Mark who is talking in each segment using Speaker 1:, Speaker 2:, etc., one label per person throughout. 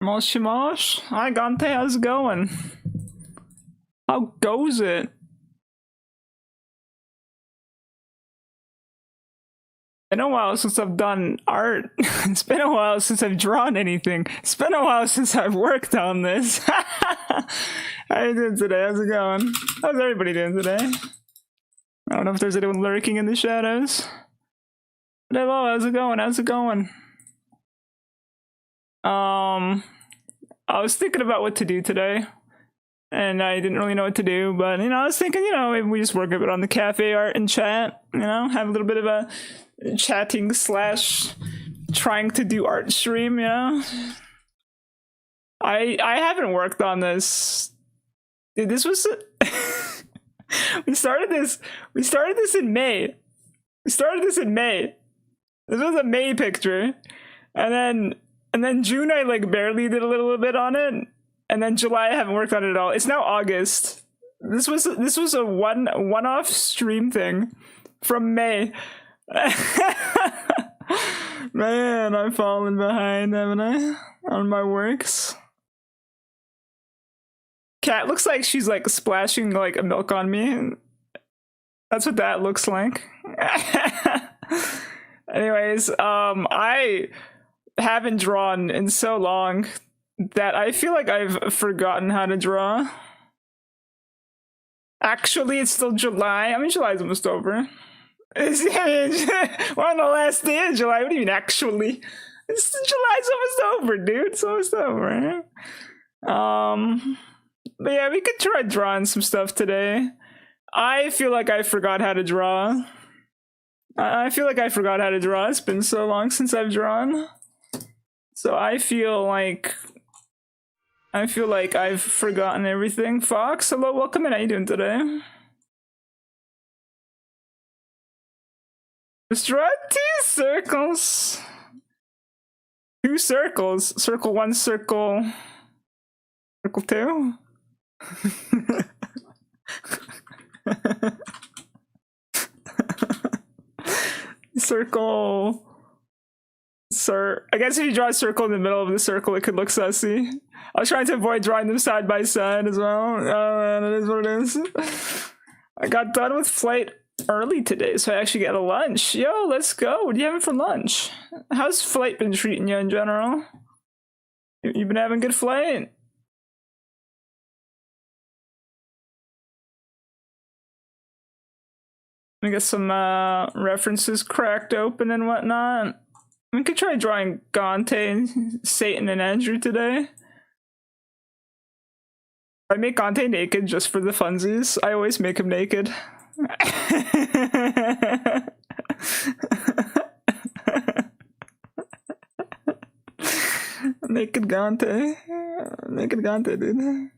Speaker 1: Moshi mosh. Hi Gante, how's it going? How goes it? Been a while since I've done art. It's been a while since I've drawn anything. It's been a while since I've worked on this. How you doing today? How's it going? How's everybody doing today? I don't know if there's anyone lurking in the shadows. But hello, how's it going? How's it going? I was thinking about what to do today, and I didn't really know what to do, but, you know, I was thinking, you know, maybe we just work a bit on the cafe art and chat, you know, have a little bit of a chatting slash trying to do art stream, you know? I haven't worked on this. Dude, this was... we started this in May. This was a May picture, and then June I like barely did a little bit on it, and then July I haven't worked on it at all. It's now August. This was a one-off stream thing from May. Man, I've fallen behind, haven't I, on my works? Cat looks like she's like splashing like a milk on me. That's what that looks like. Anyways, I haven't drawn in so long that I feel like I've forgotten how to draw. Actually, it's still July. I mean, July's almost over. We're on the last day of July. What do you mean, actually? July's almost over, dude. It's almost over. But yeah, we could try drawing some stuff today. I feel like I forgot how to draw. It's been so long since I've drawn. So I feel like I've forgotten everything. Fox, hello, welcome in. How you doing today? Just draw 2 circles. 2 circles. Circle 1, circle 2. Circle. Sir, I guess if you draw a circle in the middle of the circle, it could look sussy. I was trying to avoid drawing them side by side as well. Oh man, it is what it is. I got done with flight early today, so I actually get a lunch. Yo, let's go. What are you having for lunch? How's flight been treating you in general? You've been having good flight? Let me get some references cracked open and whatnot. We could try drawing Gante, Satan, and Andrew today. I make Gante naked just for the funsies. I always make him naked. Naked Gante. Naked Gante, dude.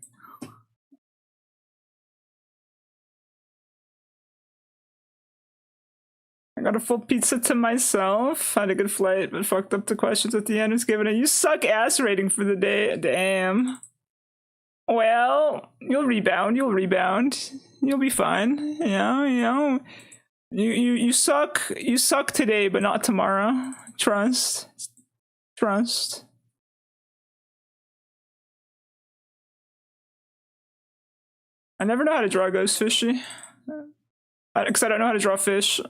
Speaker 1: I got a full pizza to myself. Had a good flight, but fucked up the questions at the end. Was given a "you suck" ass rating for the day. Damn. Well, you'll rebound. You'll be fine. You know. You suck. You suck today, but not tomorrow. Trust. I never know how to draw Ghost Fishy. Because I don't know how to draw fish.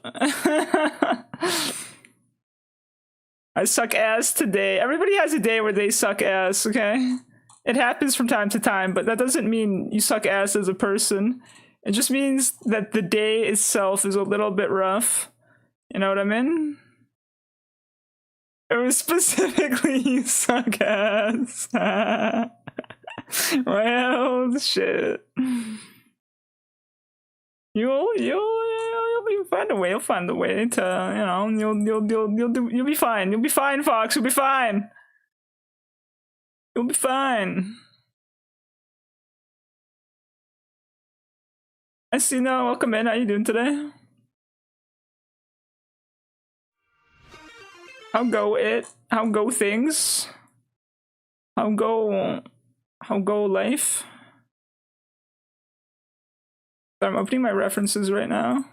Speaker 1: I suck ass today. Everybody has a day where they suck ass, okay? It happens from time to time, but that doesn't mean you suck ass as a person. It just means that the day itself is a little bit rough. You know what I mean? It was specifically you suck ass. Well, shit. You'll find a way. You'll find a way to, you know. You'll be fine. You'll be fine, Fox. You'll be fine. You'll be fine. I see. No, welcome in. How you doing today? How go it? How go things? How go life? I'm opening my references right now.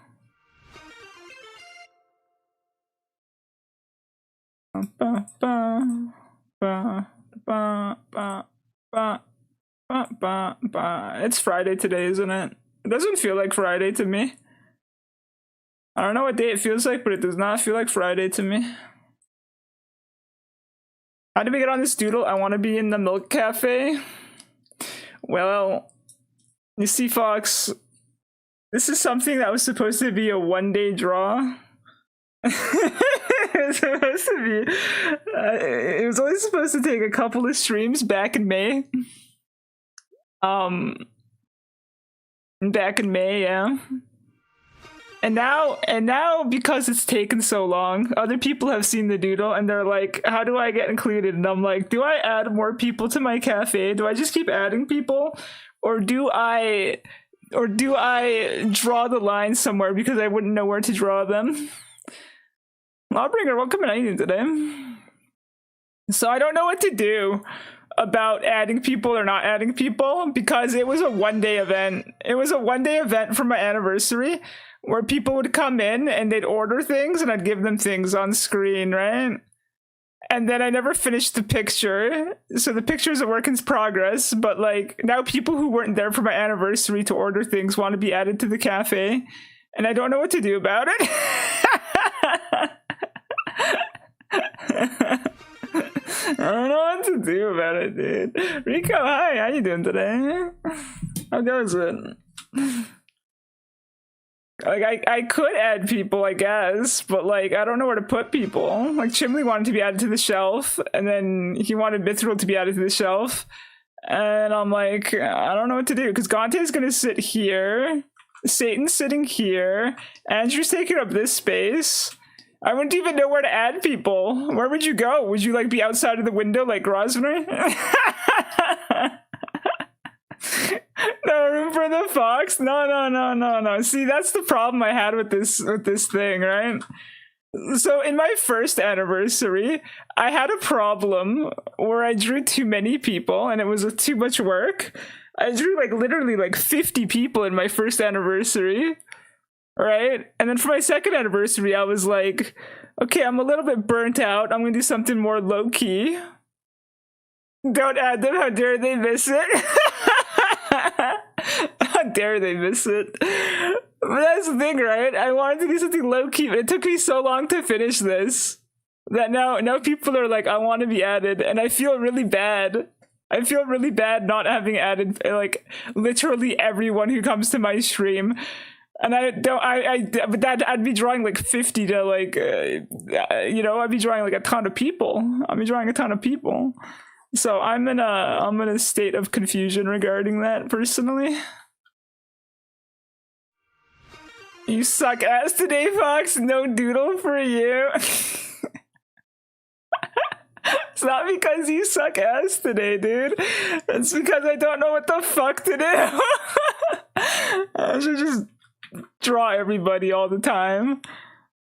Speaker 1: ba, ba, ba, ba, ba, ba. It's Friday today, isn't it? It doesn't feel like Friday to me. I don't know what day it feels like, but it does not feel like Friday to me. How did we get on this doodle? I want to be in the milk cafe. Well, you see, Fox, this is something that was supposed to be a one-day draw. It was supposed to be. It was only supposed to take a couple of streams back in May. Back in May, yeah. And now because it's taken so long, other people have seen the doodle and they're like, how do I get included? And I'm like, do I add more people to my cafe? Do I just keep adding people? Or do I draw the line somewhere because I wouldn't know where to draw them? Lawbringer, welcome to Night today. So I don't know what to do about adding people or not adding people because it was a one-day event. It was a one-day event for my anniversary where people would come in and they'd order things and I'd give them things on screen, right? And then I never finished the picture. So the picture is a work in progress, but like now people who weren't there for my anniversary to order things want to be added to the cafe. And I don't know what to do about it. I don't know what to do about it, dude. Rico, hi, how you doing today? How goes it? Like, I could add people, I guess, but, like, I don't know where to put people. Like, Chimley wanted to be added to the shelf, and then he wanted Mithril to be added to the shelf. And I'm like, I don't know what to do, because Gante's gonna sit here, Satan's sitting here, Andrew's taking up this space. I wouldn't even know where to add people. Where would you go? Would you, like, be outside of the window like Grosvenor? No room for the fox? No. See, that's the problem I had with this thing, right? So in my first anniversary, I had a problem where I drew too many people and it was too much work. I drew like literally like 50 people in my first anniversary, right? And then for my second anniversary, I was like, okay, I'm a little bit burnt out. I'm gonna do something more low-key. Don't add them, how dare they miss it? How dare they miss it? But that's the thing, right? I wanted to do something low-key, but it took me so long to finish this that now people are like, I want to be added, and I feel really bad. I feel really bad not having added like literally everyone who comes to my stream. And but that I'd be drawing like 50 to like, I'd be drawing like a ton of people. So I'm in a state of confusion regarding that personally. You suck ass today, Fox. No doodle for you. It's not because you suck ass today, dude. It's because I don't know what the fuck to do. I should just draw everybody all the time.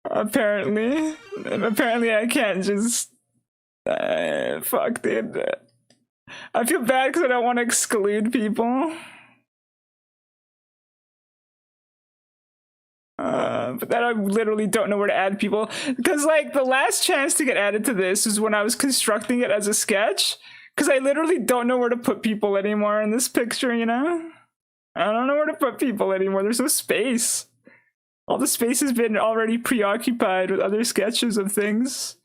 Speaker 1: Apparently I can't just fuck, dude. I feel bad because I don't want to exclude people. But then I literally don't know where to add people. Because, like, the last chance to get added to this is when I was constructing it as a sketch. Because I literally don't know where to put people anymore in this picture, you know? I don't know where to put people anymore. There's no space. All the space has been already preoccupied with other sketches of things.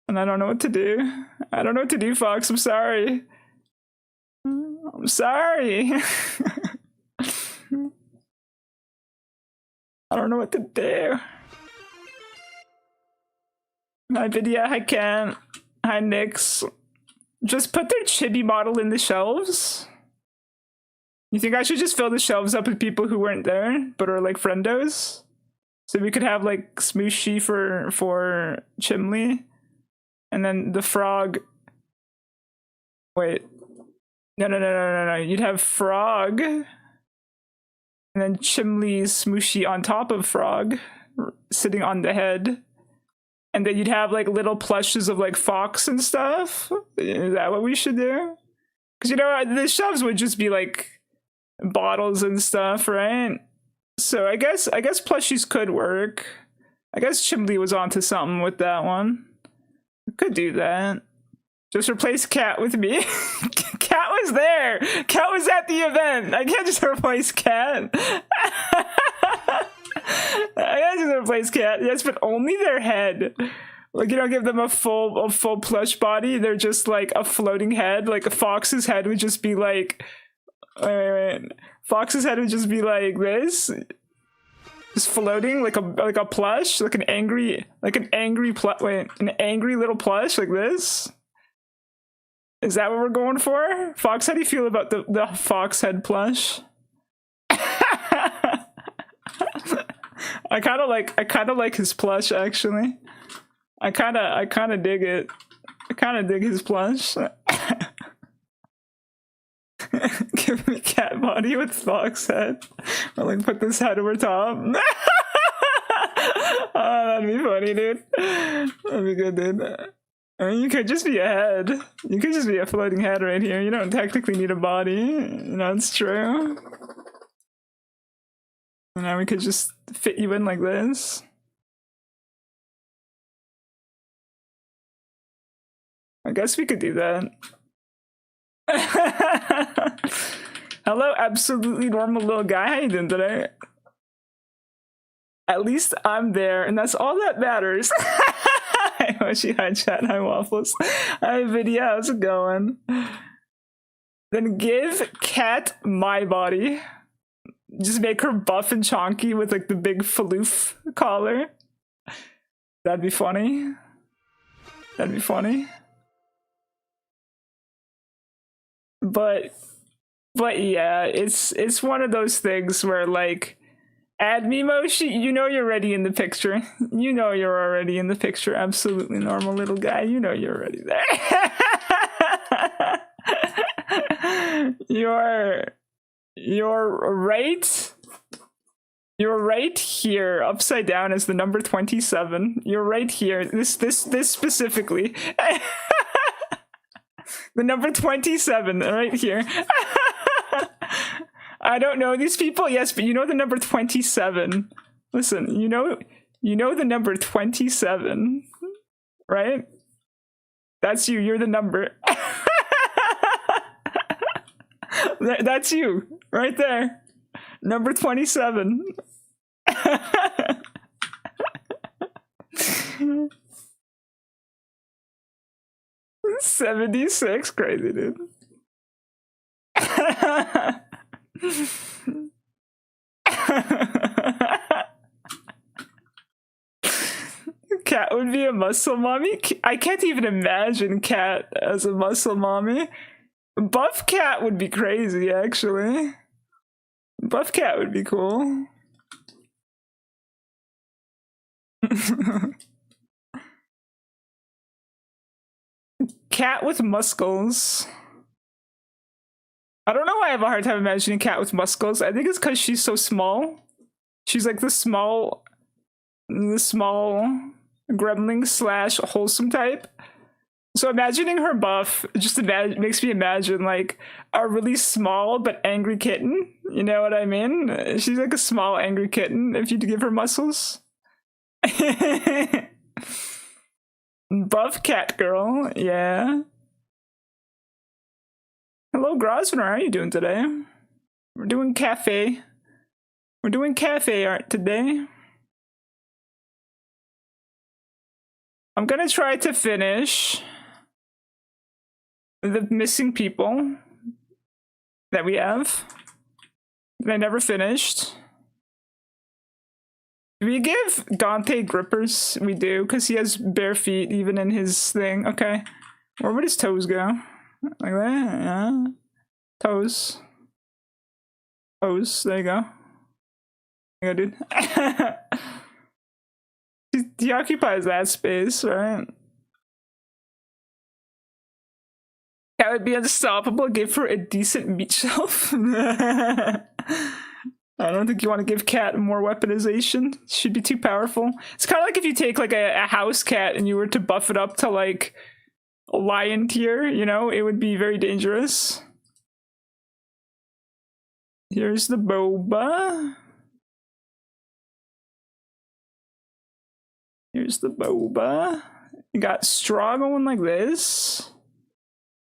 Speaker 1: And I don't know what to do. I don't know what to do, Fox. I'm sorry. I'm sorry. I don't know what to do. Hi, Vidya. Hi, Ken. Hi, Nix. Just put their chibi model in the shelves. You think I should just fill the shelves up with people who weren't there, but are like friendos? So we could have like Smooshy for Chimley. And then the frog. Wait. No. You'd have Frog. And then Chimley's Smooshy on top of Frog. Sitting on the head. And then you'd have like little plushes of like Fox and stuff. Is that what we should do? Because, you know, the shelves would just be like bottles and stuff, right? So I guess plushies could work. I guess Chimley was onto something with that one. We could do that. Just replace Cat with me. Cat was there. Cat was at the event. I can't just replace Cat. I can't just replace Cat. Yes, but only their head. Like, you don't give them a full plush body. They're just like a floating head. Like a fox's head would just be like. Wait. Fox's head would just be like this. Just floating like a plush, like an angry an angry little plush like this. Is that what we're going for? Fox, how do you feel about the fox head plush? I kind of like his plush actually. I kind of dig it. I kind of dig his plush. Give me cat body with fox head. I'll like put this head over top. Oh, that'd be funny, dude. That'd be good, dude. I mean, you could just be a head. You could just be a floating head right here. You don't technically need a body. You know, it's true. And now we could just fit you in like this. I guess we could do that. Hello, absolutely normal little guy. How you doing today? At least I'm there, and that's all that matters. Hi, Moshi. Hi, chat. Hi, Waffles. Hi, video. How's it going? Then give Cat my body. Just make her buff and chonky with like the big floof collar. That'd be funny. That'd be funny. But yeah, it's one of those things where like, add me, Moshi, you know you're already in the picture. You know you're already in the picture. Absolutely normal little guy. You know you're already there. You're right. You're right here. Upside down is the number 27. You're right here. This specifically. The number 27 right here. I don't know these people. Yes, but you know the number 27. Listen, you know the number 27, right? That's you. You're the number. That's you right there. Number 27. 76, crazy dude. Cat would be a muscle mommy. I can't even imagine Cat as a muscle mommy. Buff Cat would be crazy, actually. Buff Cat would be cool. Cat with muscles. I don't know why I have a hard time imagining Cat with muscles. I think it's because she's so small. She's like the small gremlin slash wholesome type. So imagining her buff just makes me imagine like a really small but angry kitten. You know what I mean? She's like a small angry kitten if you give her muscles. Buff cat girl, yeah. Hello, Grosvenor. How are you doing today? We're doing cafe. We're doing cafe art today. I'm gonna try to finish the missing people that we have. I never finished. Do we give Dante grippers? We do, because he has bare feet even in his thing. Okay. Where would his toes go? Like that? Yeah. Toes. Toes. There you go. There you go, dude. He occupies that space, right? That would be unstoppable. Give her a decent meat shelf. I don't think you want to give Cat more weaponization. She'd be too powerful. It's kind of like if you take like a house cat and you were to buff it up to like a lion tier, you know, it would be very dangerous. Here's the boba. Here's the boba. You got straw going like this.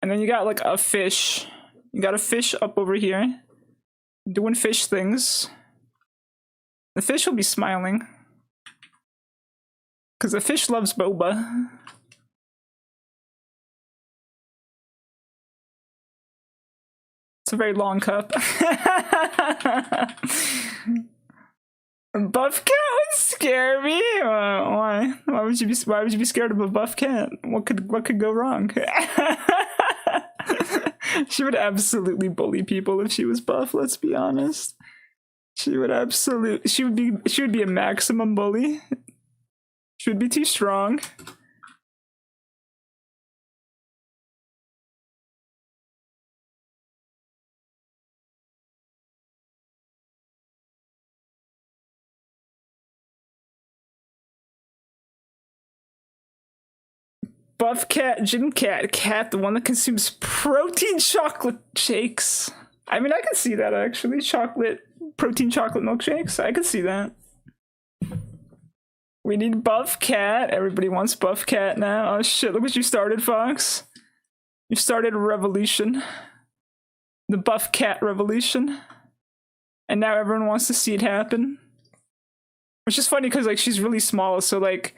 Speaker 1: And then you got like a fish. You got a fish up over here. Doing fish things. The fish will be smiling. Because the fish loves boba. It's a very long cup. Buff cat would scare me. Why? Why would you be scared of a buff cat? What could go wrong? She would absolutely bully people if she was buff. Let's be honest. She would be a maximum bully. She would be too strong. Buff cat, gym cat, the one that consumes protein chocolate shakes. I mean, I can see that actually. Protein chocolate milkshakes. I can see that. We need buff cat. Everybody wants buff cat now. Oh shit, look what you started, Fox. You started a revolution. The buff cat revolution. And now everyone wants to see it happen. Which is funny because like she's really small, so like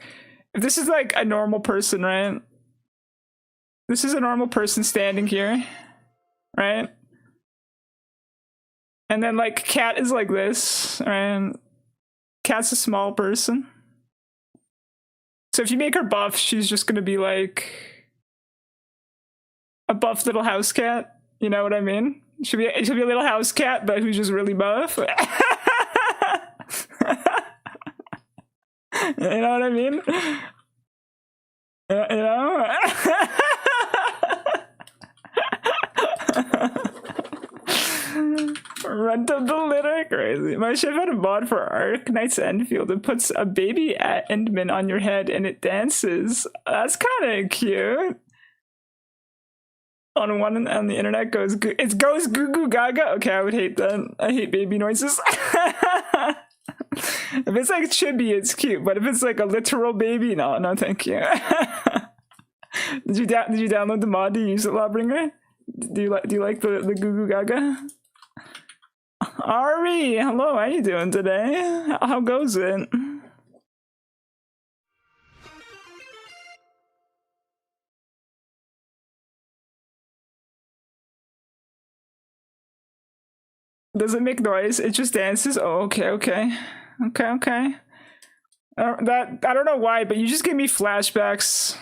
Speaker 1: if this is like a normal person, right? This is a normal person standing here, right? And then like cat is like this, right? Cat's a small person. So if you make her buff, she's just gonna be like a buff little house cat. You know what I mean? She'll be a little house cat, but who's just really buff. You know what I mean? You know? Rent of the litter, crazy. My chef had a mod for Ark Knights Enfield. It puts a baby Endman on your head and it dances. That's kind of cute. On the internet goes goo goo gaga. Okay, I would hate that. I hate baby noises. If it's like chibi, it's cute, but if it's like a literal baby, no, thank you. Did you download the mod? Do you use it, Lawbringer? Do you like the goo goo gaga? Ari, hello, how you doing today? How goes it? Does it make noise? It just dances? Oh, okay. That I don't know why, but you just gave me flashbacks.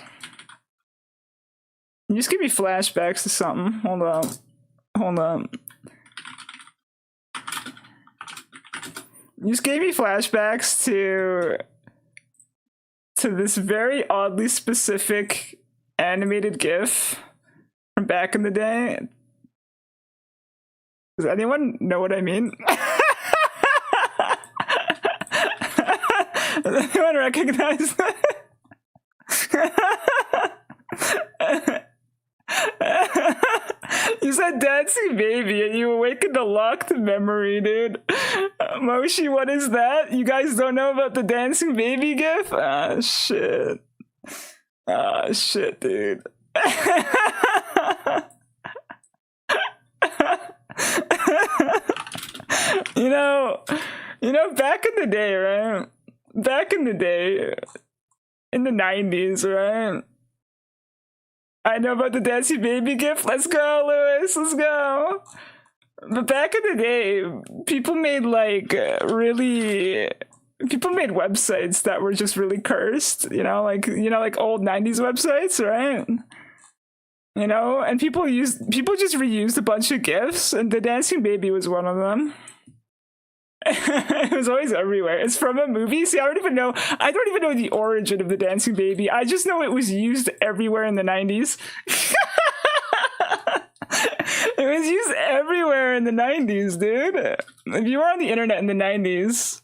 Speaker 1: You just give me flashbacks to something. Hold up. You just gave me flashbacks to this very oddly specific animated GIF from back in the day. Does anyone know what I mean? Does anyone recognize that? You said dancing baby and you awakened a locked memory, dude. Moshi, what is that? You guys don't know about the dancing baby gif? Ah, shit. Ah, shit, dude. You know, back in the day, right? Back in the day, in the 90s, right? I know about the dancing baby gif. Let's go, Lewis. Let's go. But back in the day, people made websites that were just really cursed. Like old 90s websites, right? You know, and people just reused a bunch of gifs, and the dancing baby was one of them. It was always everywhere. It's from a movie. See, I don't even know the origin of the dancing baby. I just know it was used everywhere in the 90s. It was used everywhere in the 90s, dude. If you were on the internet in the 90s,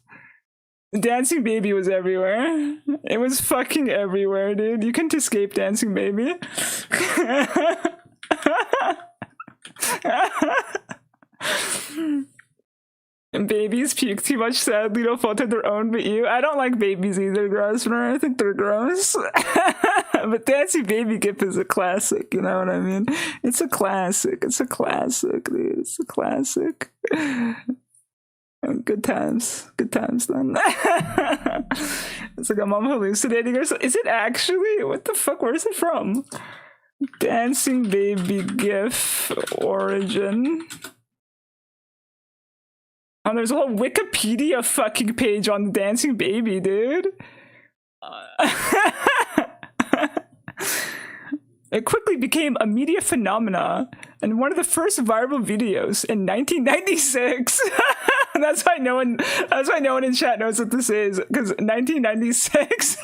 Speaker 1: dancing baby was everywhere. It was fucking everywhere, dude. You couldn't escape dancing baby. Babies puke too much, sadly don't falter their own but you. I don't like babies either, Grosvenor. I think they're gross. But Dancing Baby GIF is a classic, you know what I mean? It's a classic. It's a classic, dude. It's a classic. Good times. Good times then. It's like a mom hallucinating or something. Is it actually? What the fuck? Where is it from? Dancing Baby GIF origin. Oh, there's a whole Wikipedia fucking page on the Dancing Baby, dude. It quickly became a media phenomena and one of the first viral videos in 1996. That's why no one in chat knows what this is, because 1996.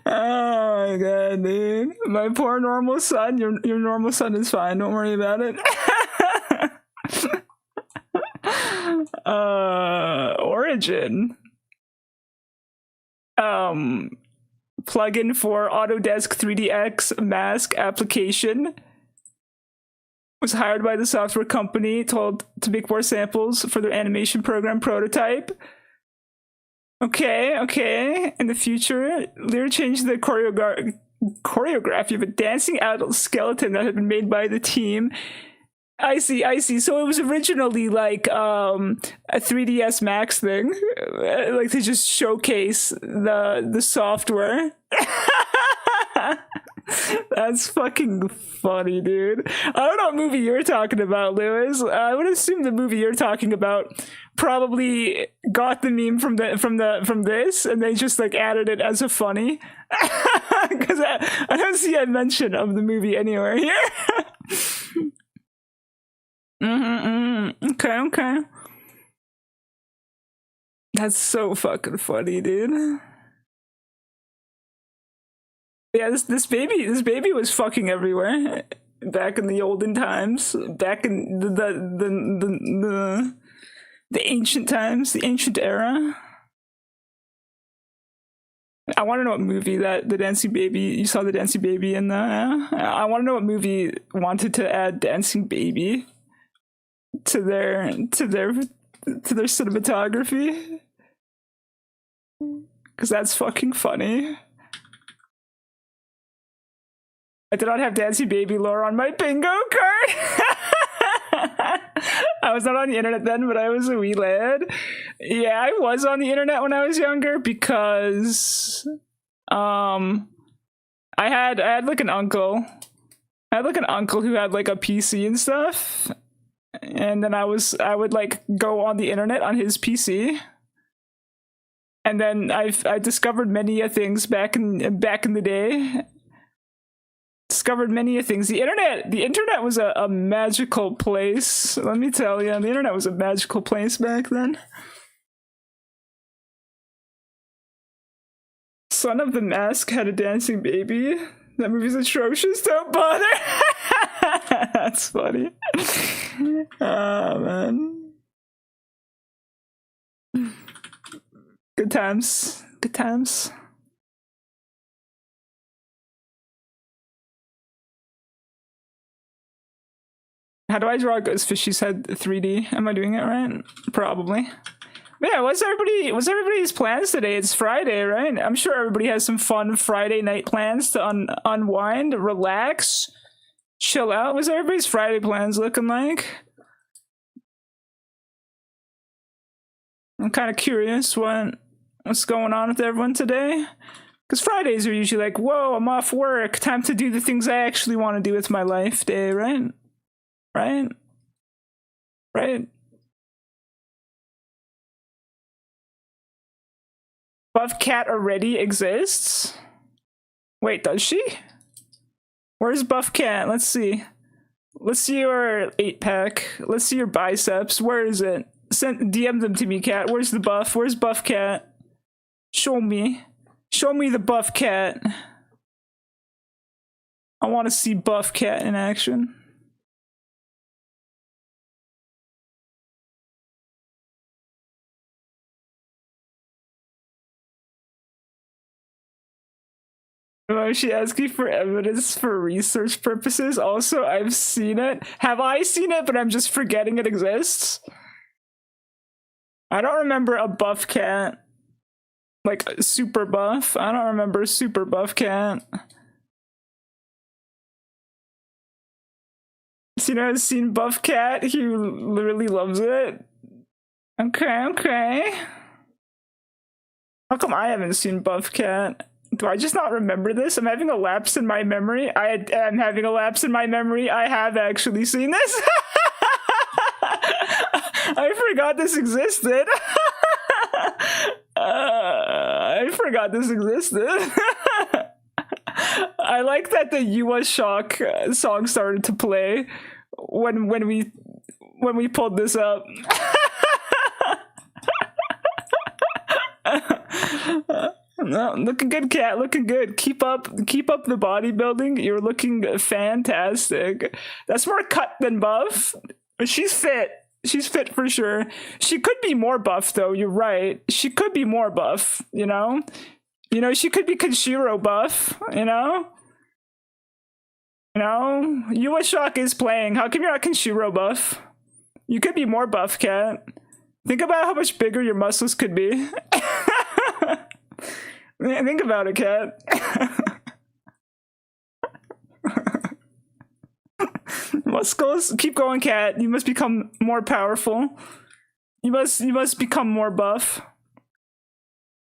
Speaker 1: Oh my god, dude. My poor normal son. Your normal son is fine. Don't worry about it. Origin. Plugin for Autodesk 3ds Mask application. Was hired by the software company, told to make more samples for their animation program prototype. Okay. In the future, Lear changed the choreography of a dancing adult skeleton that had been made by the team. I see. So it was originally like a 3ds Max thing, like to just showcase the software. That's fucking funny, dude. I don't know what movie you're talking about, Lewis. I would assume the movie you're talking about probably got the meme from this, and they just like added it as a funny. Because I don't see a mention of the movie anywhere here. Okay. That's so fucking funny, dude. Yeah, this baby was fucking everywhere back in the olden times, back in the ancient times, the ancient era. I want to know what movie that the Dancing Baby, you saw the Dancing Baby in the. I want to know what movie wanted to add Dancing Baby to their cinematography, because that's fucking funny. I did not have Dancing Baby lore on my bingo card. I was not on the internet then, but I was a wee lad. Yeah, I was on the internet when I was younger because I had like an uncle. I had like an uncle who had like a PC and stuff. And then I would like go on the internet on his PC. And then I discovered many things back in the day. Discovered many things. The internet was a magical place. Let me tell you, the internet was a magical place back then. Son of the Mask had a Dancing Baby. That movie's atrocious. Don't bother. That's funny. Oh man. Good times. Good times. How do I draw a ghost fishy's head 3D? Am I doing it right? Probably. But yeah, what's everybody's plans today? It's Friday, right? I'm sure everybody has some fun Friday night plans to unwind, relax, chill out. What's everybody's Friday plans looking like? I'm kind of curious what's going on with everyone today. Because Fridays are usually like, whoa, I'm off work. Time to do the things I actually want to do with my life day, right? Right? Buff Cat already exists? Wait, does she? Where's Buff Cat? Let's see. Let's see your 8-pack. Let's see your biceps. Where is it? DM them to me, Cat. Where's the buff? Where's Buff Cat? Show me. Show me the Buff Cat. I want to see Buff Cat in action. Well, she asked me for evidence for research purposes. Also, I've seen it. Have I seen it, but I'm just forgetting it exists? I don't remember a buff cat. Like, super buff. I don't remember super buff cat. Cena has seen buff cat. He literally loves it. Okay. How come I haven't seen buff cat? Do I just not remember this? I'm having a lapse in my memory. I'm having a lapse in my memory. I have actually seen this. I forgot this existed. I forgot this existed. I like that the "You Was Shock" song started to play when we pulled this up. No, looking good, cat. Looking good. Keep up the bodybuilding. You're looking fantastic. That's more cut than buff. She's fit. She's fit for sure. She could be more buff though. You're right. She could be more buff. You know, she could be Kenshiro buff. You know. Yua Shock is playing. How come you're not Kenshiro buff? You could be more buff, cat. Think about how much bigger your muscles could be. Think about it, cat. Muscles? Keep going, cat. You must become more powerful. You must become more buff.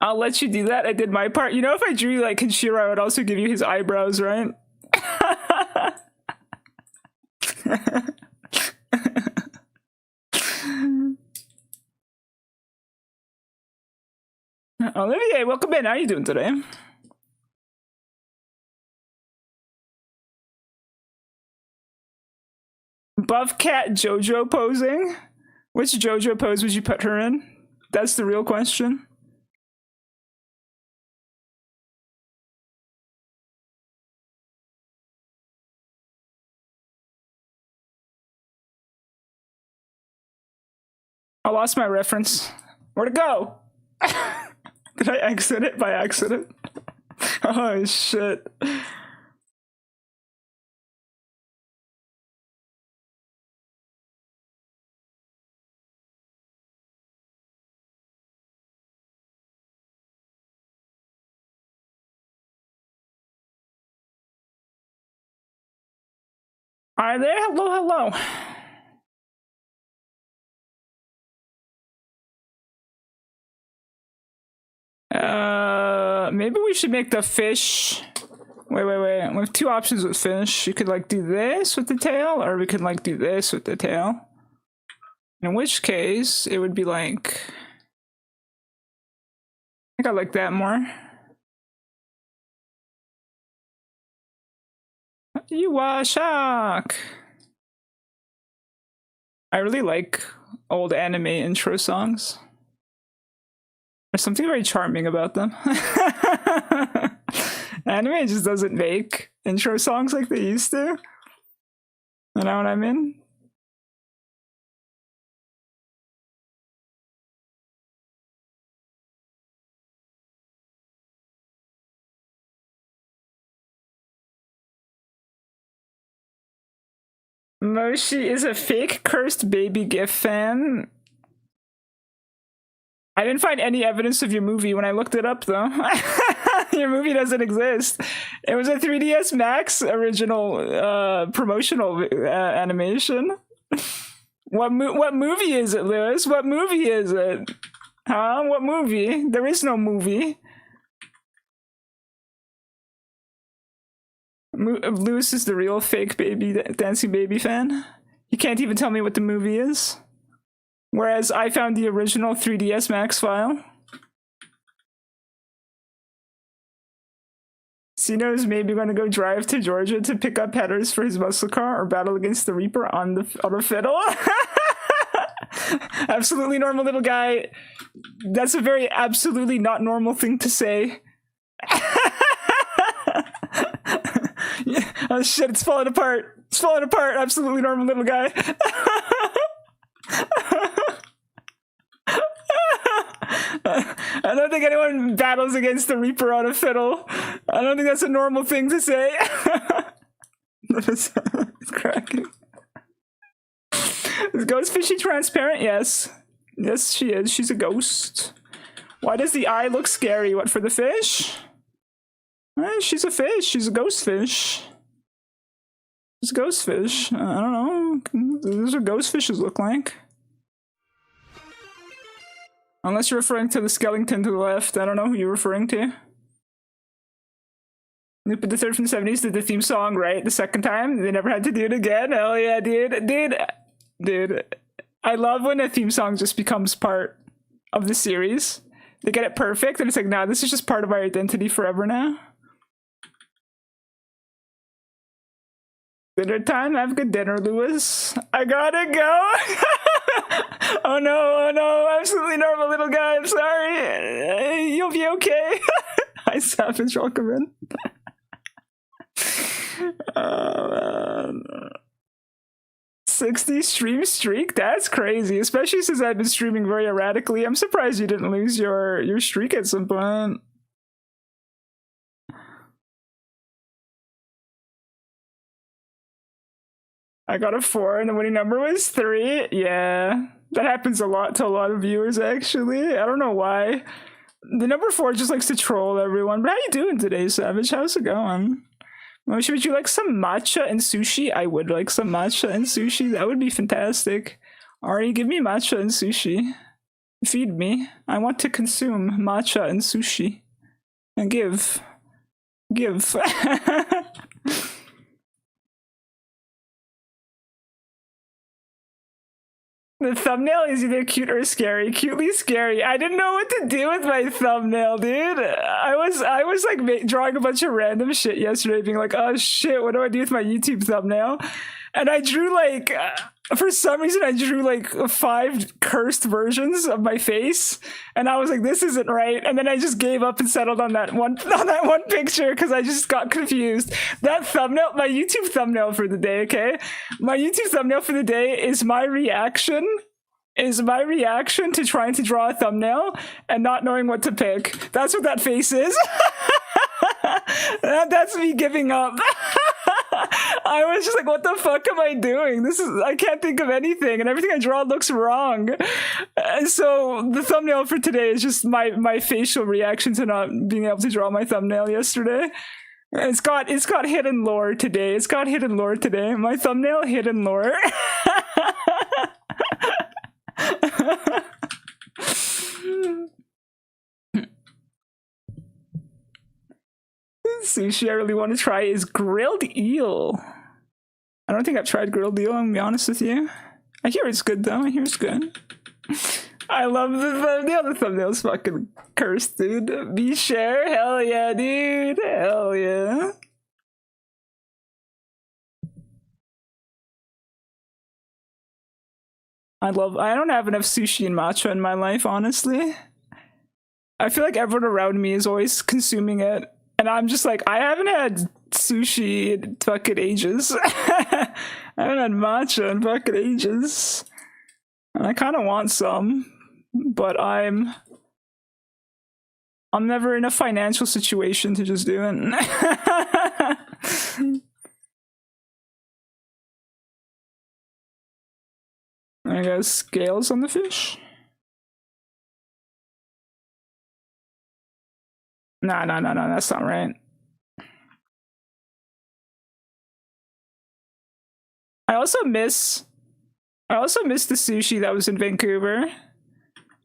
Speaker 1: I'll let you do that. I did my part. You know, if I drew you like Kenshiro, I would also give you his eyebrows, right? Olivier, welcome in. How are you doing today? Buff cat JoJo posing? Which JoJo pose would you put her in? That's the real question. I lost my reference. Where'd it go? Did I exit it by accident? Oh shit. Hi there, hello. Maybe we should make the fish. Wait. We have two options with fish. You could like do this with the tail, or we could like do this with the tail. In which case, it would be like. I think I like that more. You are shock. I really like old anime intro songs. There's something very charming about them. Anime just doesn't make intro songs like they used to. You know what I mean? Moshi is a fake cursed baby GIF fan. I didn't find any evidence of your movie when I looked it up, though. Your movie doesn't exist. It was a 3DS Max original promotional animation. What movie is it, Lewis? What movie is it? Huh? What movie? There is no movie. Lewis is the real fake baby dancing baby fan. He can't even tell me what the movie is. Whereas I found the original 3DS Max file. Sino's maybe going to go drive to Georgia to pick up headers for his muscle car or battle against the Reaper on a fiddle. Absolutely normal little guy. That's a very absolutely not normal thing to say. Yeah. Oh shit, it's falling apart. It's falling apart. Absolutely normal little guy. I don't think anyone battles against the Reaper on a fiddle. I don't think that's a normal thing to say. It's cracking. Is Ghost Fishy transparent? Yes. Yes, she is. She's a ghost. Why does the eye look scary? What, for the fish? She's a fish. She's a ghost fish. She's a ghost fish. I don't know. Those are ghost fishes look like. Unless you're referring to the skeleton to the left. I don't know who you're referring to. Lupin the Third from the 70s did the theme song right the second time. They never had to do it again. Hell yeah, dude. Dude. I love when a theme song just becomes part of the series. They get it perfect, and it's like, nah, this is just part of our identity forever now. Dinner time? Have a good dinner, Lewis. I gotta go. Oh no, absolutely normal little guy, I'm sorry. You'll be okay. Hi, Savage, welcome in. Oh, man. 60 stream streak? That's crazy, especially since I've been streaming very erratically. I'm surprised you didn't lose your streak at some point. I got a 4 and the winning number was 3. Yeah, that happens a lot to a lot of viewers, actually. I don't know why. The number 4 just likes to troll everyone. But how you doing today, Savage? How's it going? Would you like some matcha and sushi? I would like some matcha and sushi. That would be fantastic. Ari, give me matcha and sushi. Feed me. I want to consume matcha and sushi. And give. The thumbnail is either cute or scary. Cutely scary. I didn't know what to do with my thumbnail, dude. I was like drawing a bunch of random shit yesterday, being like, oh shit, what do I do with my YouTube thumbnail? And I drew like, for some reason, I drew like 5 cursed versions of my face, and I was like, this isn't right. And then I just gave up and settled on that one picture because I just got confused. That thumbnail, my YouTube thumbnail for the day, okay? My YouTube thumbnail for the day is my reaction to trying to draw a thumbnail and not knowing what to pick. That's what that face is. That's me giving up. I was just like, what the fuck am I doing? I can't think of anything, and everything I draw looks wrong. And so the thumbnail for today is just my facial reaction to not being able to draw my thumbnail yesterday. It's got hidden lore today. My thumbnail, hidden lore. Sushi I really want to try is grilled eel. I don't think I've tried grilled eel, I'm gonna be honest with you. I hear it's good though, I love the thumbnail. The thumbnail's fucking cursed, dude. Be share, hell yeah, dude. Hell yeah. I don't have enough sushi and matcha in my life, honestly. I feel like everyone around me is always consuming it. And I'm just like, I haven't had sushi in fucking ages. I haven't had matcha in fucking ages. And I kind of want some, but I'm never in a financial situation to just do it. I guess scales on the fish. No, that's not right. I also miss the sushi that was in Vancouver.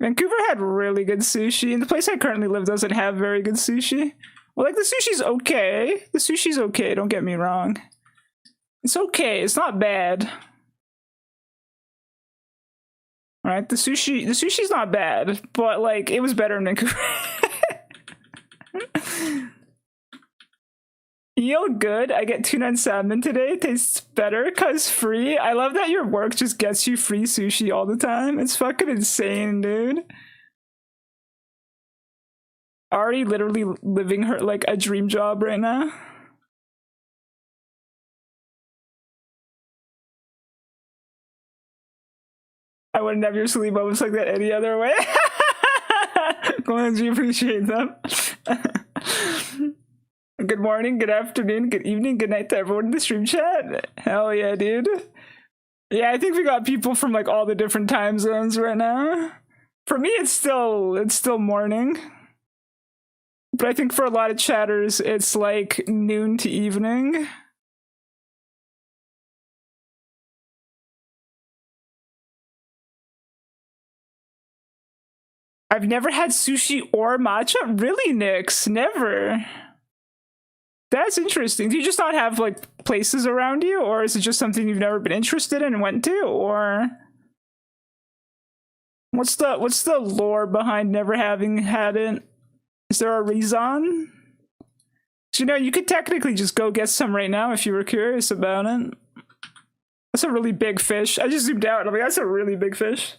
Speaker 1: Vancouver had really good sushi, and the place I currently live doesn't have very good sushi. Well, like, the sushi's okay. The sushi's okay, don't get me wrong. It's okay, it's not bad. Right? The sushi's not bad, but like, it was better in Vancouver. Eel good. I get tuna and salmon today. Tastes better cause free. I love that your work just gets you free sushi all the time. It's fucking insane, dude. Ari literally living her like a dream job right now. I wouldn't have your sleepovers like that any other way. Glad you appreciate them. Good morning, good afternoon, good evening, good night to everyone in the stream chat. Hell yeah, dude. Yeah, I think we got people from like all the different time zones right now. For me, it's still morning. But I think for a lot of chatters, it's like noon to evening. I've never had sushi or matcha. Really, Nyx? Never. That's interesting. Do you just not have like places around you, or is it just something you've never been interested in and went to, or what's the lore behind never having had it? Is there a reason? You know, you could technically just go get some right now if you were curious about it. That's a really big fish. I just zoomed out. I'm like, that's a really big fish.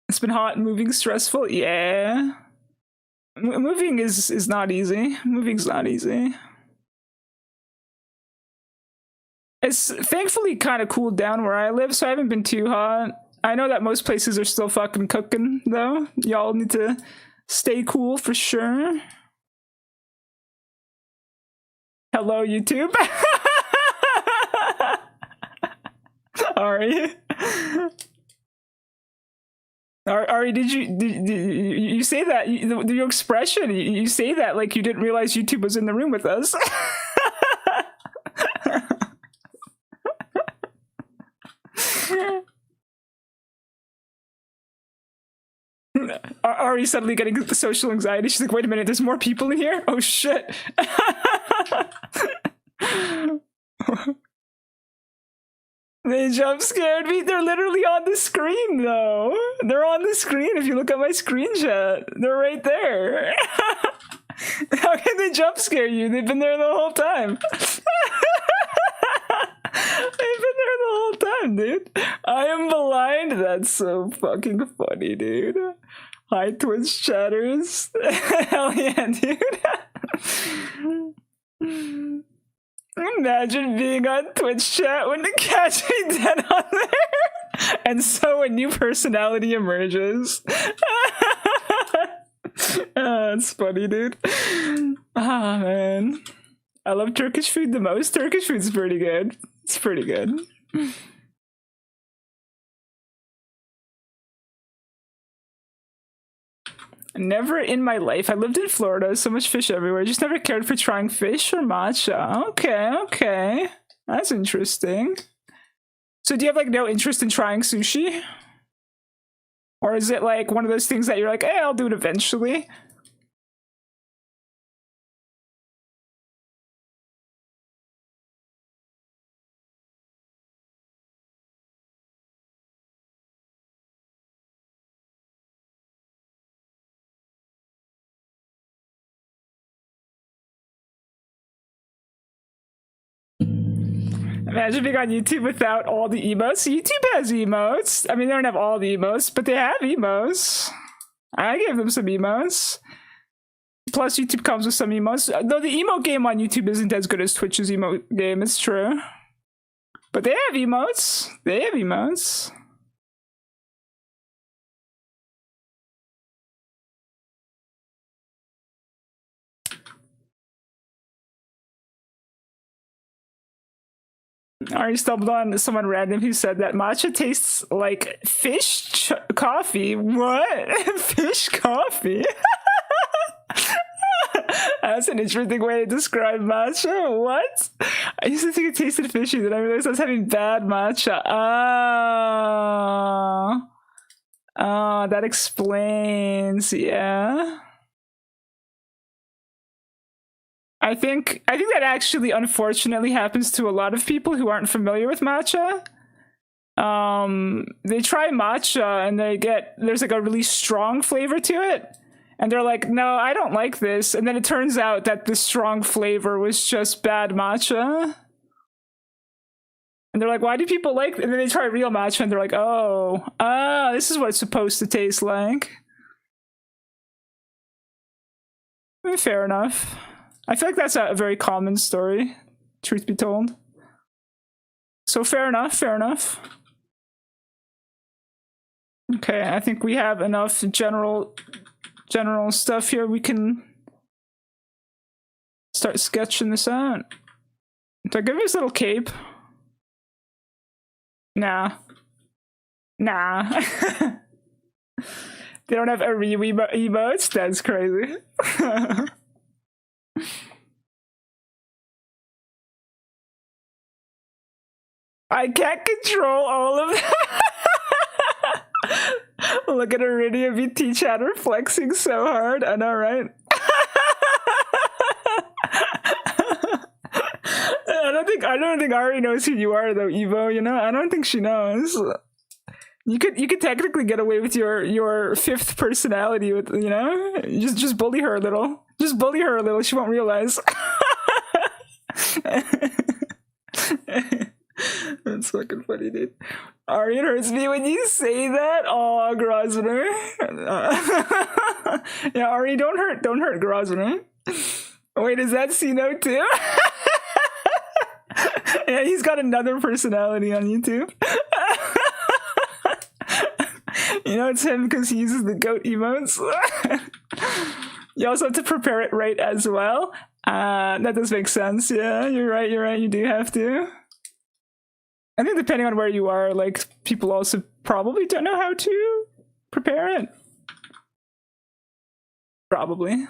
Speaker 1: It's been hot, moving, stressful. Yeah. Moving is not easy. Moving's not easy. It's thankfully kind of cooled down where I live, so I haven't been too hot. I know that most places are still fucking cooking, though. Y'all need to stay cool for sure. Hello, YouTube. Ari. Ari, did you say that? Your expression, you say that like you didn't realize YouTube was in the room with us. Ari suddenly getting the social anxiety. She's like, wait a minute, there's more people in here? Oh shit. They jump scared me. They're literally on the screen though. They're on the screen if you look at my screenshot. They're right there. How can they jump scare you? They've been there the whole time. They've been there the whole time, dude. I am blind. That's so fucking funny, dude. Hi, Twitch chatters. Hell yeah, dude. Imagine being on Twitch chat when they catch me dead on there. And so a new personality emerges. It's funny, dude. Ah, man. I love Turkish food the most. Turkish food's pretty good. It's pretty good. Never in my life. I lived in Florida. So much fish everywhere. Just never cared for trying fish or matcha. Okay. That's interesting. So do you have like no interest in trying sushi? Or is it like one of those things that you're like, hey, I'll do it eventually? Imagine being on YouTube without all the emotes. YouTube has emotes. I mean, they don't have all the emotes, but they have emotes. I gave them some emotes. Plus, YouTube comes with some emotes. Though the emote game on YouTube isn't as good as Twitch's emote game, it's true. But they have emotes. They have emotes. I already stumbled on someone random who said that matcha tastes like fish coffee. What? Fish coffee? That's an interesting way to describe matcha. What? I used to think it tasted fishy, then I realized I was having bad matcha. Oh, that explains. Yeah. I think that actually unfortunately happens to a lot of people who aren't familiar with matcha. They try matcha and there's like a really strong flavor to it. And they're like, no, I don't like this. And then it turns out that the strong flavor was just bad matcha. And they're like, why do people like it? And then they try real matcha and they're like, this is what it's supposed to taste like. Fair enough. I feel like that's a very common story. truth be told. So fair enough, fair enough. Okay, I think we have enough general stuff here. We can start sketching this out. Do I give this little cape? Nah. Nah. They don't have Ariwi emotes? That's crazy. I can't control all of that. Look at Iridia VT chatter flexing so hard. I know, right? I don't think Ari knows who you are though, Evo, you know? I don't think she knows. You could technically get away with your fifth personality with, you know? Just bully her a little. Just bully her a little, she won't realize. That's fucking funny, dude. Ari, it hurts me when you say that. Oh, Grosvenor. Yeah, Ari, don't hurt Grosvenor. Wait, is that Sino too? Yeah, he's got another personality on YouTube. You know, it's him because he uses the goat emotes. You also have to prepare it right as well. That does make sense. Yeah, you're right. You do have to. I think depending on where you are, like, people also probably don't know how to prepare it. Probably.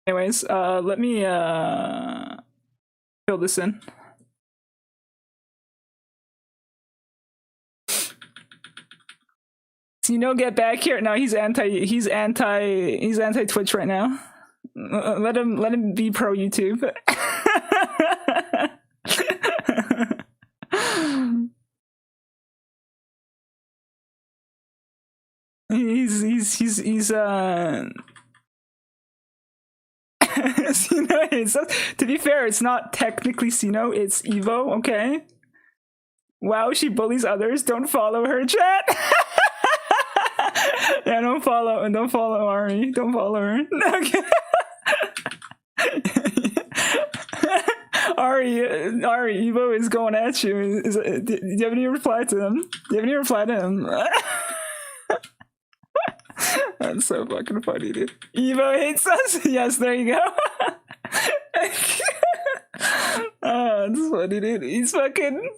Speaker 1: Anyways, let me fill this in. So, you know, get back here. No, he's anti Twitch right now. Let him be pro YouTube. he's Sino, to be fair, it's not technically Sino, it's Evo, okay? Wow, she bullies others. Don't follow her, chat. Yeah, don't follow Ari. Don't follow her. Okay. Ari, Evo is going at you. Do you have any reply to him? That's so fucking funny, dude. Evo hates us? Yes, there you go. Oh, that's funny, dude. He's fucking...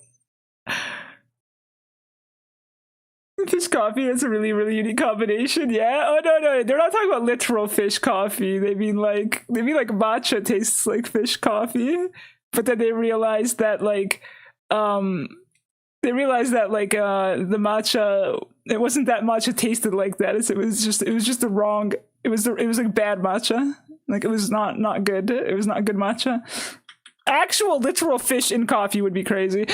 Speaker 1: Fish coffee is a really, really unique combination. Yeah. Oh no, they're not talking about literal fish coffee. They mean like matcha tastes like fish coffee, but then they realized that like the matcha, it wasn't that matcha tasted like that. It was just the wrong. It was like bad matcha. Like it was not good. It was not good matcha. Actual literal fish in coffee would be crazy.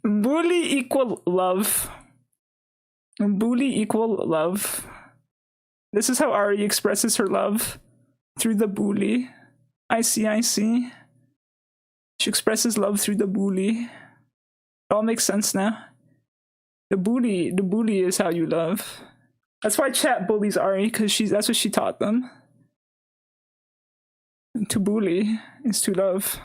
Speaker 1: Bully equal love. Bully equal love. This is how Ari expresses her love. Through the bully. I see. She expresses love through the bully. It all makes sense now. The bully is how you love. That's why chat bullies Ari, because that's what she taught them. And to bully is to love.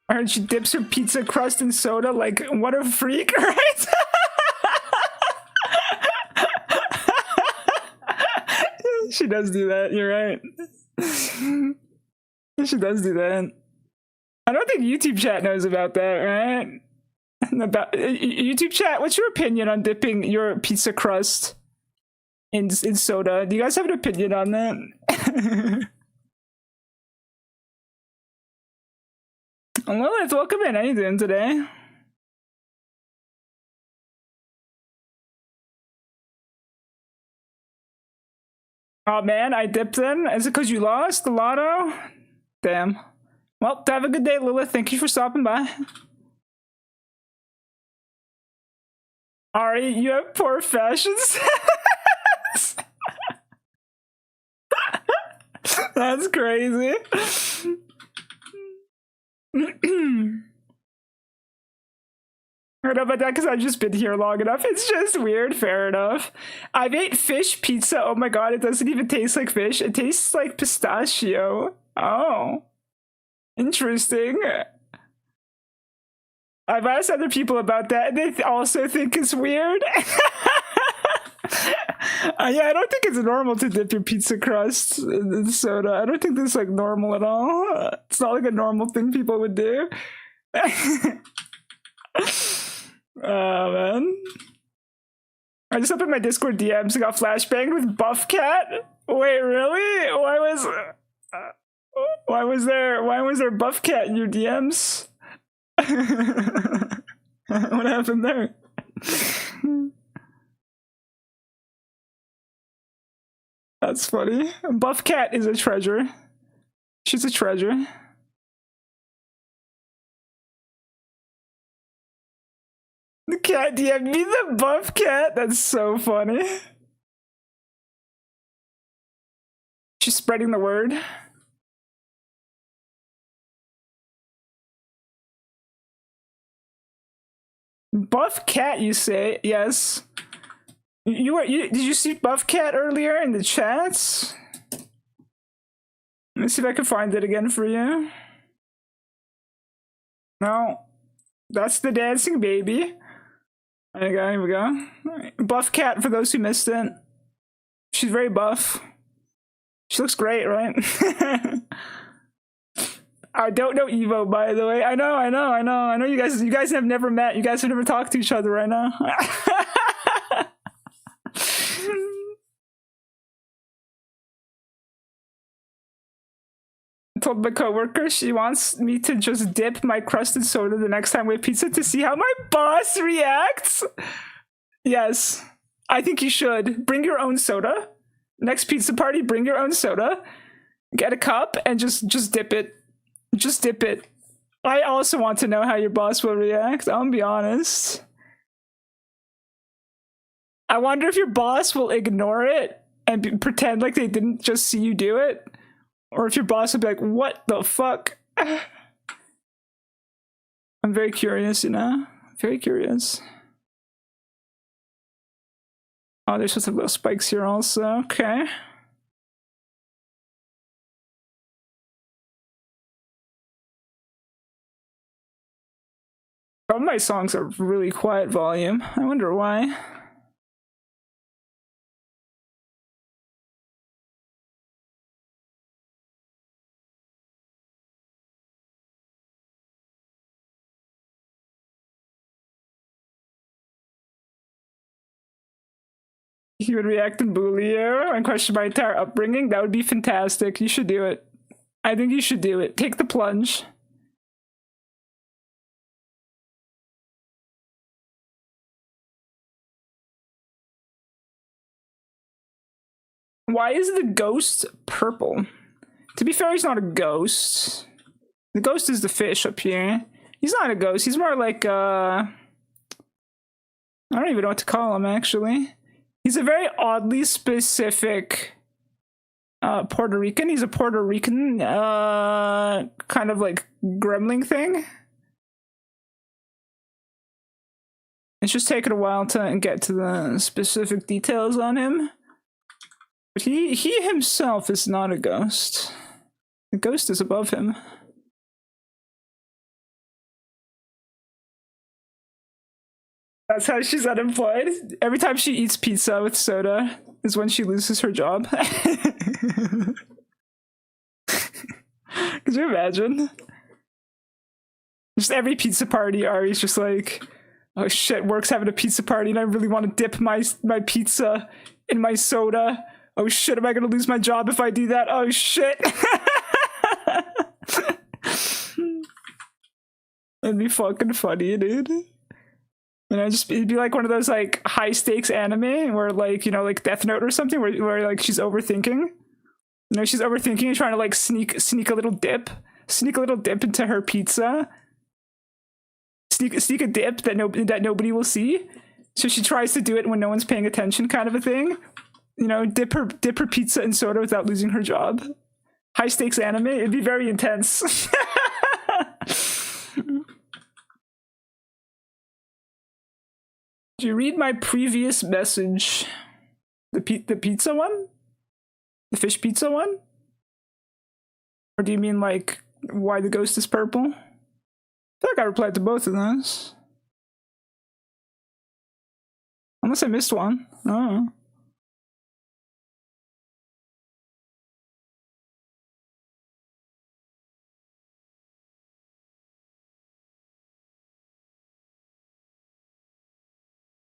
Speaker 1: I heard she dips her pizza crust in soda. Like, what a freak, right? She does do that. You're right. She does do that. I don't think YouTube chat knows about that, right? About YouTube chat, what's your opinion on dipping your pizza crust in soda? Do you guys have an opinion on that? Lilith, welcome in. How you doing today? Oh man, I dipped in. Is it because you lost the lotto? Damn. Well, have a good day, Lilith. Thank you for stopping by. Ari, you have poor fashion sense. That's crazy. I don't know about that because I've just been here long enough. It's just weird. Fair enough. I've ate fish pizza. Oh my god, it doesn't even taste like fish. It tastes like pistachio. Oh. Interesting. I've asked other people about that, and they also think it's weird. Yeah, I don't think it's normal to dip your pizza crust in soda. I don't think that's like normal at all. It's not like a normal thing people would do. Oh man. I just opened my Discord DMs and got flashbanged with Buff Cat. Wait, really? Why was there Buff Cat in your DMs? What happened there? That's funny. Buff Cat is a treasure. She's a treasure. The cat DM'd me the Buff Cat. That's so funny. She's spreading the word. Buff Cat, you say? Yes. Did you see Buff Cat earlier in the chats? Let me see if I can find it again for you. No. That's the dancing baby. There you go, here we go. Buff Cat, for those who missed it. She's very buff. She looks great, right? I don't know Evo, by the way. I know you guys have never met. You guys have never talked to each other right now. I told my coworker she wants me to just dip my crusted soda the next time we have pizza to see how my boss reacts. Yes, I think you should. Bring your own soda. Next pizza party, bring your own soda. Get a cup and just dip it. Just dip it. I also want to know how your boss will react. I'll be honest. I wonder if your boss will ignore it and pretend like they didn't just see you do it. Or if your boss will be like, what the fuck? I'm very curious, you know? Very curious. Oh, there's just little spikes here also. Okay. All my songs are really quiet volume. I wonder why. He would react and bully you and question my entire upbringing. That would be fantastic. You should do it. I think you should do it. Take the plunge. Why is the ghost purple? To be fair, he's not a ghost. The ghost is the fish up here. He's not a ghost. He's more like, I don't even know what to call him, actually. He's a very oddly specific Puerto Rican. He's a Puerto Rican kind of like gremlin thing. It's just taken a while to get to the specific details on him. But he himself is not a ghost. The ghost is above him. That's how she's unemployed. Every time she eats pizza with soda is when she loses her job. Could you imagine? Just every pizza party, Ari's just like, oh shit, work's having a pizza party and I really want to dip my pizza in my soda. Oh shit, am I gonna lose my job if I do that? Oh shit. That'd be fucking funny, dude. You know, just it'd be like one of those like high stakes anime where like, you know, like Death Note or something where like she's overthinking. You know, she's overthinking and trying to like sneak a little dip into her pizza. Sneak a dip that nobody will see. So she tries to do it when no one's paying attention, kind of a thing. You know, dip her pizza in soda without losing her job. high stakes anime. It'd be very intense. Did you read my previous message? The pizza one? The fish pizza one? Or do you mean like why the ghost is purple? I feel like I replied to both of those. Unless I missed one. Oh.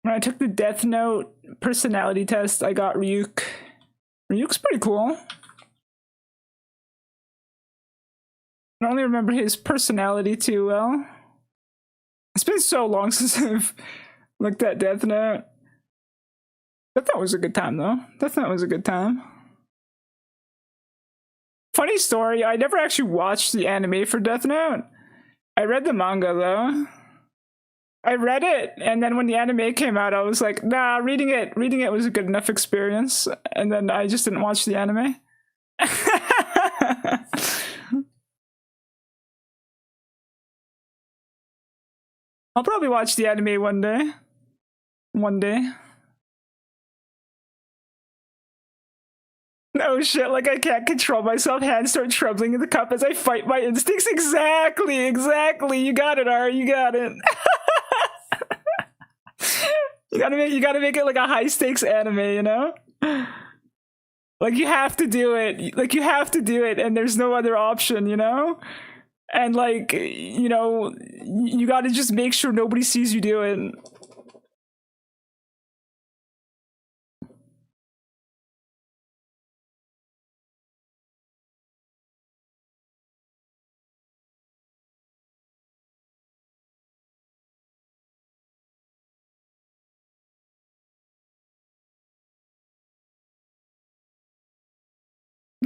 Speaker 1: When I took the Death Note personality test, I got Ryuk. Ryuk's pretty cool. I only remember his personality too well. It's been so long since I've looked at Death Note. Death Note was a good time though. Death Note was a good time. Funny story, I never actually watched the anime for Death Note. I read the manga though. I read it, and then when the anime came out, I was like, nah, reading it was a good enough experience, and then I just didn't watch the anime. I'll probably watch the anime one day. One day. No shit, like I can't control myself. Hands start trembling in the cup as I fight my instincts. Exactly. You got it, Ari. You got it. You gotta make it like a high stakes anime, you know? Like you have to do it. Like you have to do it, and there's no other option, you know? And like, you know, you gotta just make sure nobody sees you do it.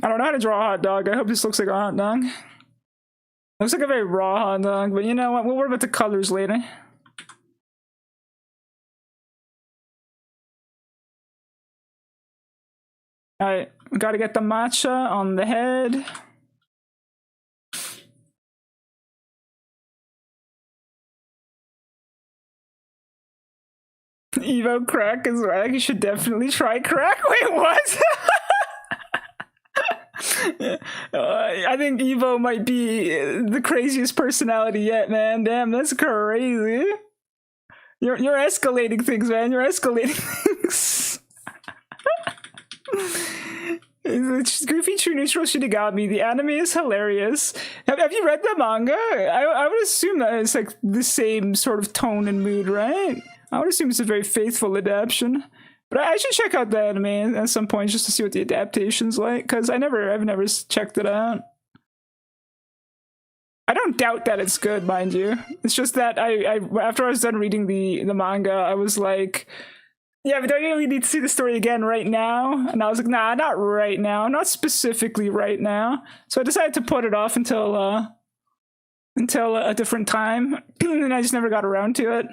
Speaker 1: I don't know how to draw a hot dog. I hope this looks like a hot dog. Looks like a very raw hot dog, but you know what? We'll worry about the colors later. Alright, gotta get the matcha on the head. Evo crack is right. You should definitely try crack. Wait, what? I think Evo might be the craziest personality yet, man. Damn, that's crazy. You're escalating things, man. You're escalating things. It's goofy, true, neutral, Shinigami. The anime is hilarious. Have you read the manga? I would assume that it's like the same sort of tone and mood, right? I would assume it's a very faithful adaptation. But I should check out the anime at some point just to see what the adaptation's like, because I've never checked it out. I don't doubt that it's good, mind you. It's just that I after I was done reading the manga, I was like, yeah, but don't you really need to see the story again right now? And I was like, nah, not right now, not specifically right now. So I decided to put it off until a different time, and I just never got around to it.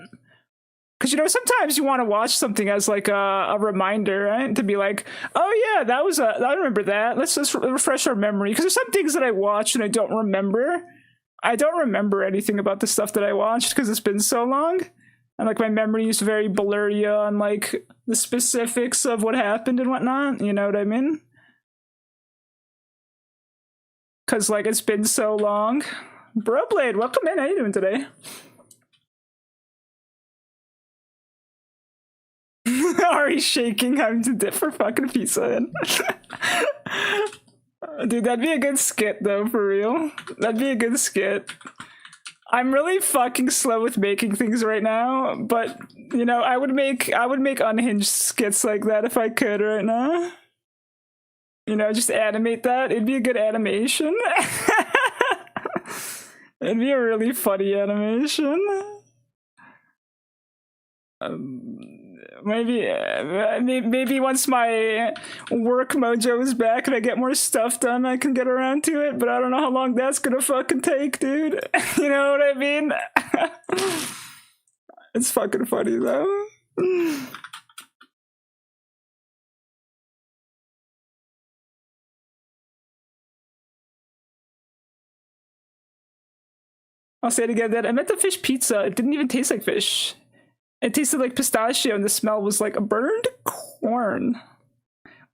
Speaker 1: Because, you know, sometimes you want to watch something as like a reminder, right? To be like, oh yeah, I remember that. Let's just refresh our memory. Because there's some things that I watch and I don't remember. I don't remember anything about the stuff that I watched because it's been so long. And like my memory is very blurry on like the specifics of what happened and whatnot. You know what I mean? Because like it's been so long. Broblade, welcome in. How you doing today? Ari shaking, having to dip for fucking pizza in. Dude, that'd be a good skit though, for real. That'd be a good skit. I'm really fucking slow with making things right now, but you know, I would make unhinged skits like that if I could right now. You know, just animate that. It'd be a good animation. It'd be a really funny animation. Maybe once my work mojo is back and I get more stuff done, I can get around to it, but I don't know how long that's gonna fucking take, dude. You know what I mean? It's fucking funny though. I'll say it again. That I meant the fish pizza. It didn't even taste like fish. It tasted like pistachio, and the smell was like a burned corn.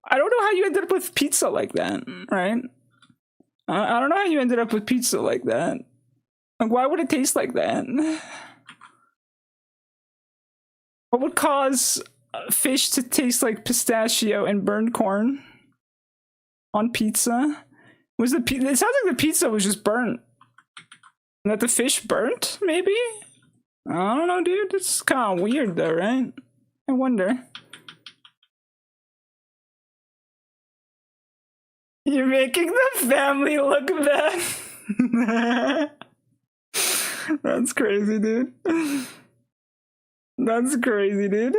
Speaker 1: I don't know how you ended up with pizza like that, right? I don't know how you ended up with pizza like that. Like, why would it taste like that? What would cause fish to taste like pistachio and burned corn on pizza? Was it sounds like the pizza was just burnt. And that the fish burnt, maybe? I don't know, dude. It's kind of weird, though, right? I wonder. You're making the family look bad. That's crazy, dude. That's crazy, dude.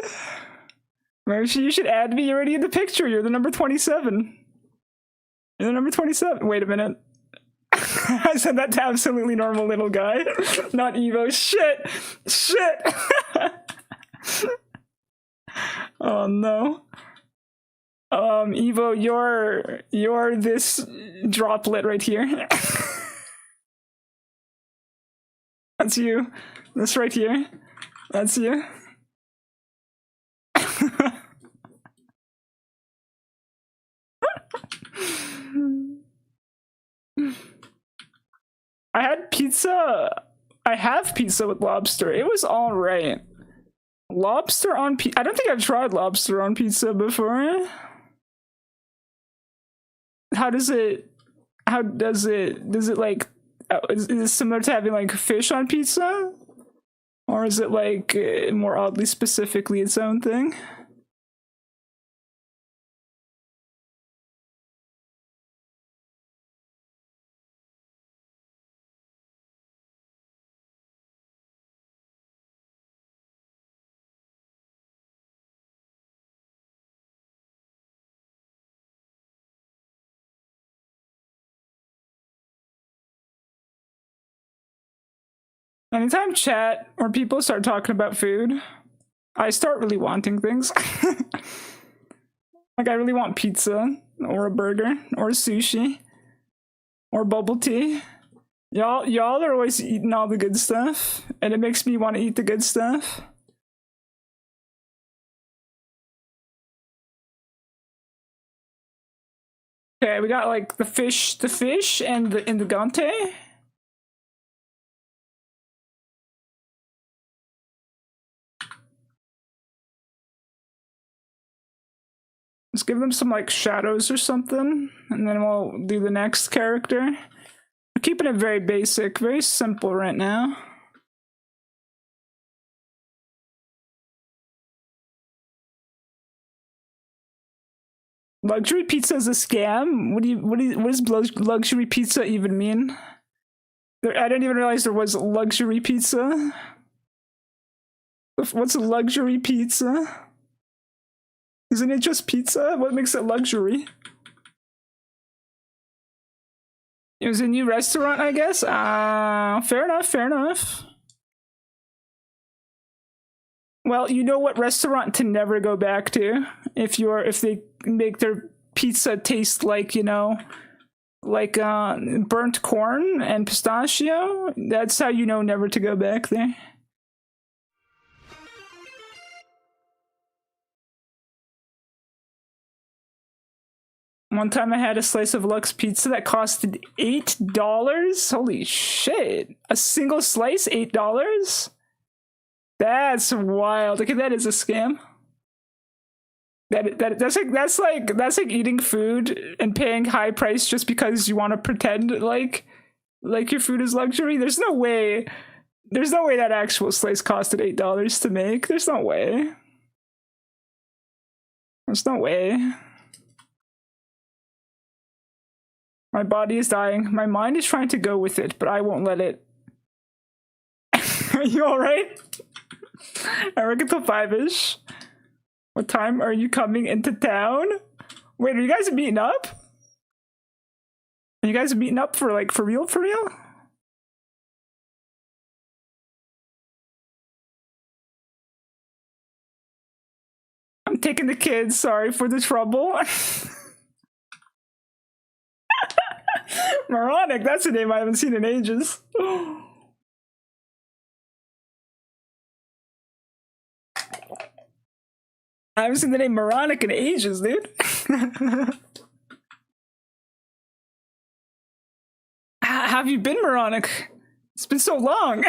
Speaker 1: Maybe you should add me already in the picture. You're the number 27. You're the number 27. Wait a minute. I said that to absolutely normal little guy. Not Evo. Shit. Shit. Oh no. Evo, you're this droplet right here. That's you. This right here. That's you. I had pizza. I have pizza with lobster. It was all right. Lobster on pizza. I don't think I've tried lobster on pizza before. Does it like, is it similar to having like fish on pizza? Or is it like more oddly specifically its own thing? Anytime chat or people start talking about food, I start really wanting things. Like I really want pizza or a burger or sushi or bubble tea. Y'all are always eating all the good stuff, and it makes me want to eat the good stuff. Okay, we got like the fish and the indagante. Let's give them some like shadows or something, and then we'll do the next character. We're keeping it very basic, very simple right now. Luxury pizza is a scam? What does luxury pizza even mean? I didn't even realize there was luxury pizza. What's a luxury pizza? Isn't it just pizza? What makes it luxury? It was a new restaurant, I guess? Fair enough, fair enough. Well, you know what restaurant to never go back to if they make their pizza taste like, you know, like burnt corn and pistachio? That's how you know never to go back there. One time I had a slice of Lux pizza that costed $8. Holy shit. A single slice, $8? That's wild. Okay, that is a scam. That's like eating food and paying high price just because you want to pretend like your food is luxury. There's no way that actual slice costed $8 to make. There's no way. There's no way. My body is dying. My mind is trying to go with it, but I won't let it. Are you alright? I work until 5-ish. What time are you coming into town? Wait, are you guys meeting up? Are you guys meeting up for like, for real, for real? I'm taking the kids, sorry for the trouble. Moronic, that's a name I haven't seen in ages. I haven't seen the name moronic in ages, dude. Have you been moronic? It's been so long.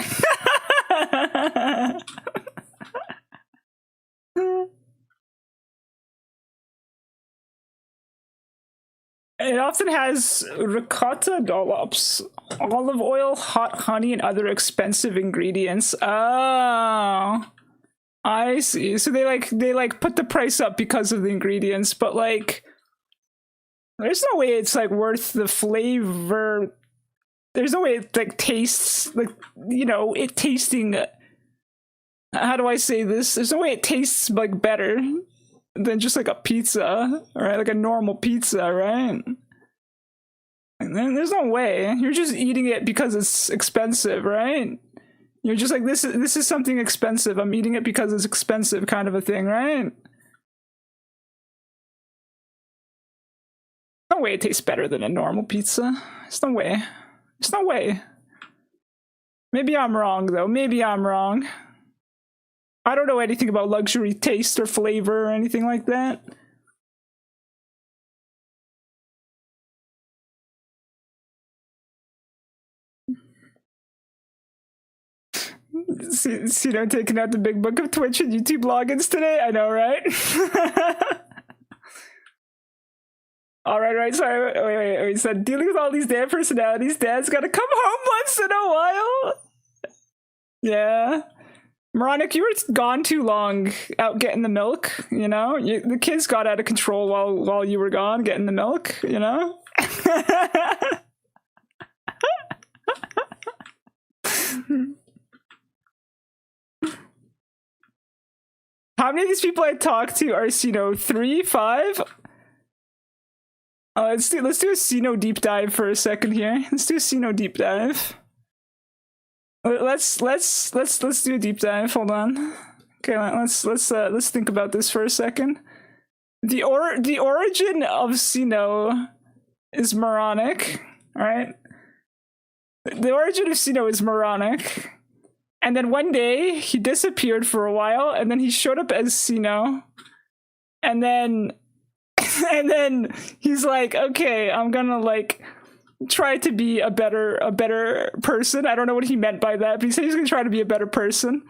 Speaker 1: It often has ricotta dollops, olive oil, hot honey, and other expensive ingredients. Oh, I see. So they put the price up because of the ingredients, but like, there's no way it's like worth the flavor. There's no way it like tastes like, you know, it tasting. How do I say this? There's no way it tastes like better than just like a pizza, right? Like a normal pizza, right? And then there's no way. You're just eating it because it's expensive, right? You're just like, this is something expensive. I'm eating it because it's expensive, kind of a thing, right? No way it tastes better than a normal pizza. There's no way. There's no way. Maybe I'm wrong, though. Maybe I'm wrong. I don't know anything about luxury taste or flavor or anything like that. See, taking out the big book of Twitch and YouTube logins today? I know, right? All right, sorry. Wait. He said, dealing with all these damn personalities, Dad's gotta come home once in a while. Yeah. Moronic, you were gone too long out getting the milk, you know? The kids got out of control while you were gone getting the milk, you know? How many of these people I talked to are Sino? 3, 5? Let's do a Sino deep dive for a second here. Let's do a Sino deep dive. Let's do a deep dive. Hold on. Okay, let's think about this for a second. The origin of Sino is moronic, right? The origin of Sino is moronic. And then one day he disappeared for a while, and then he showed up as Sino. And then he's like, okay, I'm gonna like try to be a better person. I don't know what he meant by that, but he said he's gonna try to be a better person.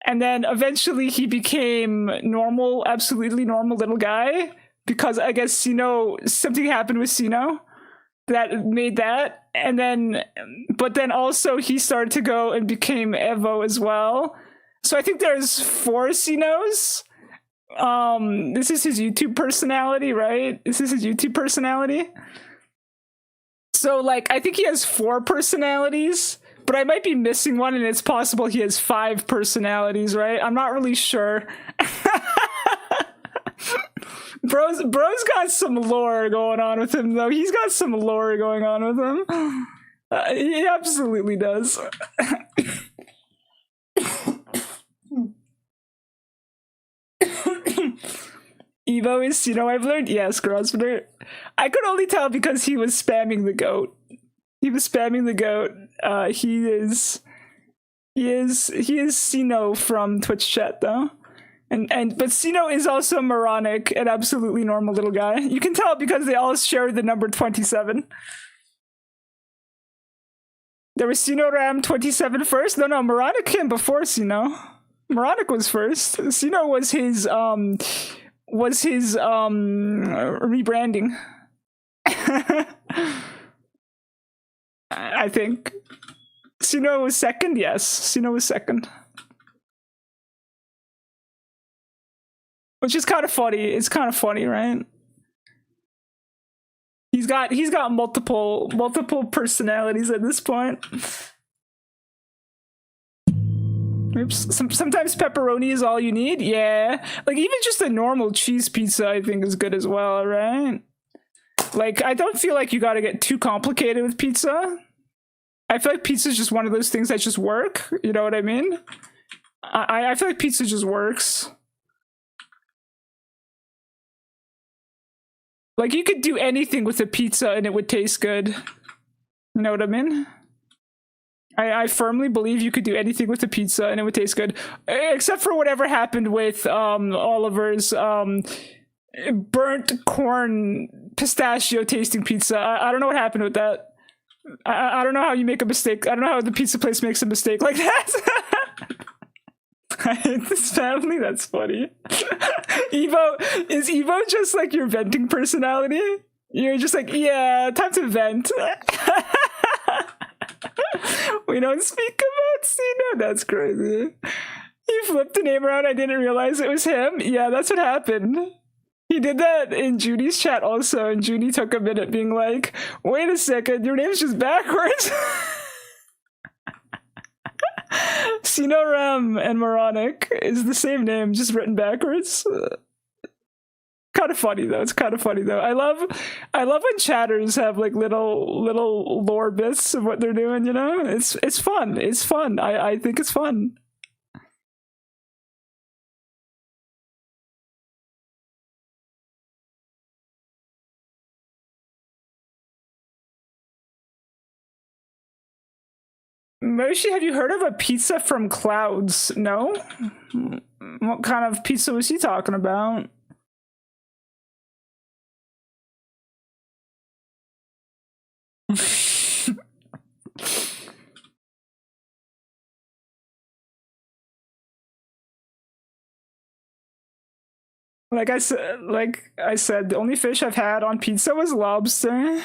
Speaker 1: And then eventually he became normal, absolutely normal little guy, because I guess something happened with Sino that made that. And then, but then also he started to go and became Evo as well. So I think there's 4 Sinos. This is his YouTube personality, right? This is his YouTube personality. So like, I think he has 4 personalities, but I might be missing one, and it's possible he has 5 personalities, right? I'm not really sure. Bro's got some lore going on with him, though. He's got some lore going on with him. He absolutely does. Evo is Sino, I've learned. Yes, Grosvenor. I could only tell because he was spamming the goat. He was spamming the goat. He is Sino from Twitch chat, though. But Sino is also moronic, an absolutely normal little guy. You can tell because they all share the number 27. There was Sino Ram 27 first. No, moronic came before Sino. Moronic was first. Sino was his rebranding. I think. Sino was second, yes. Sino was second. Which is kind of funny. It's kind of funny, right? He's got multiple personalities at this point. Oops. Sometimes pepperoni is all you need. Yeah. Like even just a normal cheese pizza I think is good as well, right? Like I don't feel like you got to get too complicated with pizza. I feel like pizza is just one of those things that just work. You know what I mean? I feel like pizza just works. Like you could do anything with a pizza and it would taste good. You know what I mean? I firmly believe you could do anything with a pizza and it would taste good, except for whatever happened with Oliver's burnt corn pistachio tasting pizza. I don't know what happened with that. I don't know how you make a mistake. I don't know how the pizza place makes a mistake like that. I hate this family. That's funny. Evo, is Evo just like your venting personality? You're just like, yeah, time to vent. We don't speak about Cena. That's crazy. He flipped the name around. I didn't realize it was him. Yeah, that's what happened. He did that in Judy's chat also, and Judy took a minute being like, wait a second, your name's just backwards. Sinoram and Moronic is the same name, just written backwards. Kind of funny though. It's kind of funny though. I love when chatters have like little lore bits of what they're doing. You know, it's fun. It's fun. I think it's fun. Moshi, have you heard of a pizza from Clouds? No? What kind of pizza was he talking about? Like I said, the only fish I've had on pizza was lobster.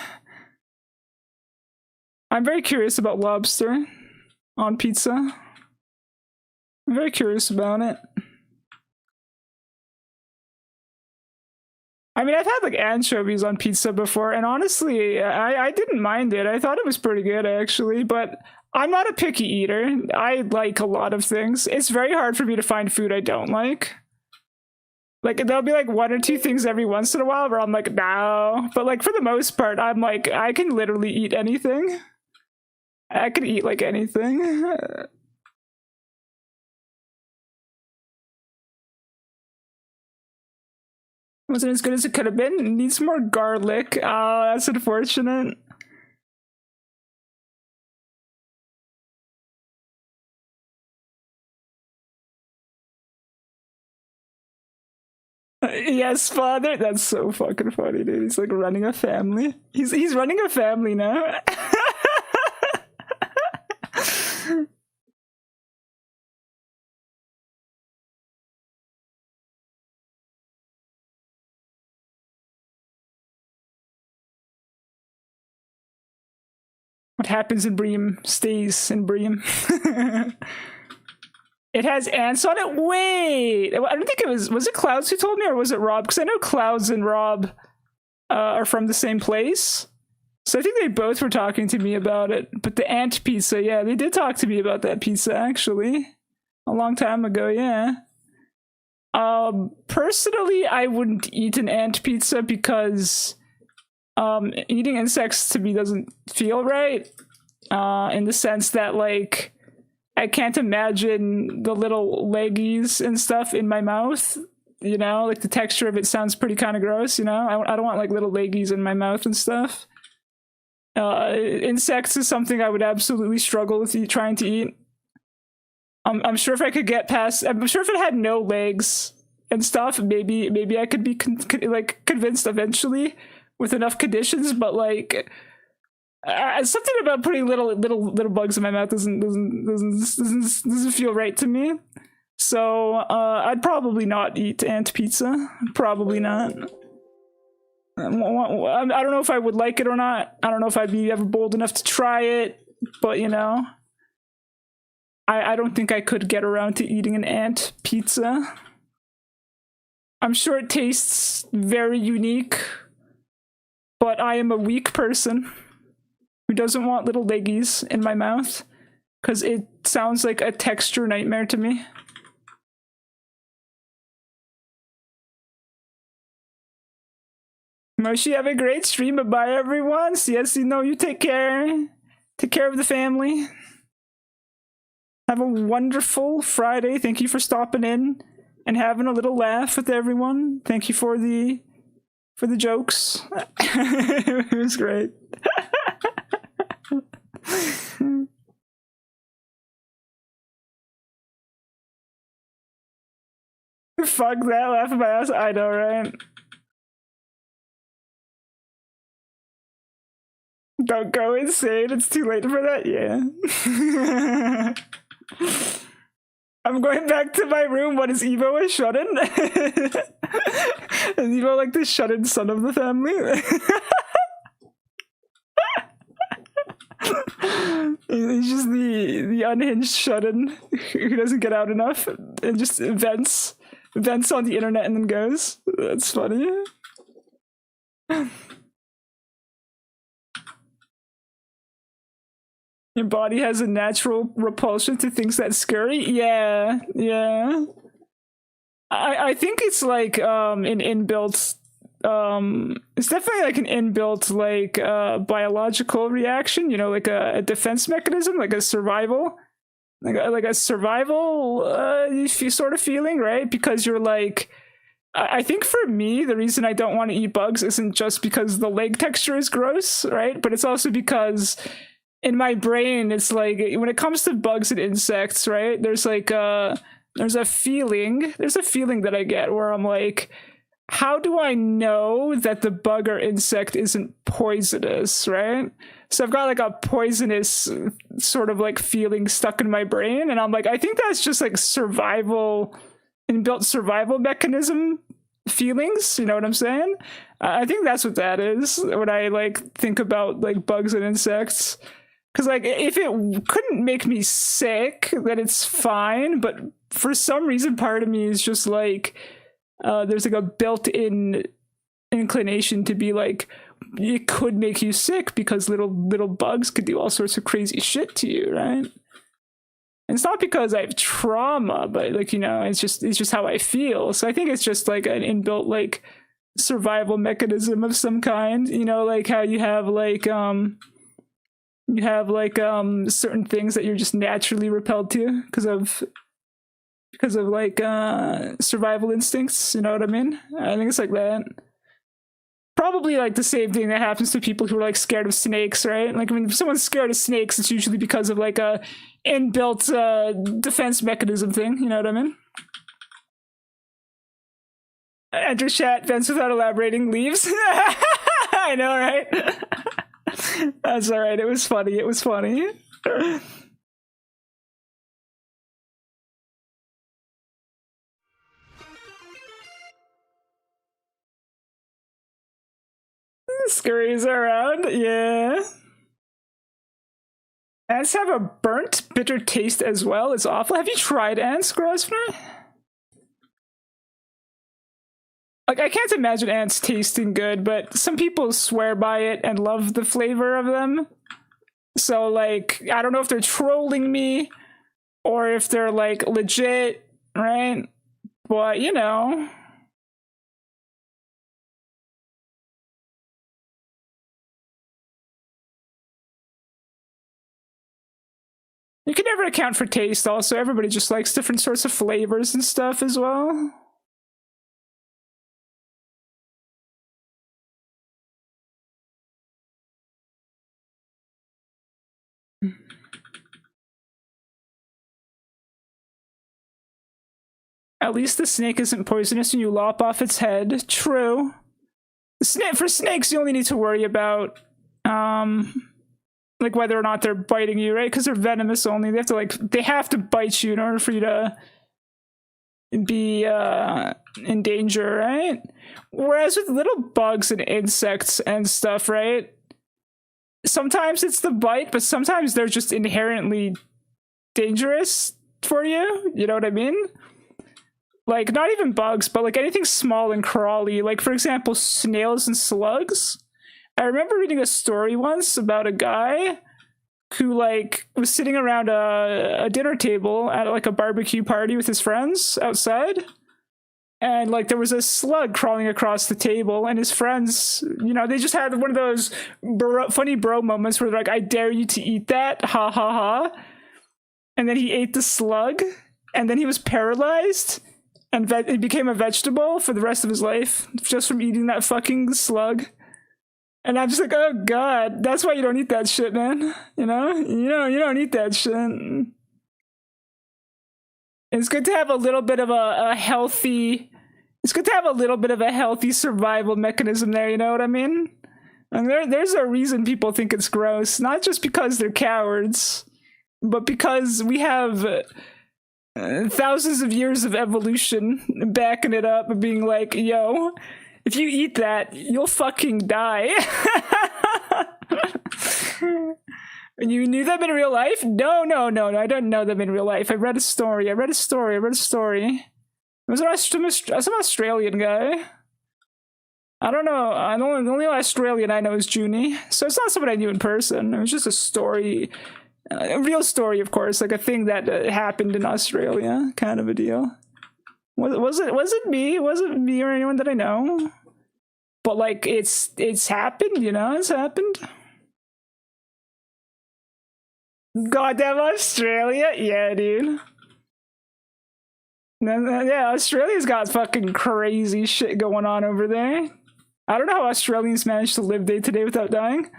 Speaker 1: I'm very curious about lobster on pizza. I'm very curious about it. I mean, I've had like anchovies on pizza before, and honestly, I didn't mind it. I thought it was pretty good actually, but I'm not a picky eater. I like a lot of things. It's very hard for me to find food I don't like. Like, there'll be like one or two things every once in a while where I'm like, no. But like for the most part, I'm like, I can literally eat anything. I could eat like anything. Wasn't as good as it could have been. It needs more garlic. Oh, that's unfortunate. Yes, father. That's so fucking funny, dude. He's like running a family. He's running a family now. What happens in Bream stays in Bream. It has ants on it? Wait! I don't think it was it Clouds who told me, or was it Rob? Because I know Clouds and Rob are from the same place. So I think they both were talking to me about it. But the ant pizza, yeah, they did talk to me about that pizza, actually. A long time ago, yeah. Personally, I wouldn't eat an ant pizza because eating insects to me doesn't feel right. In the sense that, like, I can't imagine the little leggies and stuff in my mouth. You know, like the texture of it sounds pretty kind of gross. You know, I don't want like little leggies in my mouth and stuff. Insects is something I would absolutely struggle with trying to eat. I'm sure if I could get past, I'm sure if it had no legs and stuff, maybe I could be convinced eventually with enough conditions. But like, something about putting little bugs in my mouth doesn't feel right to me. So I'd probably not eat ant pizza. Probably not. I don't know if I would like it or not. I don't know if I'd be ever bold enough to try it. But you know, I don't think I could get around to eating an ant pizza. I'm sure it tastes very unique, but I am a weak person who doesn't want little leggies in my mouth because it sounds like a texture nightmare to me. Moshi, have a great stream. Bye, everyone. Yes, you know, you take care. Take care of the family. Have a wonderful Friday. Thank you for stopping in and having a little laugh with everyone. Thank you for the jokes. It was great. Fuck that, laughing my ass. I know, right? Don't go insane. It's too late for that. Yeah. I'm going back to my room. What is Evo a shut-in? Is Evo like the shut-in son of the family? He's just the unhinged shut-in who doesn't get out enough and just vents on the internet and then goes. That's funny. Your body has a natural repulsion to things that scary. Yeah. I think it's like an inbuilt it's definitely like an inbuilt like biological reaction, you know, like a defense mechanism, like a survival sort of feeling, right? Because you're like, I think for me, the reason I don't want to eat bugs isn't just because the leg texture is gross, right? But it's also because in my brain, it's like when it comes to bugs and insects, right? There's like there's a feeling that I get where I'm like, how do I know that the bug or insect isn't poisonous, right? So I've got like a poisonous sort of like feeling stuck in my brain, and I'm like, I think that's just like inbuilt survival mechanism feelings, you know what I'm saying? I think that's what that is when I like think about like bugs and insects. Because like if it couldn't make me sick, then it's fine. But for some reason, part of me is just like, there's like a built-in inclination to be like, it could make you sick because little bugs could do all sorts of crazy shit to you, right? And it's not because I have trauma, but like, you know, it's just how I feel. So I think it's just like an inbuilt like survival mechanism of some kind, you know, like how you have like certain things that you're just naturally repelled to because of like survival instincts, you know what I mean? I think it's like that. Probably like the same thing that happens to people who are like scared of snakes, right? Like when someone's scared of snakes, it's usually because of like a inbuilt defense mechanism thing, you know what I mean? Enter chat, vents without elaborating, leaves. I know, right? That's alright, it was funny. Scurries around, yeah. Ants have a burnt, bitter taste as well. It's awful. Have you tried ants, Grosvenor? Like, I can't imagine ants tasting good, but some people swear by it and love the flavor of them. So, like, I don't know if they're trolling me or if they're, like, legit, right? But, you know. You can never account for taste, also. Everybody just likes different sorts of flavors and stuff as well. At least the snake isn't poisonous when you lop off its head. True. For snakes, you only need to worry about, like whether or not they're biting you, right? Because they're venomous only. They have to bite you in order for you to be in danger, right? Whereas with little bugs and insects and stuff, right? Sometimes it's the bite, but sometimes they're just inherently dangerous for you. You know what I mean? Like, not even bugs, but like anything small and crawly. Like, for example, snails and slugs. I remember reading a story once about a guy who like was sitting around a dinner table at like a barbecue party with his friends outside, and like there was a slug crawling across the table, and his friends, you know, they just had one of those funny bro moments where they're like, I dare you to eat that, ha ha ha. And then he ate the slug, and then he was paralyzed and it became a vegetable for the rest of his life just from eating that fucking slug. And I'm just like, oh god, that's why you don't eat that shit, man. You know, you don't eat that shit. It's good to have a little bit of a healthy. It's good to have a little bit of a healthy survival mechanism there. You know what I mean? And there's a reason people think it's gross, not just because they're cowards, but because we have thousands of years of evolution backing it up and being like, yo, if you eat that, you'll fucking die. And you knew them in real life? No, I don't know them in real life. I read a story. It was some Australian guy. I don't know. The only Australian I know is Junie. So it's not someone I knew in person. It was just a story. A real story, of course. Like a thing that happened in Australia. Kind of a deal. Was it me? Was it me or anyone that I know? But like, it's happened, you know? It's happened. Goddamn Australia? Yeah, dude. Yeah, Australia's got fucking crazy shit going on over there. I don't know how Australians manage to live day to day without dying.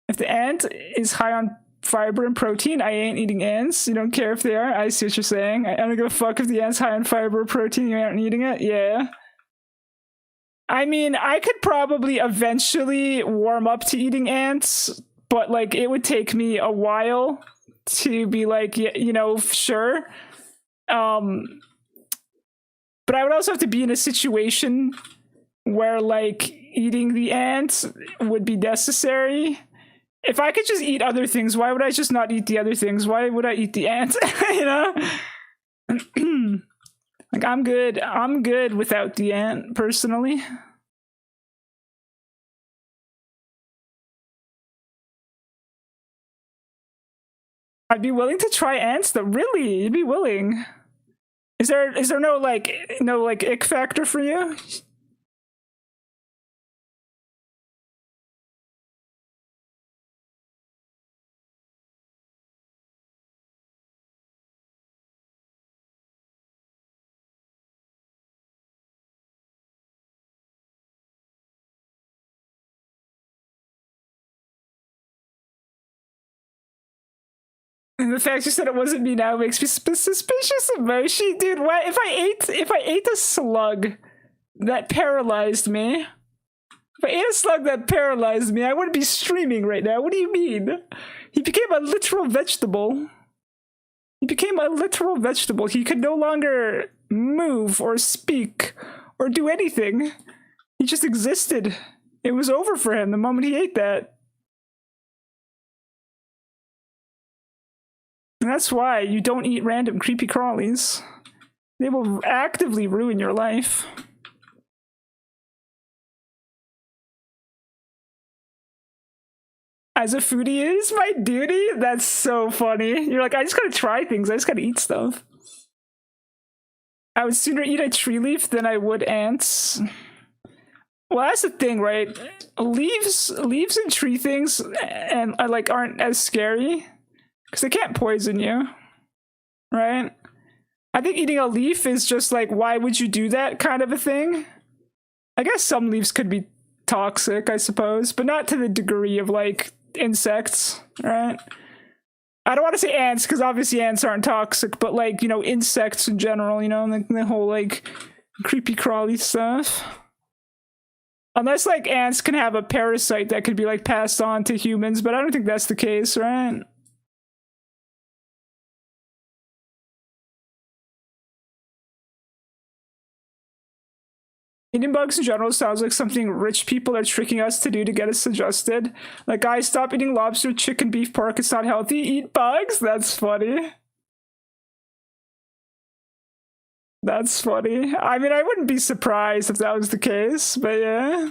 Speaker 1: If the ant is high on fiber and protein, I ain't eating ants. You don't care if they are? I see what you're saying. I don't give a fuck if the ant's high on fiber or protein, you aren't eating it? Yeah. I mean, I could probably eventually warm up to eating ants, but like it would take me a while to be like, you know, sure. But I would also have to be in a situation where like eating the ant would be necessary. If I could just eat other things, why would I just not eat the other things? Why would I eat the ant? You know? Like I'm good without the ant personally. I'd be willing to try ants though. Really? You'd be willing? Is there no ick factor for you? And the fact you said it wasn't me now makes me suspicious of Moshi. Dude, what if I ate a slug that paralyzed me? If I ate a slug that paralyzed me, I wouldn't be streaming right now. What do you mean? He became a literal vegetable. He became a literal vegetable. He could no longer move or speak or do anything. He just existed. It was over for him the moment he ate that. And that's why you don't eat random creepy crawlies. They will actively ruin your life. As a foodie, it is my duty? That's so funny. You're like, I just gotta try things. I just gotta eat stuff. I would sooner eat a tree leaf than I would ants. Well, that's the thing, right? Leaves and tree things and like aren't as scary. Because they can't poison you, right? I think eating a leaf is just like, why would you do that kind of a thing? I guess some leaves could be toxic, I suppose, but not to the degree of like insects, right? I don't want to say ants, because obviously ants aren't toxic, but like, you know, insects in general, you know, like the whole like creepy crawly stuff. Unless like ants can have a parasite that could be like passed on to humans, but I don't think that's the case, right? Eating bugs in general sounds like something rich people are tricking us to do to get us adjusted. Like, guys, stop eating lobster, chicken, beef, pork. It's not healthy. Eat bugs? That's funny. That's funny. I mean, I wouldn't be surprised if that was the case, but yeah.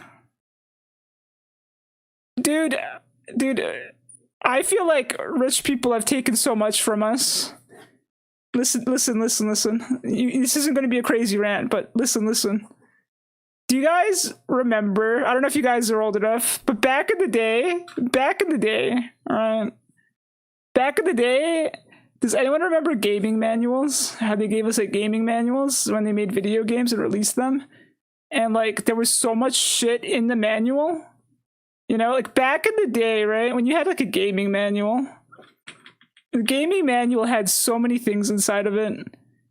Speaker 1: Dude, I feel like rich people have taken so much from us. Listen. This isn't going to be a crazy rant, but listen. Do you guys remember? I don't know if you guys are old enough, but back in the day, alright? Back in the day, does anyone remember gaming manuals? How they gave us like gaming manuals when they made video games and released them? And like, there was so much shit in the manual. You know, like back in the day, right? When you had like a gaming manual, The gaming manual had so many things inside of it.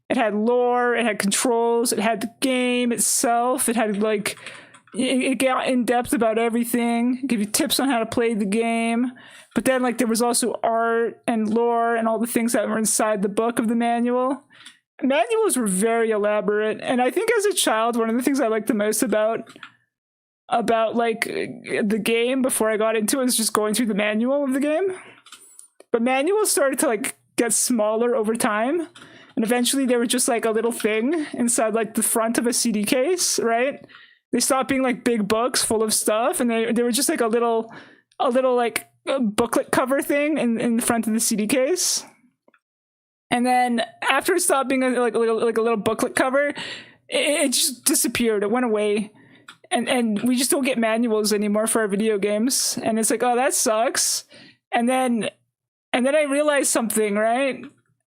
Speaker 1: It had lore, it had controls, it had the game itself, it had like, it got in depth about everything, give you tips on how to play the game. But then like there was also art and lore and all the things that were inside the book of the manual. Manuals were very elaborate, and I think as a child, one of the things I liked the most about like the game before I got into it was just going through the manual of the game. But manuals started to like get smaller over time, and eventually they were just like a little thing inside like the front of a CD case, right? They stopped being like big books full of stuff, and they were just like a little like a booklet cover thing in the front of the CD case. And then after it stopped being like a little booklet cover, it just disappeared. It went away. And we just don't get manuals anymore for our video games. And it's like, oh, that sucks. And then I realized something, right?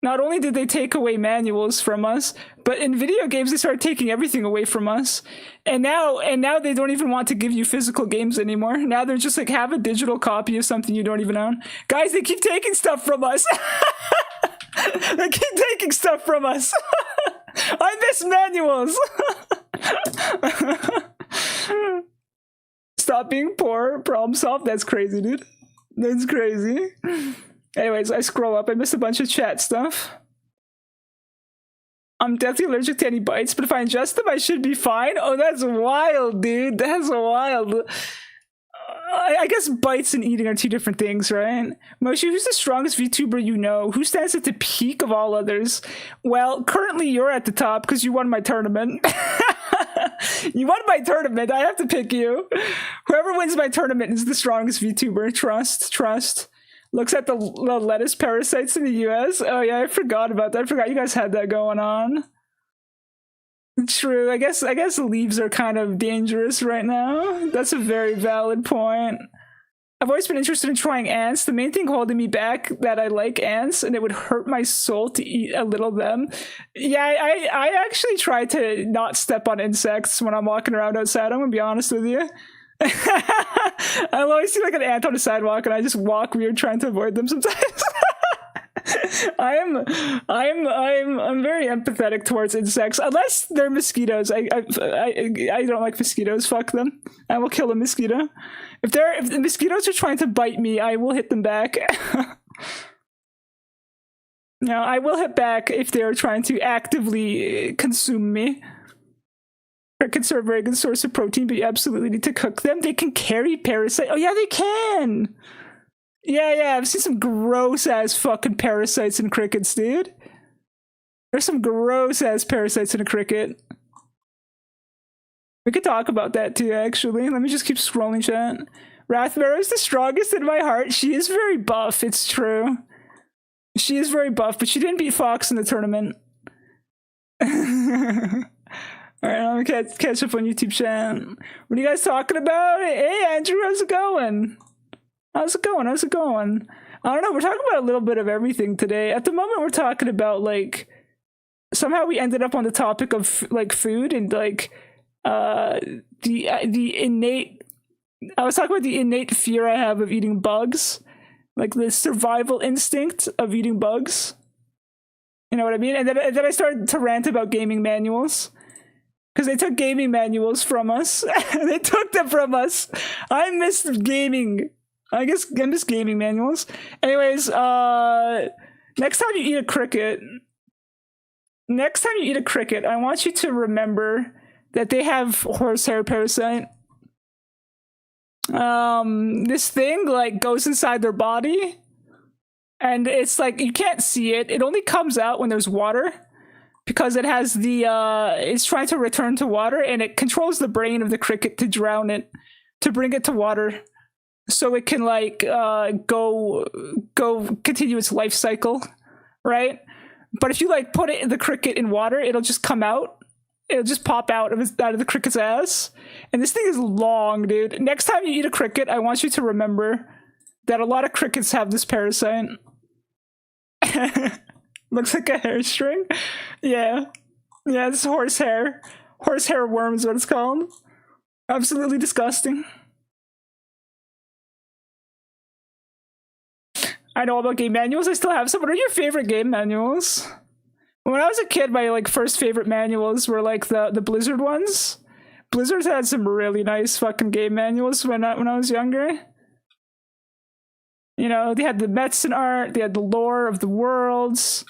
Speaker 1: Not only did they take away manuals from us, but in video games they started taking everything away from us. And now they don't even want to give you physical games anymore. Now they're just like, have a digital copy of something you don't even own. Guys, they keep taking stuff from us. They keep taking stuff from us. I miss manuals. Stop being poor, problem solved. That's crazy, dude. That's crazy. Anyways, I scroll up. I missed a bunch of chat stuff. I'm deathly allergic to any bites, but if I ingest them, I should be fine. Oh, that's wild, dude. That's wild. I guess bites and eating are two different things, right? Moshi, who's the strongest VTuber you know? Who stands at the peak of all others? Well, currently you're at the top because you won my tournament. You won my tournament. I have to pick you. Whoever wins my tournament is the strongest VTuber. Trust. Looks at the lettuce parasites in the US. Oh yeah, I forgot about that. I forgot you guys had that going on. True. I guess leaves are kind of dangerous right now. That's a very valid point. I've always been interested in trying ants. The main thing holding me back that I like ants, and it would hurt my soul to eat a little of them. Yeah, I actually try to not step on insects when I'm walking around outside. I'm gonna be honest with you. I always see like an ant on the sidewalk, and I just walk weird trying to avoid them sometimes. I'm very empathetic towards insects, unless they're mosquitoes. I don't like mosquitoes. Fuck them. I will kill a mosquito. If the mosquitoes are trying to bite me, I will hit them back. No, I will hit back if they're trying to actively consume me. Crickets are a very good source of protein, but you absolutely need to cook them. They can carry parasites. Oh yeah, they can. Yeah, I've seen some gross-ass fucking parasites in crickets, dude. There's some gross-ass parasites in a cricket. We could talk about that too, actually. Let me just keep scrolling, chat. Rathmara is the strongest in my heart. She is very buff, it's true. She is very buff, but she didn't beat Fox in the tournament. Alright, I'm gonna catch up on YouTube, chat. What are you guys talking about? Hey, Andrew, how's it going? How's it going? I don't know. We're talking about a little bit of everything today. At the moment, we're talking about like somehow we ended up on the topic of like food and like the innate. I was talking about the innate fear I have of eating bugs, like the survival instinct of eating bugs. You know what I mean? And then I started to rant about gaming manuals. Because they took gaming manuals from us. They took them from us. I miss gaming. I miss gaming manuals. Anyways, next time you eat a cricket, I want you to remember that they have horsehair parasite. This thing like goes inside their body, and it's like you can't see it. It only comes out when there's water, because it has the it's trying to return to water, and it controls the brain of the cricket to drown it, to bring it to water. So it can like go continue its life cycle, right? But if you like put the cricket in water, it'll just come out. It'll just pop out of the cricket's ass. And this thing is long, dude. Next time you eat a cricket, I want you to remember that a lot of crickets have this parasite. Looks like a hair string. Yeah, it's horsehair. Horsehair worm is what it's called. Absolutely disgusting. I know about game manuals. I still have some. What are your favorite game manuals? When I was a kid, my like first favorite manuals were like the Blizzard ones. Blizzard had some really nice fucking game manuals when I was younger. You know, they had the medicine art, they had the lore of the worlds,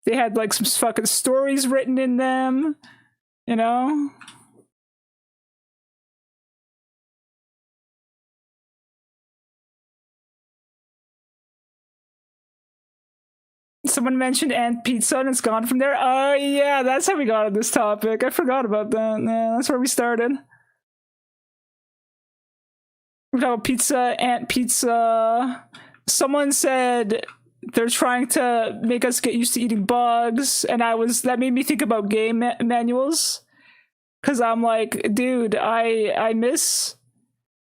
Speaker 1: they had like some fucking stories written in them, you know? Someone mentioned Ant Pizza and it's gone from there. Oh yeah, that's how we got on this topic. I forgot about that. Yeah, that's where we started. We're talking about pizza, Ant Pizza. Someone said they're trying to make us get used to eating bugs, and that made me think about game manuals. Cause I'm like, dude, I miss.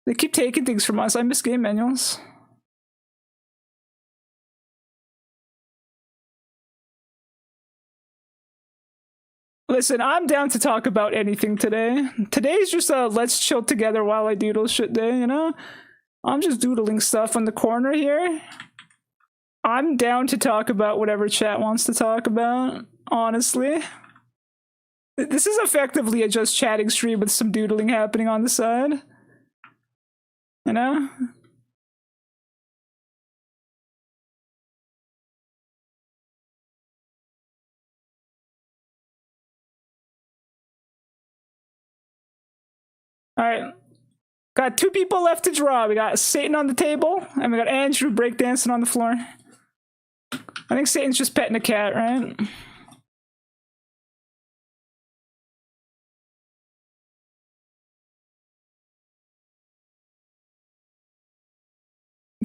Speaker 1: They keep taking things from us. I miss game manuals. Listen, I'm down to talk about anything today. Today's just a let's chill together while I doodle shit day, you know? I'm just doodling stuff on the corner here. I'm down to talk about whatever chat wants to talk about, honestly. This is effectively a just chatting stream with some doodling happening on the side. You know? Alright. Got 2 people left to draw. We got Satan on the table, and we got Andrew breakdancing on the floor. I think Satan's just petting a cat, right?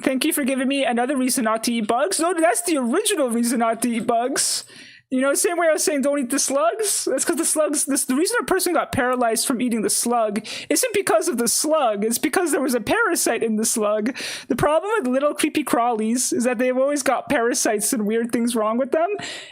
Speaker 1: Thank you for giving me another reason not to eat bugs. No, that's the original reason not to eat bugs. You know, same way I was saying don't eat the slugs. That's because the slugs, the reason a person got paralyzed from eating the slug isn't because of the slug. It's because there was a parasite in the slug. The problem with little creepy crawlies is that they've always got parasites and weird things wrong with them.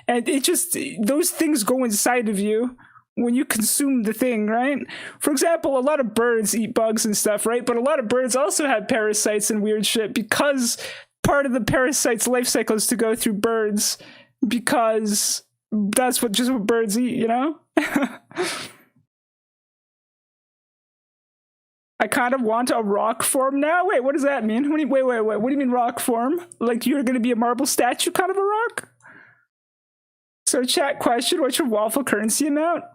Speaker 1: And those things go inside of you when you consume the thing, right? For example, a lot of birds eat bugs and stuff, right? But a lot of birds also have parasites and weird shit because part of the parasite's life cycle is to go through birds because that's what birds eat, you know? I kind of want a rock form now. Wait, what does that mean? Wait. What do you mean rock form? Like you're going to be a marble statue kind of a rock? So chat question, what's your waffle currency amount?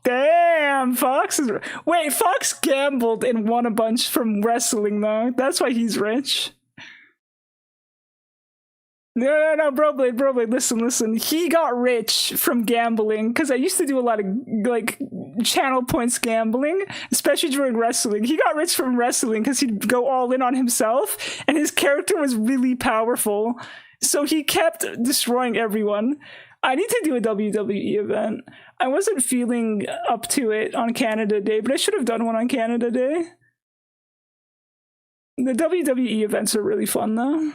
Speaker 1: Damn, Fox is... Wait, Fox gambled and won a bunch from wrestling, though. That's why he's rich. No, Broblade, listen. He got rich from gambling, because I used to do a lot of, like, channel points gambling, especially during wrestling. He got rich from wrestling because he'd go all in on himself, and his character was really powerful, so he kept destroying everyone. I need to do a WWE event. I wasn't feeling up to it on Canada Day, but I should have done one on Canada Day. The WWE events are really fun, though.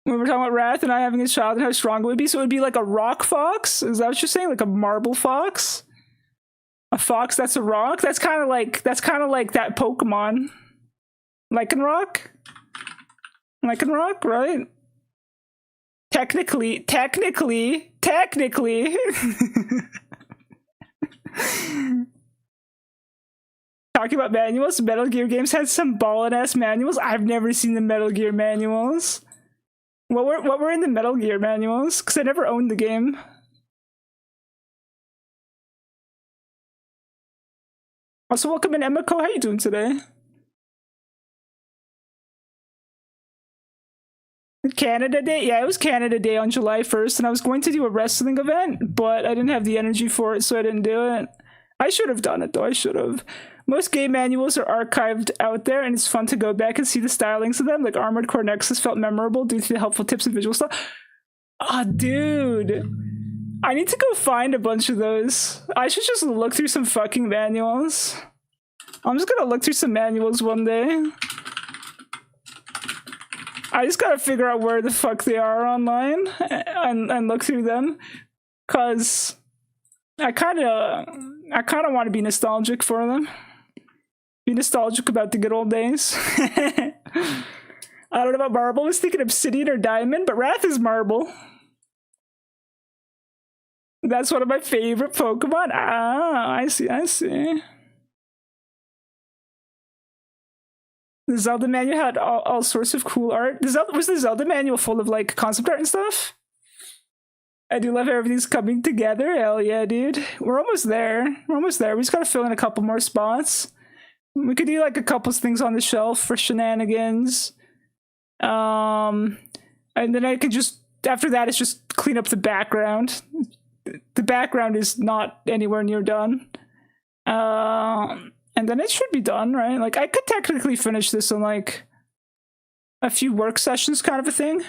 Speaker 1: When we're talking about Wrath and I having a child and how strong it would be, so it would be like a rock fox? Is that what you're saying? Like a marble fox? A fox that's a rock? That's kind of like that Pokemon. Lycanroc, right? Technically. Talking about manuals, Metal Gear games had some ballin'-ass manuals. I've never seen the Metal Gear manuals. What were in the Metal Gear manuals? Because I never owned the game. Also, welcome in Emiko. How you doing today? Canada Day? Yeah, it was Canada Day on July 1st, and I was going to do a wrestling event, but I didn't have the energy for it, so I didn't do it. I should have done it, though. I should have. Most game manuals are archived out there, and it's fun to go back and see the stylings of them. Like Armored Core Nexus felt memorable due to the helpful tips and visual stuff. Ah, dude. I need to go find a bunch of those. I should just look through some fucking manuals. I'm just gonna look through some manuals one day. I just gotta figure out where the fuck they are online and look through them, cause I kind of want to be nostalgic for them. Be nostalgic about the good old days. I don't know about marble. I was thinking obsidian or diamond, but Wrath is marble. That's one of my favorite Pokemon. Ah, I see, I see. The Zelda manual had all sorts of cool art. Was the Zelda manual full of like concept art and stuff? I do love how everything's coming together. Hell yeah, dude. We're almost there. We're almost there. We just gotta fill in a couple more spots. We could do like a couple things on the shelf for shenanigans. And then I could just, after that, it's just clean up the background. The background is not anywhere near done. And then it should be done, right? Like, I could technically finish this in like a few work sessions kind of a thing.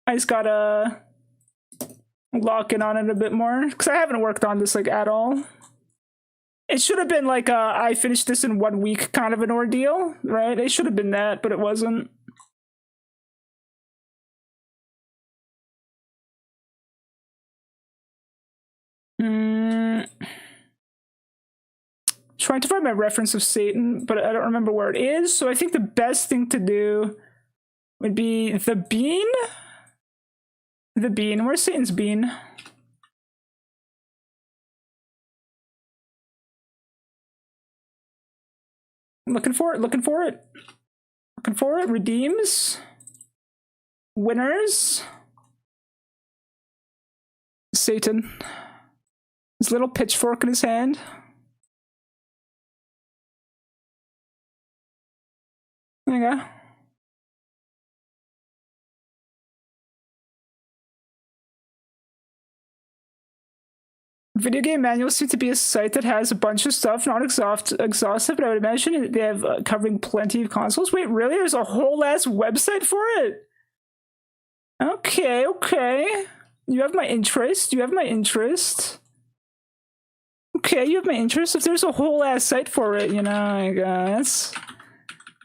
Speaker 1: I just gotta lock in on it a bit more because I haven't worked on this like at all. It should have been like I finished this in 1 week kind of an ordeal, right? It should have been that, but it wasn't. Trying to find my reference of Satan, but I don't remember where it is. So I think the best thing to do would be the bean. The bean. Where's Satan's bean? Looking for it, looking for it. Looking for it. Redeems. Winners. Satan. His little pitchfork in his hand. There you go. Video game manuals seem to be a site that has a bunch of stuff, not exhaustive, but I would imagine they have covering plenty of consoles. Wait, really? There's a whole ass website for it? Okay, okay. You have my interest. You have my interest. Okay, you have my interest. If there's a whole ass site for it, you know, like,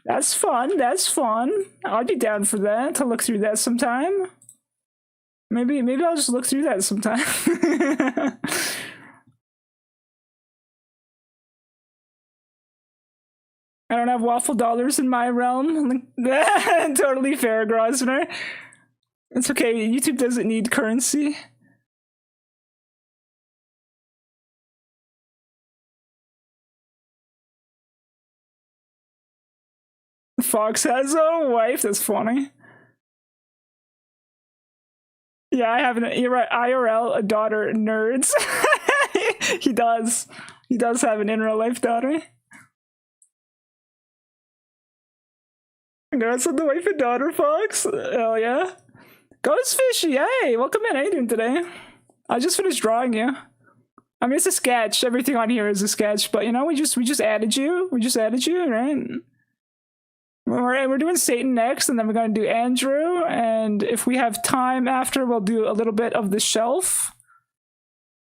Speaker 1: that's fun. That's fun. I'd be down for that, to look through that sometime. Maybe I'll just look through that sometime. I don't have waffle dollars in my realm. Totally fair, Grosvenor. It's okay. YouTube doesn't need currency. Fox has a wife. That's funny. Yeah, I have an IRL, a daughter, nerds. He does. He does have an in real life daughter. Congrats on the wife and daughter, Fox. Hell yeah. Ghostfish, yay! Welcome in. How you doing today? I just finished drawing you. I mean, it's a sketch. Everything on here is a sketch, but you know, we just added you. We just added you, right? We're doing Satan next, and then we're going to do Andrew, and if we have time after, we'll do a little bit of the shelf,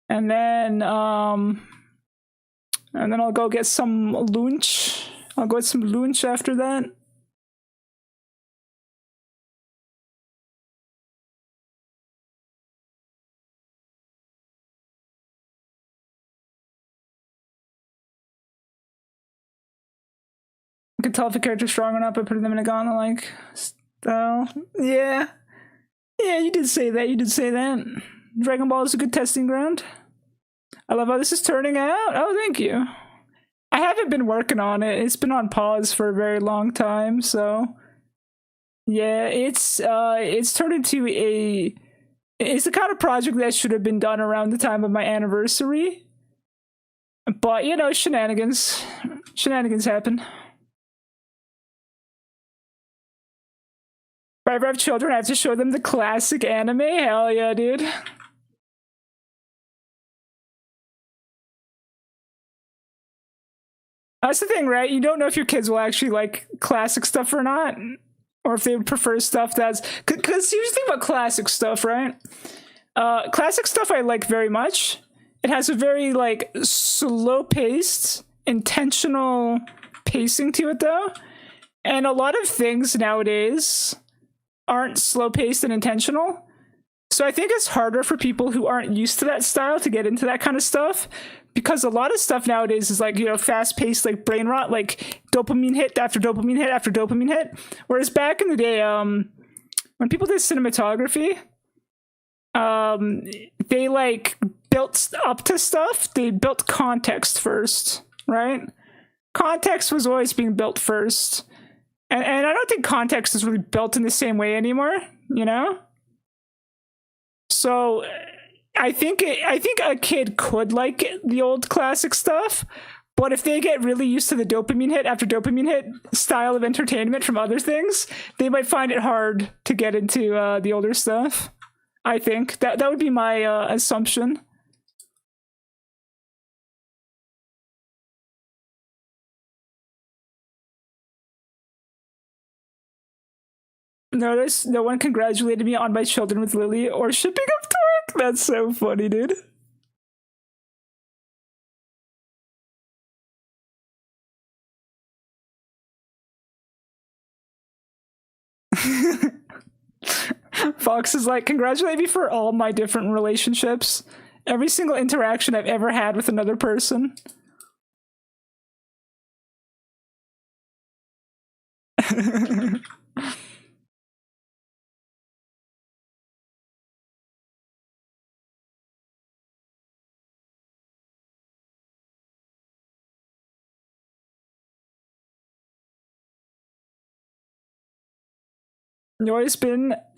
Speaker 1: and then I'll go get some lunch. I'll go get some lunch after that. I can tell if a character's strong or not by putting them in a gauntlet, like, so, yeah. Yeah, you did say that, you did say that. Dragon Ball is a good testing ground. I love how this is turning out. Oh, thank you. I haven't been working on it. It's been on pause for a very long time, so... Yeah, it's turned into it's the kind of project that should have been done around the time of my anniversary. But, you know, shenanigans happen. If I ever have children, I have to show them the classic anime. Hell yeah, dude. That's the thing, right? You don't know if your kids will actually like classic stuff or not. Or if they would prefer stuff that's... Because here's the thing about classic stuff, right? Classic stuff I like very much. It has a very, like, slow-paced, intentional pacing to it, though. And a lot of things nowadays aren't slow-paced and intentional. So I think it's harder for people who aren't used to that style to get into that kind of stuff. because a lot of stuff nowadays is like, you know, fast paced, like brain rot, like dopamine hit after dopamine hit after dopamine hit. Whereas back in the day, when people did cinematography, they like built up to stuff. They built context first, right? Context was always being built first. And I don't think context is really built in the same way anymore, you know? So I think a kid could like the old classic stuff, but if they get really used to the dopamine hit after dopamine hit style of entertainment from other things, they might find it hard to get into the older stuff. I think that would be my assumption. Notice no one congratulated me on my children with Lily or shipping up Torque. That's so funny, dude. Fox is like, congratulate me for all my different relationships. Every single interaction I've ever had with another person.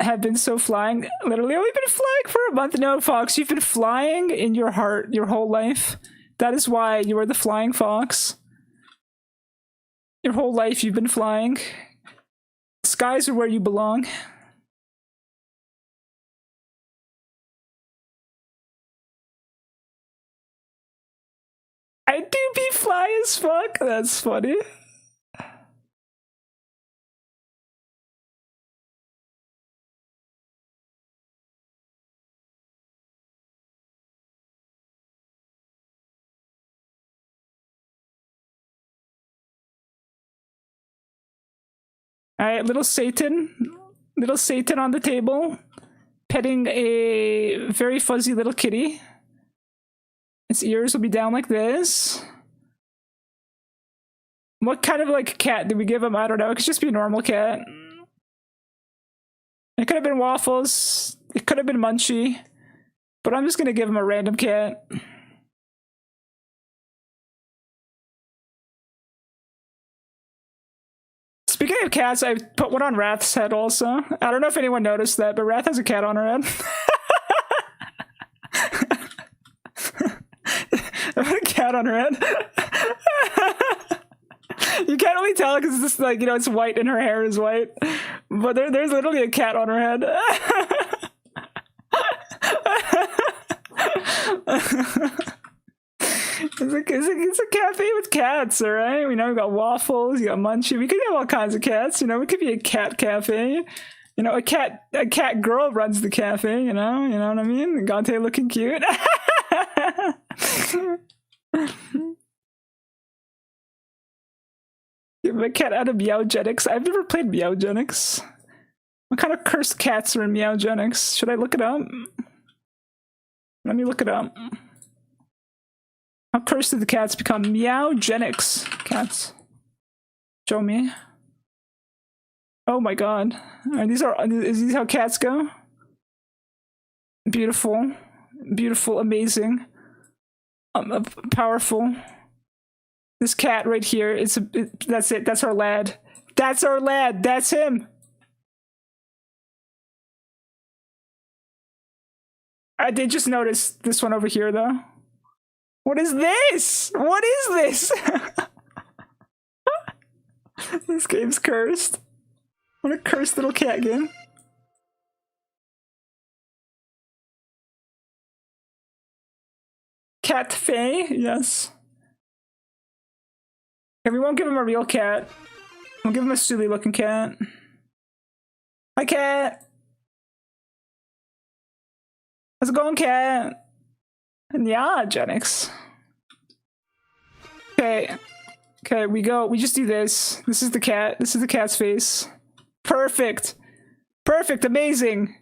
Speaker 1: Have been so flying. Literally, we've been flying for a month. No, Fox, you've been flying in your heart your whole life. That is why you are the flying fox. Your whole life you've been flying. Skies are where you belong. I do be fly as fuck. That's funny. All right, little Satan on the table, petting a very fuzzy little kitty. Its ears will be down like this. What kind of like cat did we give him? I don't know. It could just be a normal cat. It could have been Waffles. It could have been Munchie. But I'm just gonna give him a random cat. Speaking of cats, I put one on Wrath's head also. I don't know if anyone noticed that, but Wrath has a cat on her head. I put a cat on her head. You can't really tell because it's just like, you know, it's white and her hair is white. But there's literally a cat on her head. It's a cafe with cats, all right? We know we got Waffles, you got Munchie. We could have all kinds of cats, you know. We could be a cat cafe. You know, a cat girl runs the cafe. You know what I mean? Gante looking cute. Give a cat out of Meowgenics. I've never played Meowgenics. What kind of cursed cats are in Meowgenics? Should I look it up? Let me look it up. How cursed did the cats become? Meowgenics cats. Show me. Oh my god. Is these how cats go? Beautiful. Beautiful, amazing. Powerful. This cat right here, that's it. That's our lad. That's our lad. That's him. I did just notice this one over here though. What is this? What is this? This game's cursed. What a cursed little cat game. Cat Faye? Yes. Okay, we won't give him a real cat. We'll give him a silly looking cat. Hi, cat. How's it going, cat? Yeah, Genix. Okay. Okay, we just do this. This is the cat. This is the cat's face. Perfect. Perfect. Amazing.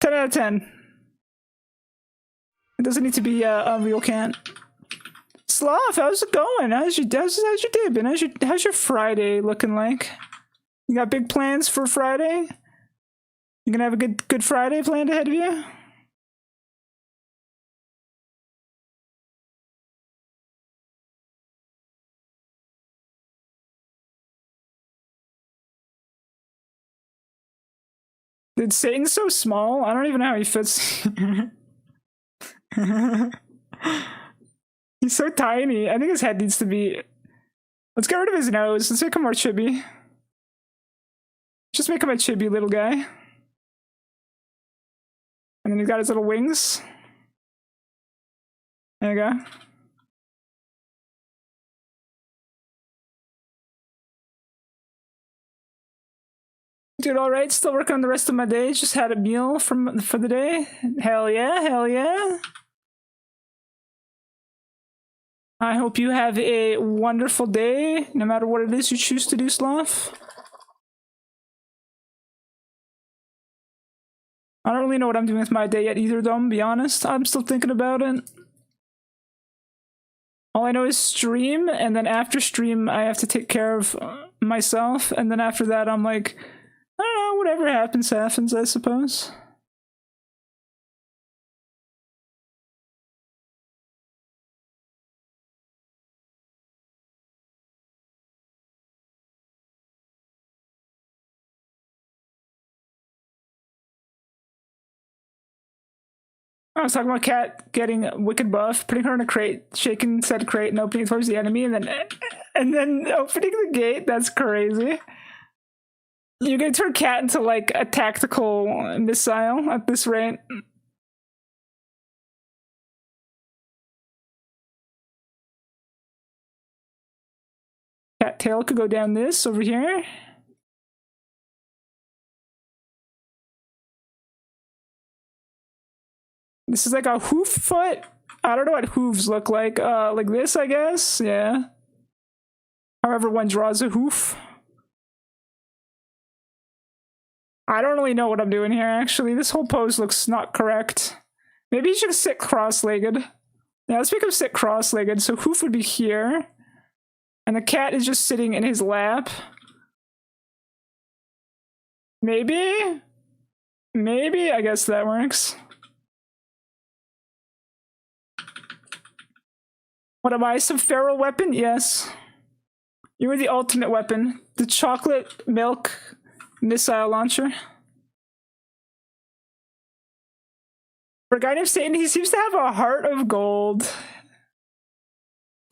Speaker 1: 10 out of 10. It doesn't need to be a real cat. Sloth, how's it going? How's your day been? How's your Friday looking like? You got big plans for Friday? You gonna have a good Friday planned ahead of you? Dude, Satan's so small. I don't even know how he fits. He's so tiny. I think his head needs to be... Let's get rid of his nose. Let's make him more chibi. Just make him a chibi little guy. And then he's got his little wings. There you go. Dude, alright, still working on the rest of my day. Just had a meal for the day. Hell yeah, hell yeah. I hope you have a wonderful day, no matter what it is you choose to do, Sloth. I don't really know what I'm doing with my day yet either, though, to be honest. I'm still thinking about it. All I know is stream, and then after stream, I have to take care of myself, and then after that, I'm like... I don't know, whatever happens, happens, I suppose. I was talking about Cat getting wicked buff, putting her in a crate, shaking said crate and opening it towards the enemy, and then opening the gate. That's crazy. You're gonna turn Cat into like a tactical missile at this rate. Cat tail could go down this over here. This is like a hoof foot. I don't know what hooves look like. Like this, I guess. Yeah. However one draws a hoof. I don't really know what I'm doing here, actually. This whole pose looks not correct. Maybe he should sit cross-legged. Yeah, let's make him sit cross-legged. So hoof would be here. And the cat is just sitting in his lap. Maybe? Maybe? I guess that works. What am I? Some feral weapon? Yes. You were the ultimate weapon. The chocolate milk missile launcher. For a guy named Satan, he seems to have a heart of gold.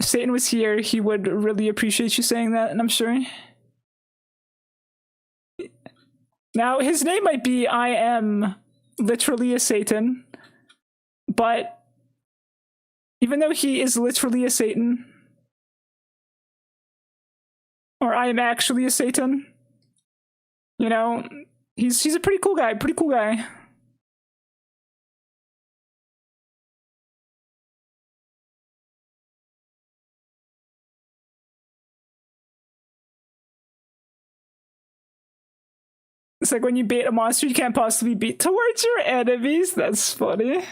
Speaker 1: If Satan was here, he would really appreciate you saying that, and I'm sure. Now, his name might be I am literally a Satan, but even though he is literally a Satan, or I am actually a Satan, you know, he's a pretty cool guy, It's like when you bait a monster you can't possibly beat towards your enemies. That's funny.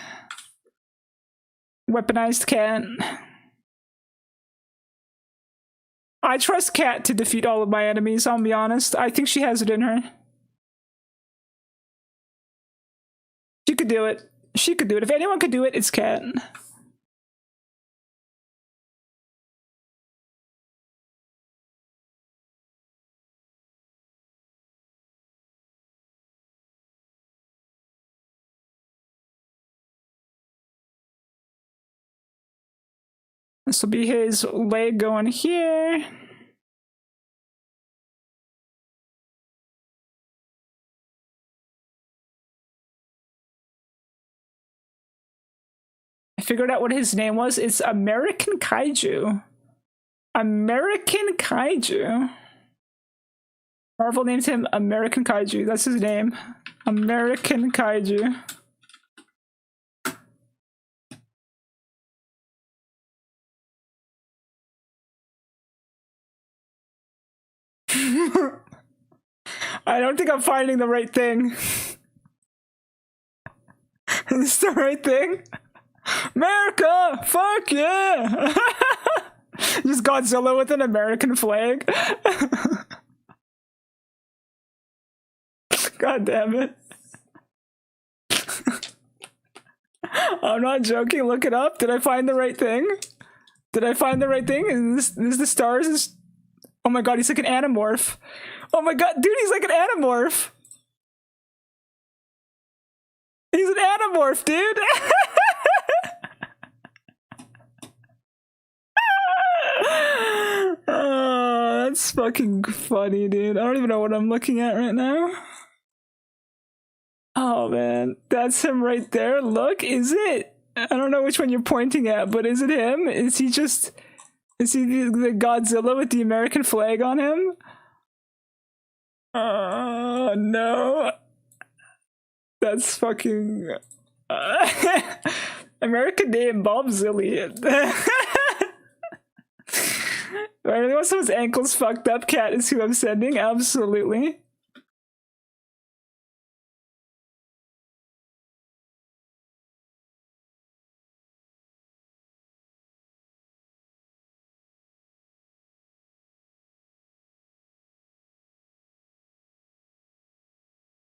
Speaker 1: Weaponized cat. I trust Cat to defeat all of my enemies, I'll be honest. I think she has it in her. She could do it. She could do it. If anyone could do it, it's Cat. This will be his leg going here. I figured out what his name was. It's American Kaiju. American Kaiju. Marvel named him American Kaiju. That's his name. American Kaiju. I don't think I'm finding the right thing. Is this the right thing? America! Fuck yeah! Godzilla with an American flag. God damn it. I'm not joking. Look it up. Did I find the right thing? Did I find the right thing? Is this the stars? Oh my god, he's like an anamorph. Oh my god, dude, he's like an anamorph. He's an anamorph, dude. Oh, that's fucking funny, dude. I don't even know what I'm looking at right now. Oh man, that's him right there. Look, is it? I don't know which one you're pointing at, but is it him? Is he just... Is he the Godzilla with the American flag on him? No. That's fucking... American name, Bob Zillion. Do I really want someone's ankles fucked up? Cat is who I'm sending? Absolutely.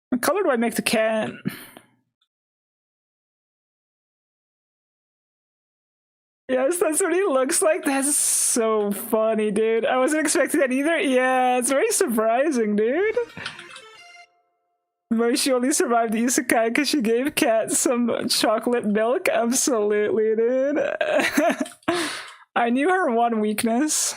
Speaker 1: What color do I make the cat? Yes, that's what he looks like. That's so funny, dude. I wasn't expecting that either. Yeah, it's very surprising, dude. But she only survived the isekai because she gave Cat some chocolate milk. Absolutely, dude. I knew her one weakness.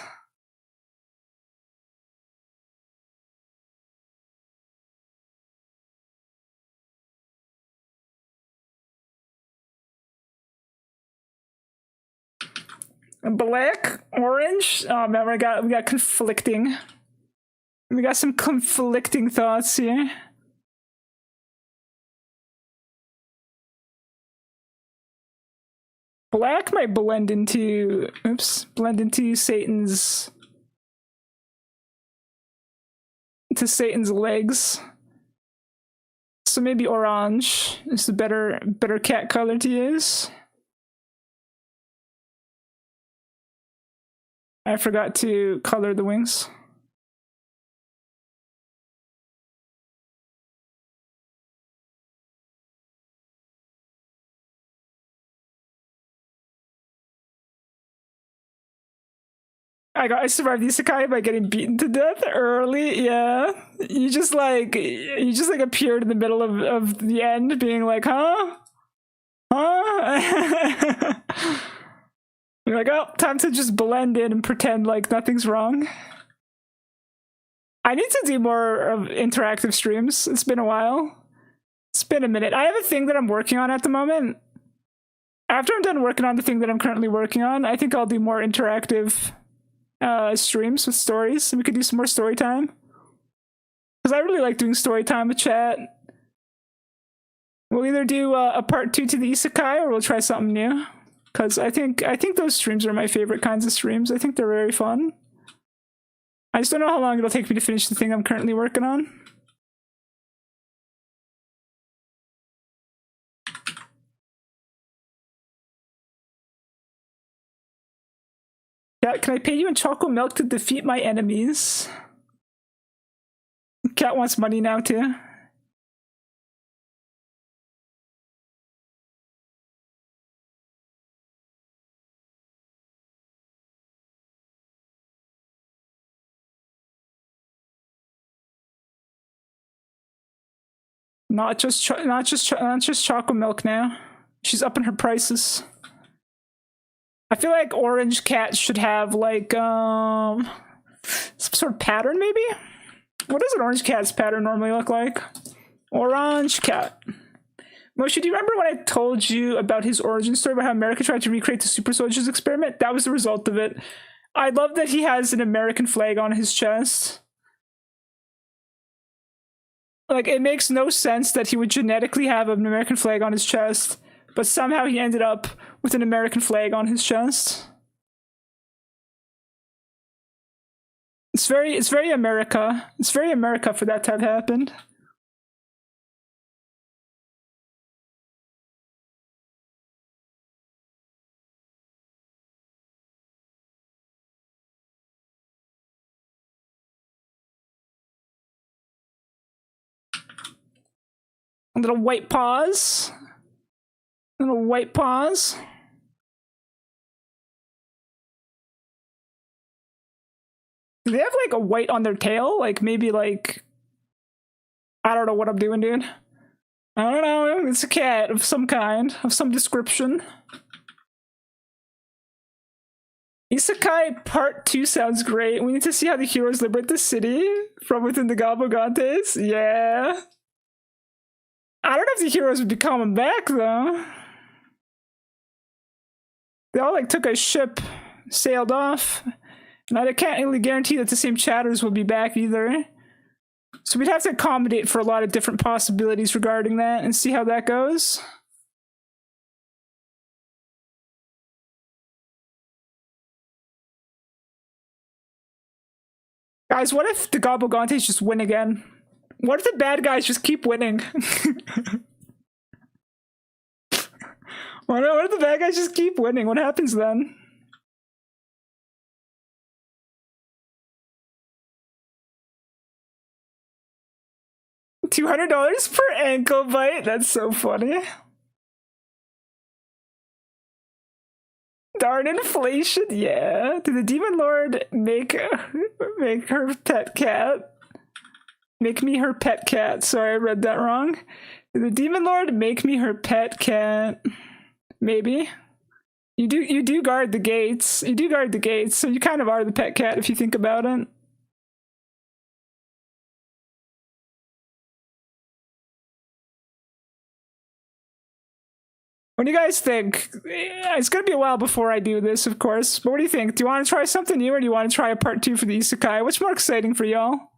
Speaker 1: Black, orange. Oh man, we got conflicting. We got some conflicting thoughts here. Black might blend into Satan's legs. So maybe orange is the better cat color to use. I forgot to color the wings. I survived the isekai by getting beaten to death early. Yeah, you just like appeared in the middle of the end, being like, huh? You're like, oh, time to just blend in and pretend like nothing's wrong. I need to do more of interactive streams. It's been a while. It's been a minute. I have a thing that I'm working on at the moment. After I'm done working on the thing that I'm currently working on, I think I'll do more interactive streams with stories, and we could do some more story time. Because I really like doing story time with chat. We'll either do a part 2 to the isekai, or we'll try something new. Because I think those streams are my favorite kinds of streams. I think they're very fun. I just don't know how long it'll take me to finish the thing I'm currently working on. Cat, can I pay you in chocolate milk to defeat my enemies? Cat wants money now too. Not just chocolate milk now. She's upping her prices. I feel like orange cat should have like some sort of pattern, maybe? What does an orange cat's pattern normally look like? Orange cat. Moshi, do you remember when I told you about his origin story, about how America tried to recreate the super soldiers experiment? That was the result of it. I love that he has an American flag on his chest. Like, it makes no sense that he would genetically have an American flag on his chest, but somehow he ended up with an American flag on his chest. It's very America. It's very America for that to have happened. A little white paws. A little white paws. Do they have like a white on their tail? Like maybe like, I don't know what I'm doing, dude. I don't know. It's a cat of some kind, of some description. Isekai Part 2 sounds great. We need to see how the heroes liberate the city from within the Gabogantes. Yeah. I don't know if the heroes would be coming back, though. They all, like, took a ship, sailed off. And I can't really guarantee that the same chatters will be back, either. So we'd have to accommodate for a lot of different possibilities regarding that and see how that goes. Guys, what if the Gabogantes just win again? What if the bad guys just keep winning? What if the bad guys just keep winning? What happens then? $200 per ankle bite? That's so funny. Darn inflation, yeah. Did the Demon Lord make her pet cat? Make me her pet cat. Sorry, I read that wrong. Did the Demon Lord make me her pet cat? Maybe. You do guard the gates. You do guard the gates, so you kind of are the pet cat if you think about it. What do you guys think? It's gonna be a while before I do this, of course. But what do you think? Do you want to try something new, or do you want to try a part 2 for the Isekai? What's more exciting for y'all?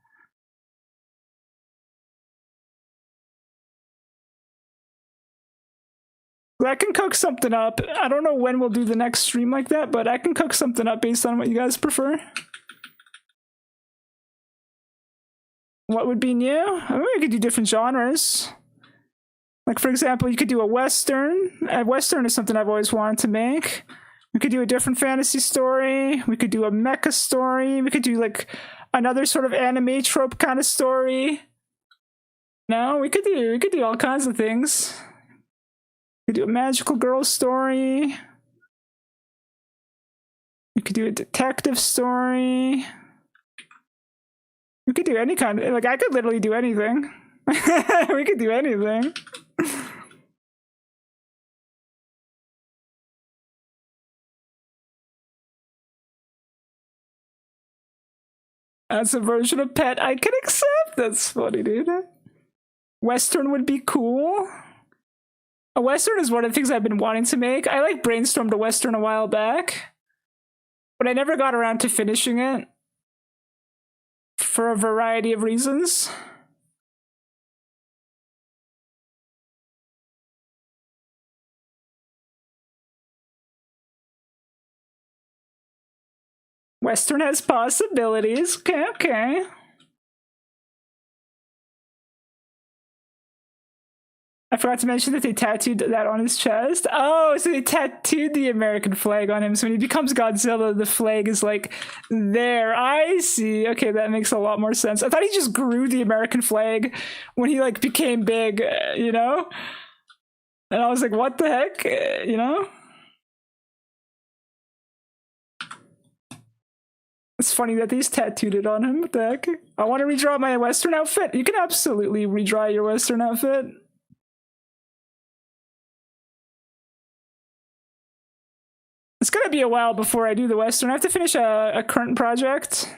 Speaker 1: I can cook something up. I don't know when we'll do the next stream like that, but I can cook something up based on what you guys prefer. What would be new? I mean, we could do different genres. Like, for example, you could do a Western. A Western is something I've always wanted to make. We could do a different fantasy story. We could do a mecha story. We could do, like, another sort of anime trope kind of story. No, we could do all kinds of things. We could do a magical girl story. We could do a detective story. We could do any kind of, like, I could literally do anything. We could do anything. That's a version of pet I can accept. That's funny, dude. Western would be cool. A Western is one of the things I've been wanting to make. I like brainstormed a Western a while back, but I never got around to finishing it for a variety of reasons. Western has possibilities. Okay. I forgot to mention that they tattooed that on his chest. Oh, so they tattooed the American flag on him. So when he becomes Godzilla, the flag is like there. I see. Okay, that makes a lot more sense. I thought he just grew the American flag when he like became big, you know? And I was like, what the heck? You know? It's funny that these tattooed it on him. What the heck? I want to redraw my Western outfit. You can absolutely redraw your Western outfit. It's gonna be a while before I do the Western. I have to finish a current project.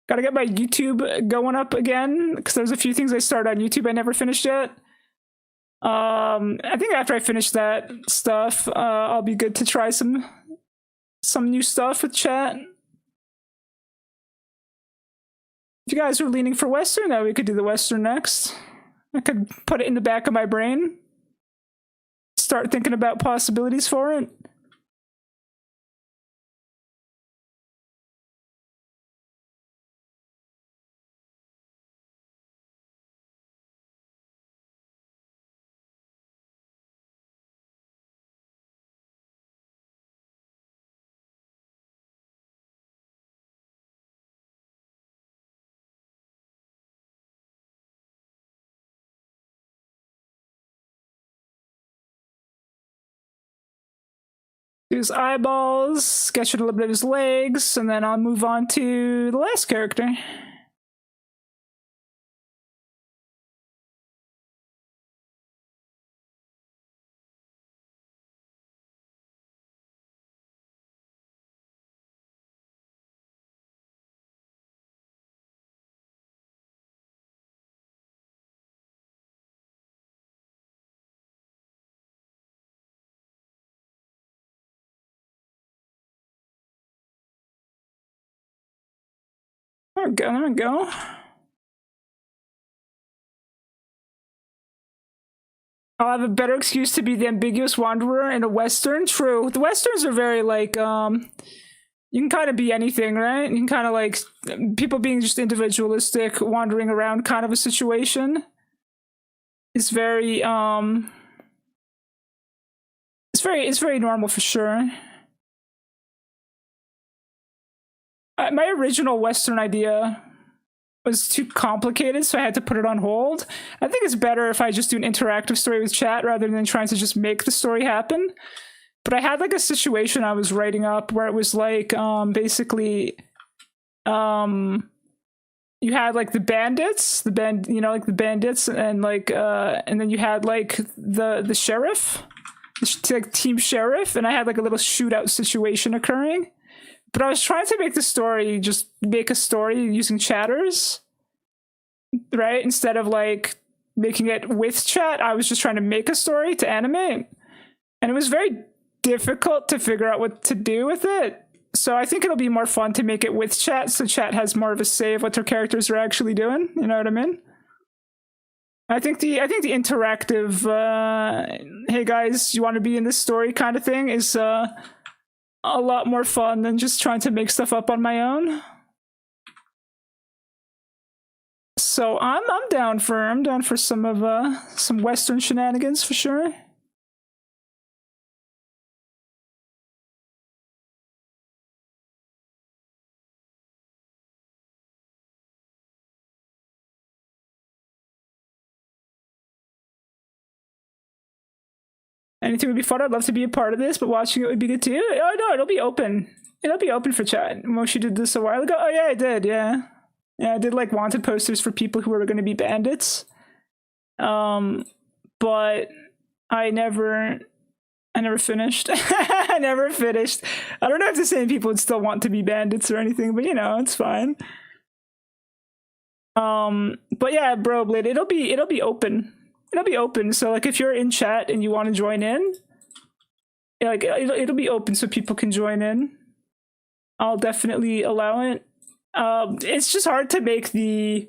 Speaker 1: Gotta get my YouTube going up again, because there's a few things I started on YouTube I never finished yet. I think after I finish that stuff, I'll be good to try some new stuff with chat. If you guys are leaning for Western, we could do the Western next. I could put it in the back of my brain. Start thinking about possibilities for it. Do his eyeballs, sketch a little bit of his legs, and then I'll move on to the last character. There we go, there we go. I'll have a better excuse to be the ambiguous wanderer in a Western. True. The Westerns are very, like, you can kind of be anything, right? You can kind of, like, people being just individualistic, wandering around kind of a situation is very, it's very normal for sure. My original Western idea was too complicated, so I had to put it on hold. I think it's better if I just do an interactive story with chat rather than trying to just make the story happen. But I had like a situation I was writing up where it was like basically you had like the bandits, like the bandits, and like and then you had like the sheriff, like team sheriff, and I had like a little shootout situation occurring. But I was trying to make the story, just make a story using chatters, right? Instead of like making it with chat, I was just trying to make a story to animate. And it was very difficult to figure out what to do with it. So I think it'll be more fun to make it with chat, so chat has more of a say of what their characters are actually doing. You know what I mean? I think the interactive, hey guys, you want to be in this story kind of thing is a lot more fun than just trying to make stuff up on my own. So I'm down for some Western shenanigans for sure. Anything would be fun. I'd love to be a part of this, but watching it would be good too. Oh no, it'll be open. It'll be open for chat. Moshi did this a while ago. Oh yeah, I did. Yeah, I did like wanted posters for people who were going to be bandits. But I never finished. I never finished. I don't know if the same people would still want to be bandits or anything, but you know, it's fine. But yeah, bro, Blade, it'll be open. It'll be open, so like if you're in chat and you want to join in, like it'll be open so people can join in. I'll definitely allow it. It's just hard to make the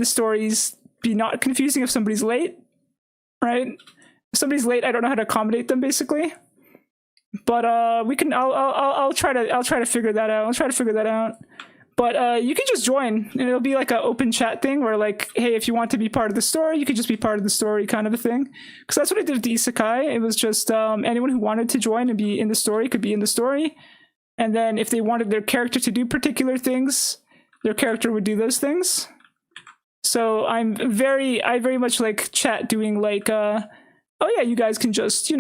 Speaker 1: stories be not confusing if somebody's late, right? If somebody's late, I don't know how to accommodate them basically. But I'll try to figure that out. But you can just join, and it'll be like an open chat thing where like, hey, if you want to be part of the story, you could just be part of the story kind of a thing. Because that's what I did with the Isekai. It was just anyone who wanted to join and be in the story could be in the story. And then if they wanted their character to do particular things, their character would do those things. So I very much like chat doing like, oh yeah, you guys can just,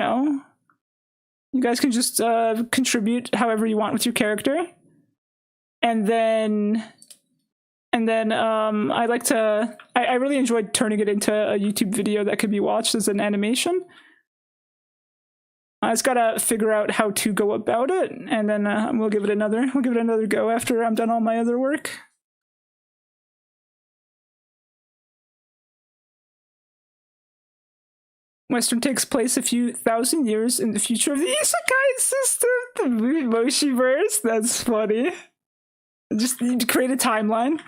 Speaker 1: contribute however you want with your character. And then I really enjoyed turning it into a YouTube video that could be watched as an animation. I just gotta figure out how to go about it, and then we'll give it another go after I'm done all my other work. Western takes place a few thousand years in the future of the Isekai system, the Moshiverse. That's funny. Just create a timeline.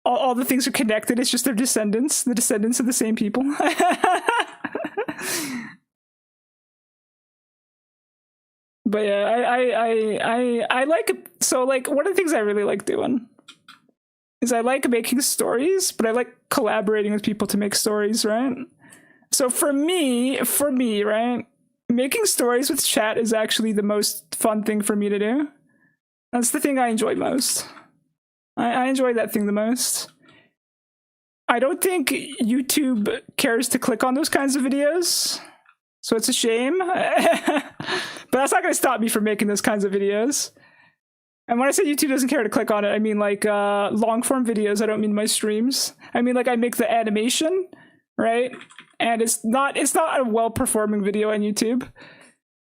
Speaker 1: All the things are connected. It's just their descendants, the descendants of the same people. But yeah, I like, so like one of the things I really like doing is I like making stories, but I like collaborating with people to make stories, right? So for me, right, making stories with chat is actually the most fun thing for me to do. That's the thing I enjoy most. I enjoy that thing the most. I don't think YouTube cares to click on those kinds of videos. So it's a shame. But that's not going to stop me from making those kinds of videos. And when I say YouTube doesn't care to click on it, I mean like long form videos. I don't mean my streams. I mean like I make the animation, right? And it's not a well performing video on YouTube.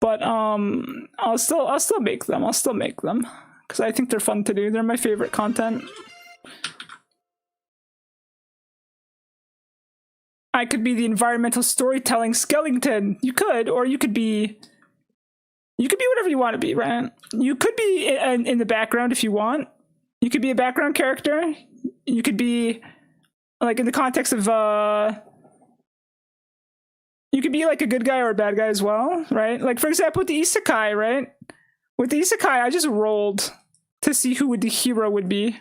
Speaker 1: But I'll still make them. I'll still make them because I think they're fun to do. They're my favorite content. I could be the environmental storytelling skeleton. You could, or you could be whatever you want to be, right? You could be in the background if you want. You could be a background character. You could be like in the context of you could be like a good guy or a bad guy as well, right? Like for example with the isekai, right? With the isekai, I just rolled to see who the hero would be.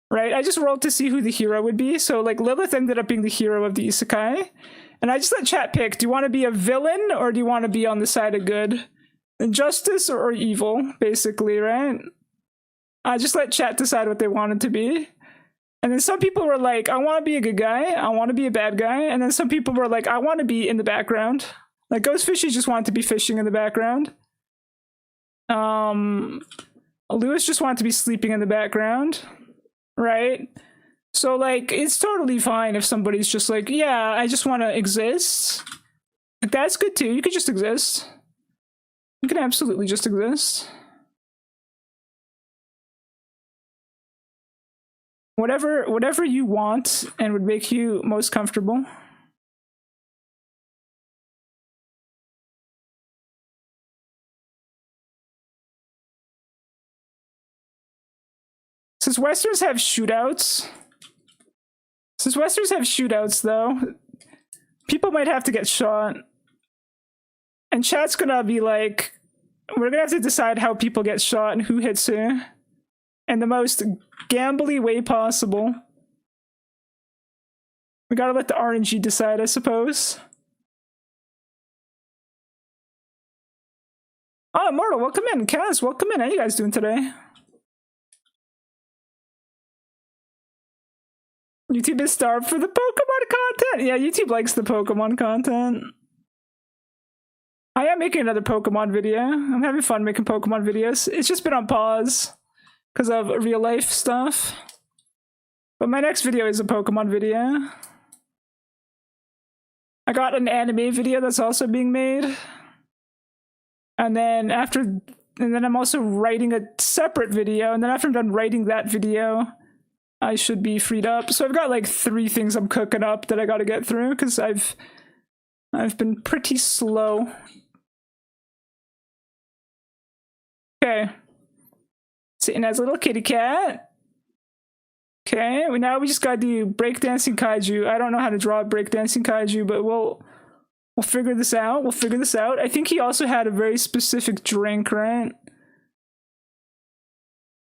Speaker 1: Right? I just rolled to see who the hero would be. So like Lilith ended up being the hero of the isekai. And I just let chat pick, do you want to be a villain or do you want to be on the side of good? Justice or evil, basically, right? I just let chat decide what they wanted to be. And then some people were like, I want to be a good guy, I want to be a bad guy. And then some people were like, I want to be in the background. Like Ghost Fishy just wanted to be fishing in the background. Lewis just wanted to be sleeping in the background, right? So like it's totally fine if somebody's just like, yeah, I just want to exist. Like, that's good too. You could just exist. You can absolutely just exist. Whatever you want and would make you most comfortable. Since Westerns have shootouts, though, people might have to get shot. And chat's gonna be like, we're gonna have to decide how people get shot and who hits who. In the most gambly way possible. We gotta let the RNG decide, I suppose. Oh, Immortal, welcome in. Kaz, welcome in. How you guys doing today? YouTube is starved for the Pokemon content. Yeah, YouTube likes the Pokemon content. I am making another Pokemon video. I'm having fun making Pokemon videos. It's just been on pause because of real life stuff. But my next video is a Pokemon video. I got an anime video that's also being made. And then I'm also writing a separate video. And then after I'm done writing that video, I should be freed up. So I've got like 3 things I'm cooking up that I got to get through because I've been pretty slow. Okay. Sitting as a little kitty cat. Okay, now we just gotta do breakdancing kaiju. I don't know how to draw a breakdancing kaiju, but we'll figure this out. We'll figure this out. I think he also had a very specific drink, right?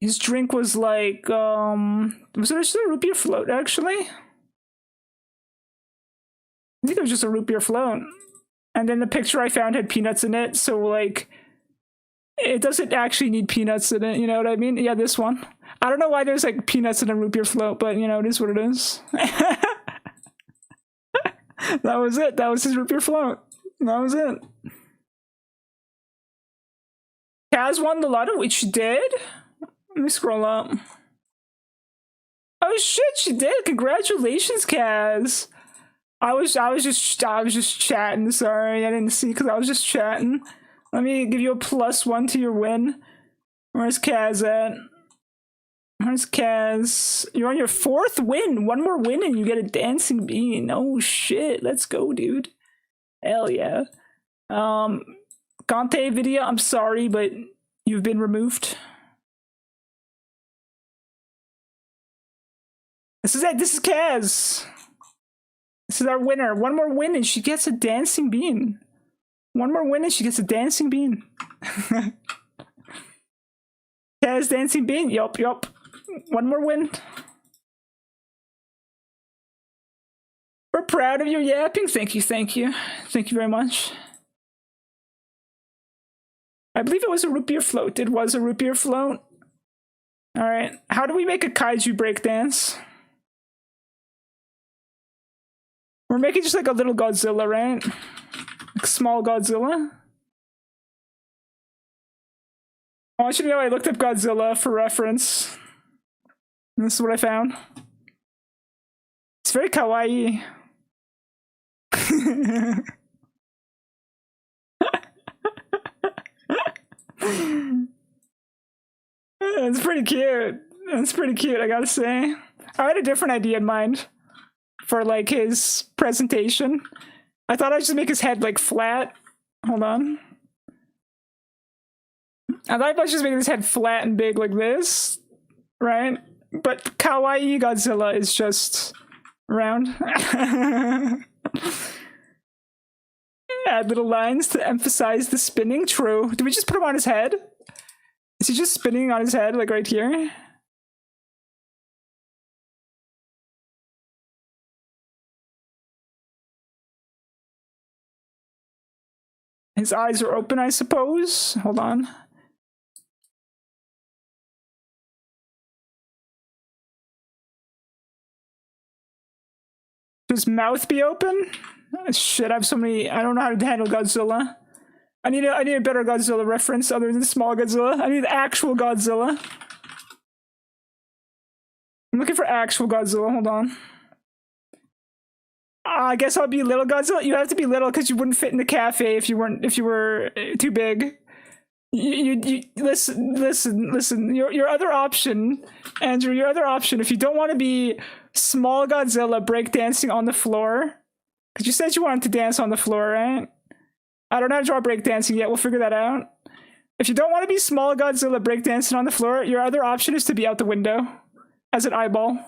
Speaker 1: His drink was like, was it just a root beer float, actually? I think it was just a root beer float. And then the picture I found had peanuts in it, so like, it doesn't actually need peanuts in it, you know what I mean? Yeah, this one. I don't know why there's like peanuts in a root beer float, but you know, it is what it is. That was it. That was his root beer float. That was it. Kaz won the lotto, which she did. Let me scroll up. Oh shit, she did. Congratulations, Kaz. I was just chatting. Sorry, I didn't see because I was just chatting. Let me give you a +1 to your win. Where's Kaz at? Where's Kaz? You're on your 4th win. 1 more win and you get a dancing bean. Oh shit, let's go, dude. Hell yeah. Gante video, I'm sorry, but you've been removed. This is it. This is Kaz. This is our winner. 1 more win and she gets a dancing bean. 1 more win and she gets a dancing bean. Kaz dancing bean. Yup. 1 more win. We're proud of your yapping. Thank you. Thank you very much. I believe it was a root beer float. It was a root beer float. Alright. How do we make a kaiju breakdance? We're making just like a little Godzilla, right? Like small Godzilla. I want you to know I looked up Godzilla for reference. And this is what I found. It's very kawaii. It's pretty cute. It's pretty cute, I gotta say. I had a different idea in mind for like his presentation. I thought I'd just make his head like flat. Hold on. I thought I'd just make his head flat and big like this, right? But kawaii Godzilla is just round. Add little lines to emphasize the spinning. True. Do we just put him on his head? Is he just spinning on his head, like right here? His eyes are open, I suppose. Hold on. Should his mouth be open? Shit, I have so many. I don't know how to handle Godzilla. I need a better Godzilla reference other than small Godzilla. I need actual Godzilla. I'm looking for actual Godzilla. Hold on. I guess I'll be little Godzilla. You have to be little because you wouldn't fit in the cafe if you were too big. You listen. Your other option, Andrew. Your other option, if you don't want to be small Godzilla breakdancing on the floor, because you said you wanted to dance on the floor, right? I don't know how to draw breakdancing yet. We'll figure that out. If you don't want to be small Godzilla breakdancing on the floor, your other option is to be out the window as an eyeball.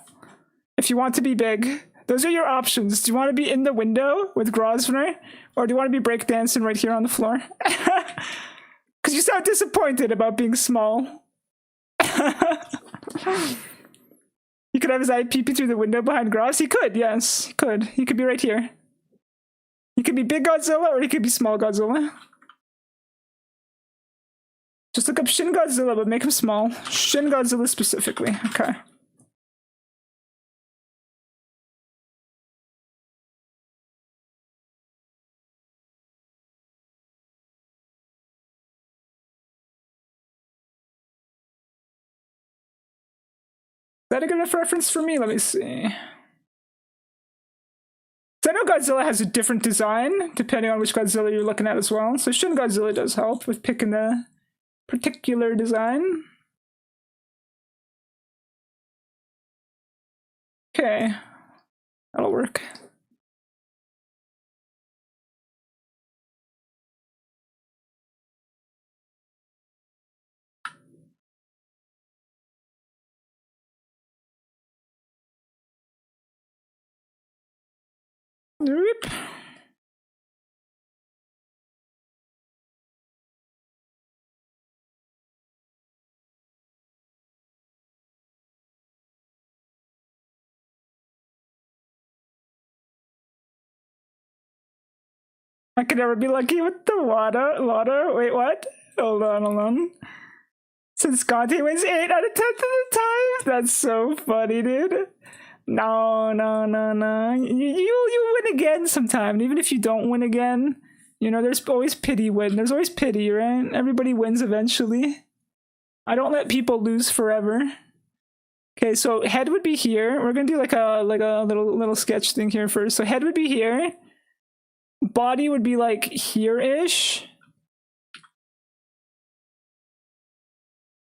Speaker 1: If you want to be big, those are your options. Do you want to be in the window with Grosvenor, or do you want to be breakdancing right here on the floor? Because you sound disappointed about being small. He could have his eye peeping through the window behind Gross. He could, yes, he could. He could be right here. He could be big Godzilla or he could be small Godzilla. Just look up Shin Godzilla, but make him small. Shin Godzilla specifically. Okay. Is that a good enough reference for me? Let me see. So I know Godzilla has a different design depending on which Godzilla you're looking at as well. So Shin Godzilla does help with picking the particular design. Okay, that'll work. Whoop. I could never be lucky with the water. Wait, what? Hold on. Since Conte wins 8 out of 10 of the time? That's so funny, dude. No. You win again sometime. And even if you don't win again, you know, there's always pity win. There's always pity, right? Everybody wins eventually. I don't let people lose forever. Okay, so head would be here. We're gonna do like a little sketch thing here first. So head would be here. Body would be like here-ish.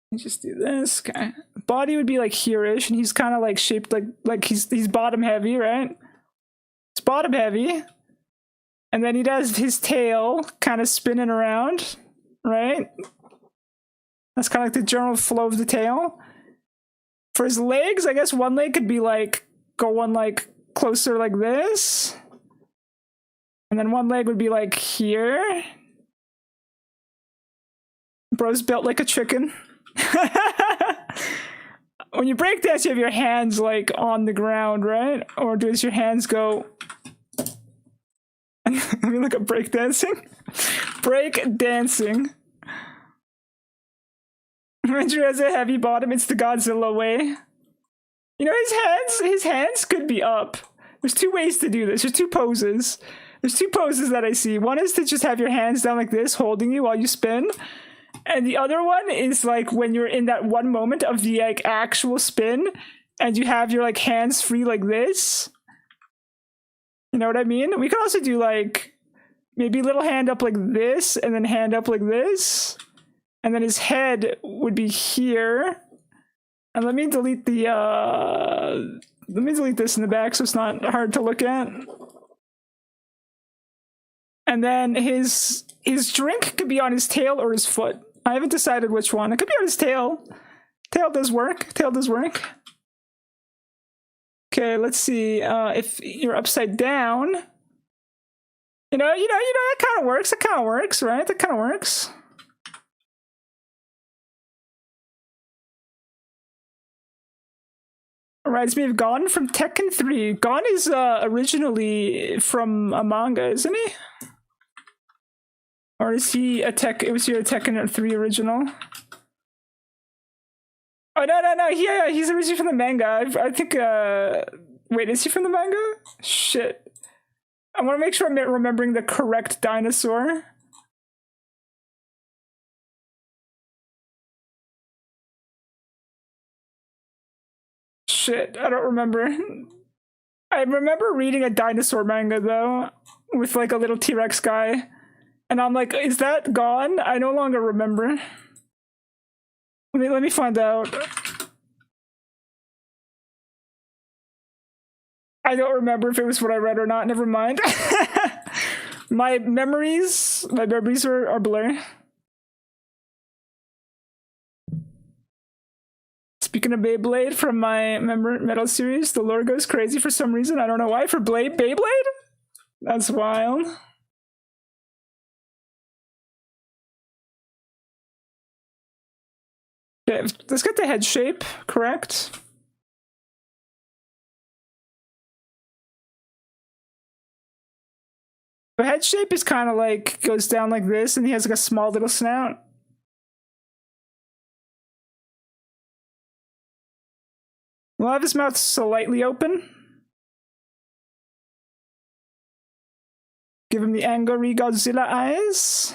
Speaker 1: Let me just do this. Okay. Body would be like here-ish, and he's kind of like shaped like he's bottom heavy, right? It's bottom heavy. And then he does his tail kind of spinning around, right? That's kind of like the general flow of the tail. For his legs, I guess one leg could be like going like closer like this. And then one leg would be like here. Bro's built like a chicken. When you break dance, you have your hands like on the ground, right? Or does your hands go? Let me look at break dancing. Break dancing. Andrew has a heavy bottom. It's the Godzilla way. You know, his hands could be up. There's two ways to do this. There's two poses. There's two poses that I see. One is to just have your hands down like this, holding you while you spin. And the other one is like when you're in that one moment of the like actual spin and you have your like hands free like this. You know what I mean? We could also do like maybe little hand up like this and then hand up like this. And then his head would be here. And let me delete the let me delete this in the back so it's not hard to look at. And then his drink could be on his tail or his foot. I haven't decided which one. It could be on his tail. Tail does work. Tail does work. Okay, let's see. If you're upside down, you know, that kind of works. That kind of works, right? That kind of works. Reminds me of Gon from Tekken 3. Gon is originally from a manga, isn't he? Or is he a was he a Tekken 3 original? Oh, no. He's originally from the manga. I think, wait, is he from the manga? Shit. I want to make sure I'm remembering the correct dinosaur. Shit, I don't remember. I remember reading a dinosaur manga, though, with, like, a little T-Rex guy. And I'm like, is that gone? I no longer remember. Let me find out. I don't remember if it was what I read or not. Never mind. my memories are blurry. Speaking of Beyblade from my Metal series, the lore goes crazy for some reason. I don't know why. For Beyblade? That's wild. Okay, let's get the head shape correct. The head shape is kind of like, goes down like this, and he has like a small little snout. We'll have his mouth slightly open. Give him the angry Godzilla eyes.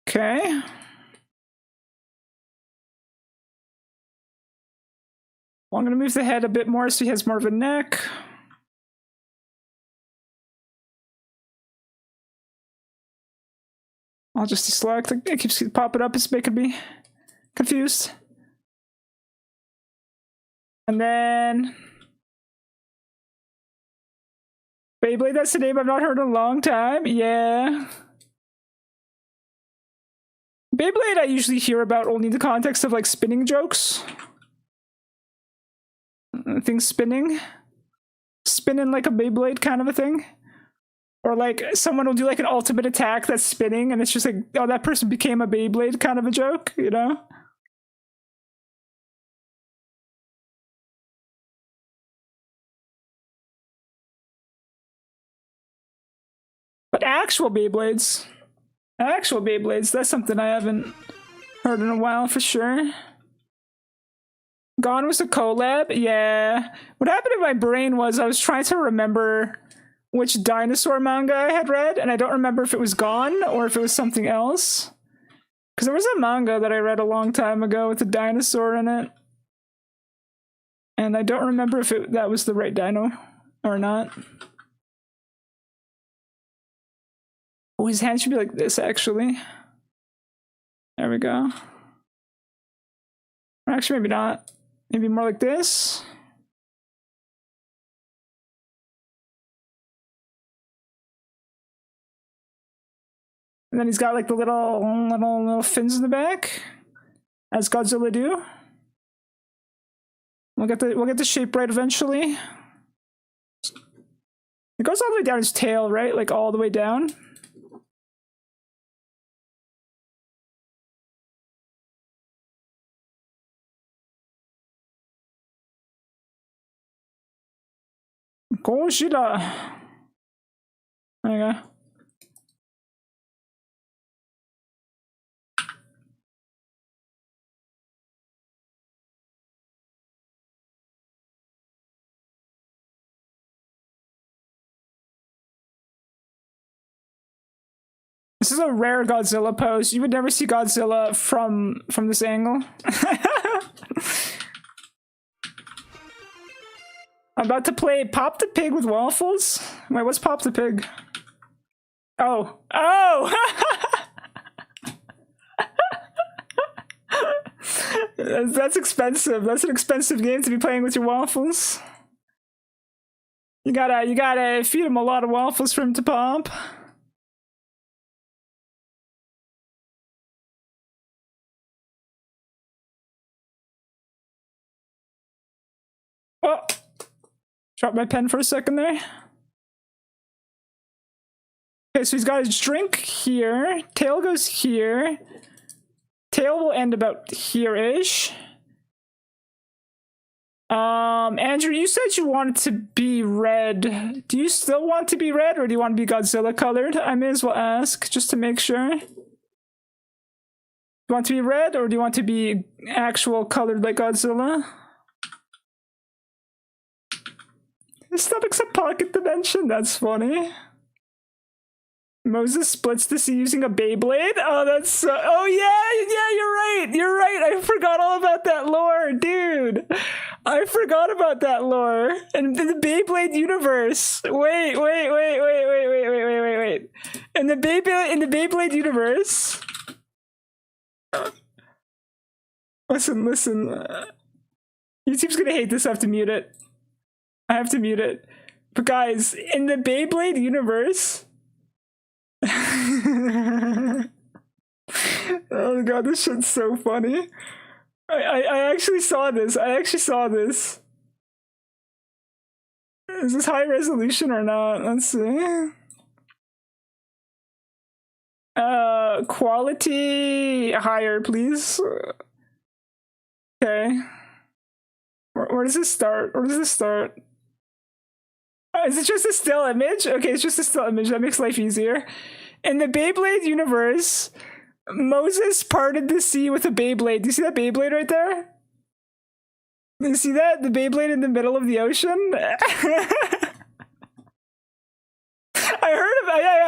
Speaker 1: Okay. Well, I'm going to move the head a bit more so he has more of a neck. I'll just deselect. It keeps popping up. It's making me confused. And then Beyblade, that's the name I've not heard in a long time. Yeah. Beyblade I usually hear about only in the context of like spinning jokes. Things spinning. Spinning like a Beyblade kind of a thing. Or like someone will do like an ultimate attack that's spinning and it's just like, oh, that person became a Beyblade kind of a joke, you know? But actual Beyblades, that's something I haven't heard in a while for sure. Gone was a collab? Yeah. What happened in my brain was I was trying to remember which dinosaur manga I had read, and I don't remember if it was Gone or if it was something else. Because there was a manga that I read a long time ago with a dinosaur in it. And I don't remember if that was the right dino or not. Oh, his hand should be like this, actually. There we go. Or actually, maybe not. Maybe more like this. And then he's got like the little fins in the back, as Godzilla do. We'll get the shape right eventually. It goes all the way down his tail, right? Like all the way down. Godzilla. There you go. This is a rare Godzilla pose. You would never see Godzilla from this angle. I'm about to play Pop the Pig with waffles. Wait, what's Pop the Pig? Oh. That's expensive. That's an expensive game to be playing with your waffles. You gotta feed him a lot of waffles for him to pop. Oh, dropped my pen for a second there. Okay, so he's got his drink here. Tail goes here. Tail will end about here-ish. Andrew, you said you wanted to be red. Do you still want to be red, or do you want to be Godzilla colored? I may as well ask, just to make sure. Do you want to be red, or do you want to be actual colored like Godzilla? His stomach's a pocket dimension, that's funny. Moses splits the sea using a Beyblade? Oh, that's so... Oh, yeah, you're right. I forgot all about that lore, dude. I forgot about that lore. And in the Beyblade universe. Wait. In the Beyblade universe... Listen. YouTube's gonna hate this, I have to mute it. But guys, in the Beyblade universe... Oh god, this shit's so funny. I actually saw this. Is this high resolution or not? Let's see. Quality higher, please. Okay. Where does this start? Is it just a still image? Okay, it's just a still image. That makes life easier. In the Beyblade universe, Moses parted the sea with a Beyblade. Do you see that Beyblade right there? Do you see that? The Beyblade in the middle of the ocean? I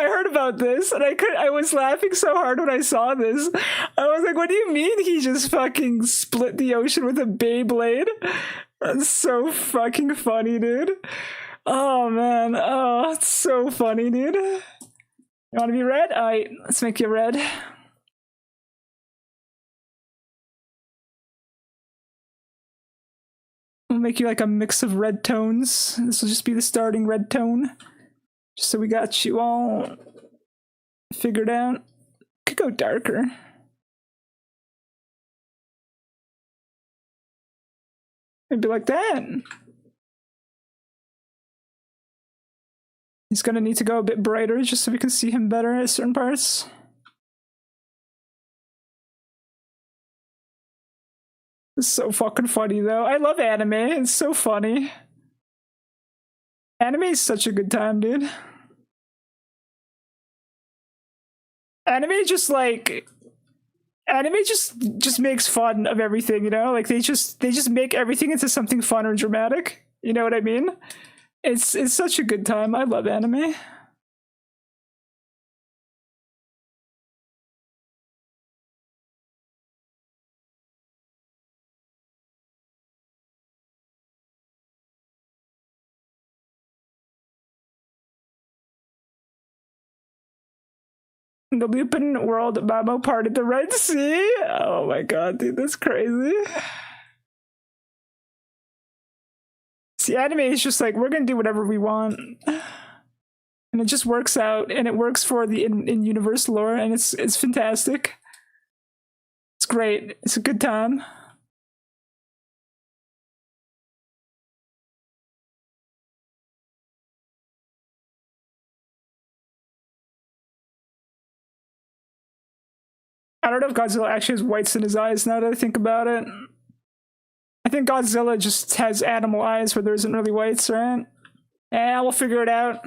Speaker 1: heard about this, and I was laughing so hard when I saw this. I was like, what do you mean he just fucking split the ocean with a Beyblade? That's so fucking funny, dude. Oh man, oh, it's so funny, dude. You want to be red? Alright, let's make you red. We'll make you like a mix of red tones. This will just be the starting red tone. Just so we got you all figured out. Could go darker. Maybe like that. He's gonna need to go a bit brighter just so we can see him better at certain parts. It's so fucking funny though. I love anime. It's so funny. Anime is such a good time, dude. Anime just makes fun of everything, you know? Like they just make everything into something fun or dramatic. You know what I mean? It's such a good time. I love anime. The Lupin world, Mamo parted the Red Sea. Oh my god, dude, that's crazy. See, anime is just like, we're gonna do whatever we want. And it just works out, and it works for the in-universe lore, and it's fantastic. It's great. It's a good time. I don't know if Godzilla actually has whites in his eyes now that I think about it. I think Godzilla just has animal eyes where there isn't really whites, right? Yeah, we'll figure it out.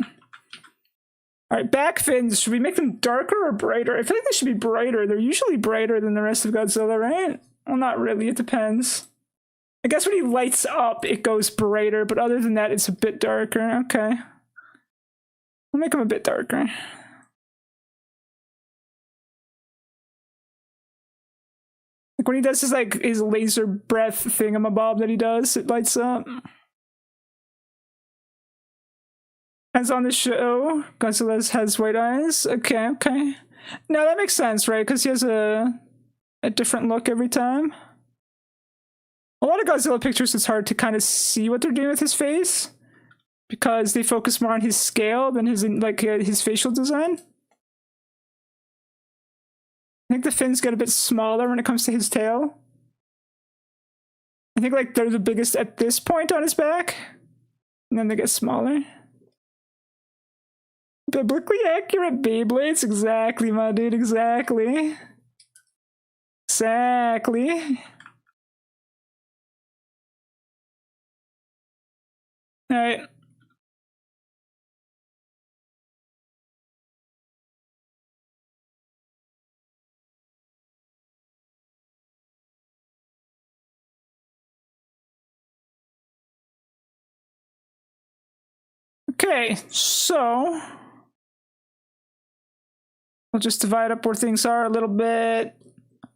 Speaker 1: Alright, back fins. Should we make them darker or brighter? I feel like they should be brighter. They're usually brighter than the rest of Godzilla, right? Well, not really. It depends. I guess when he lights up, it goes brighter, but other than that, it's a bit darker. Okay. We'll make him a bit darker. Like when he does his laser breath thingamabob that he does, it lights up. As on the show, Godzilla has white eyes. Okay. No, that makes sense, right? Because he has a different look every time. A lot of Godzilla pictures, it's hard to kind of see what they're doing with his face because they focus more on his scale than his facial design. I think the fins get a bit smaller when it comes to his tail. I think like they're the biggest at this point on his back, and then they get smaller. Biblically accurate Beyblades, exactly, my dude, exactly. All right. Okay, so we'll just divide up where things are a little bit.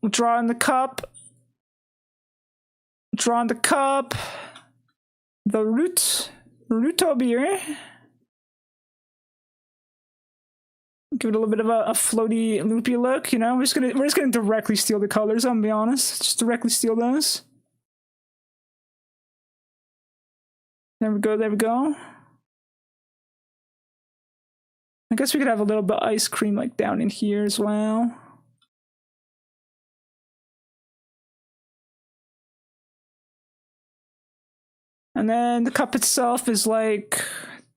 Speaker 1: We'll draw in the cup. Draw in the cup. The root beer. Give it a little bit of a floaty, loopy look, you know? We're just gonna directly steal the colors, I'm gonna be honest. Just directly steal those. There we go. I guess we could have a little bit of ice cream like down in here as well. And then the cup itself is like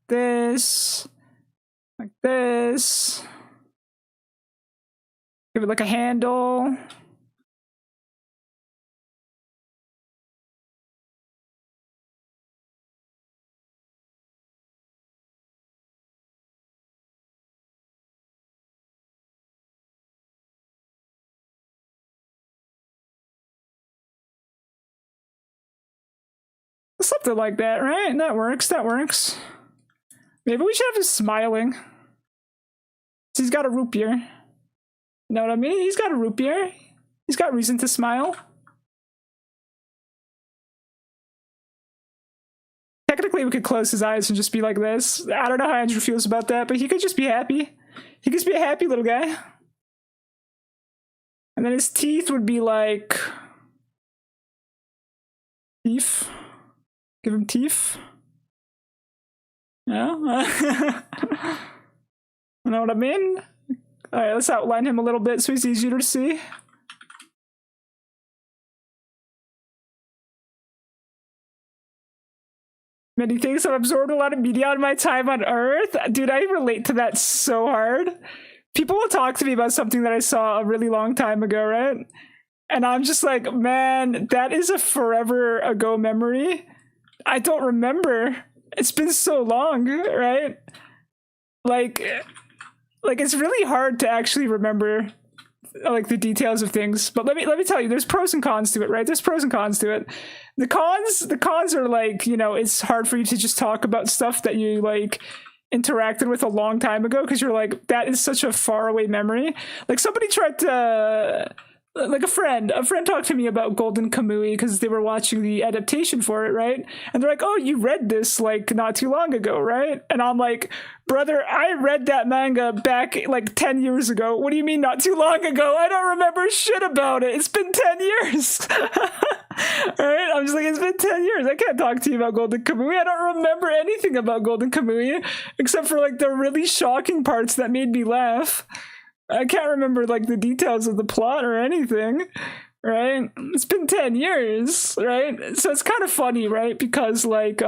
Speaker 1: this. Like this. Give it like a handle. Something like that, right? That works. Maybe we should have him smiling. He's got a root beer. You know what I mean? He's got a root beer. He's got reason to smile. Technically, we could close his eyes and just be like this. I don't know how Andrew feels about that, but he could just be happy. He could just be a happy little guy. And then his teeth would be like... teeth. Give him teeth. Yeah. You know what I mean? Alright, let's outline him a little bit so he's easier to see. Many things have absorbed a lot of media on my time on Earth. Dude, I relate to that so hard. People will talk to me about something that I saw a really long time ago, right? And I'm just like, man, that is a forever ago memory. I don't remember. It's been so long, right? Like it's really hard to actually remember like the details of things. But let me tell you, there's pros and cons to it, right? There's pros and cons to it. The cons are like, you know, it's hard for you to just talk about stuff that you like interacted with a long time ago because you're like, that is such a faraway memory. Like somebody tried to like a friend talked to me about Golden Kamuy because they were watching the adaptation for it, right? And they're like, oh, you read this like not too long ago, right? And I'm like, brother, I read that manga back like 10 years ago. What do you mean not too long ago? I don't remember shit about it. It's been 10 years. Right? I'm just like, it's been 10 years. I can't talk to you about Golden Kamuy. I don't remember anything about Golden Kamuy except for like the really shocking parts that made me laugh. I can't remember like the details of the plot or anything, right? It's been 10 years, right? So it's kind of funny, right? Because like, you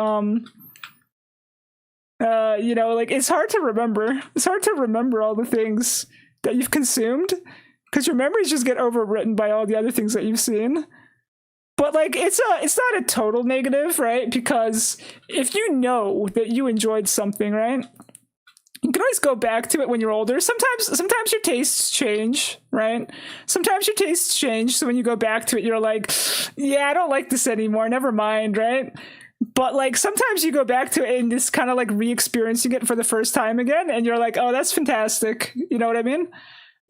Speaker 1: know, like it's hard to remember. It's hard to remember all the things that you've consumed because your memories just get overwritten by all the other things that you've seen. But like, it's not a total negative, right? Because if you know that you enjoyed something, right? You can always go back to it when you're older. Sometimes your tastes change, right? Sometimes your tastes change. So when you go back to it, you're like, yeah, I don't like this anymore. Never mind, right? But like sometimes you go back to it and it's kind of like re-experiencing it for the first time again. And you're like, oh, that's fantastic. You know what I mean?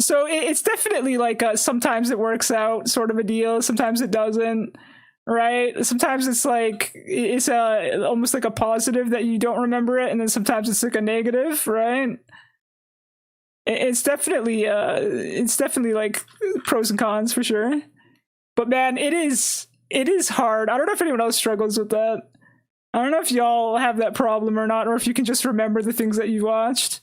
Speaker 1: So it's definitely like sometimes it works out sort of a deal, sometimes it doesn't, right? Sometimes it's like it's almost like a positive that you don't remember it, and then sometimes it's like a negative, right? It's definitely like pros and cons for sure. But man, it is hard. I don't know if anyone else struggles with that. I don't know if y'all have that problem or not, or if you can just remember the things that you watched.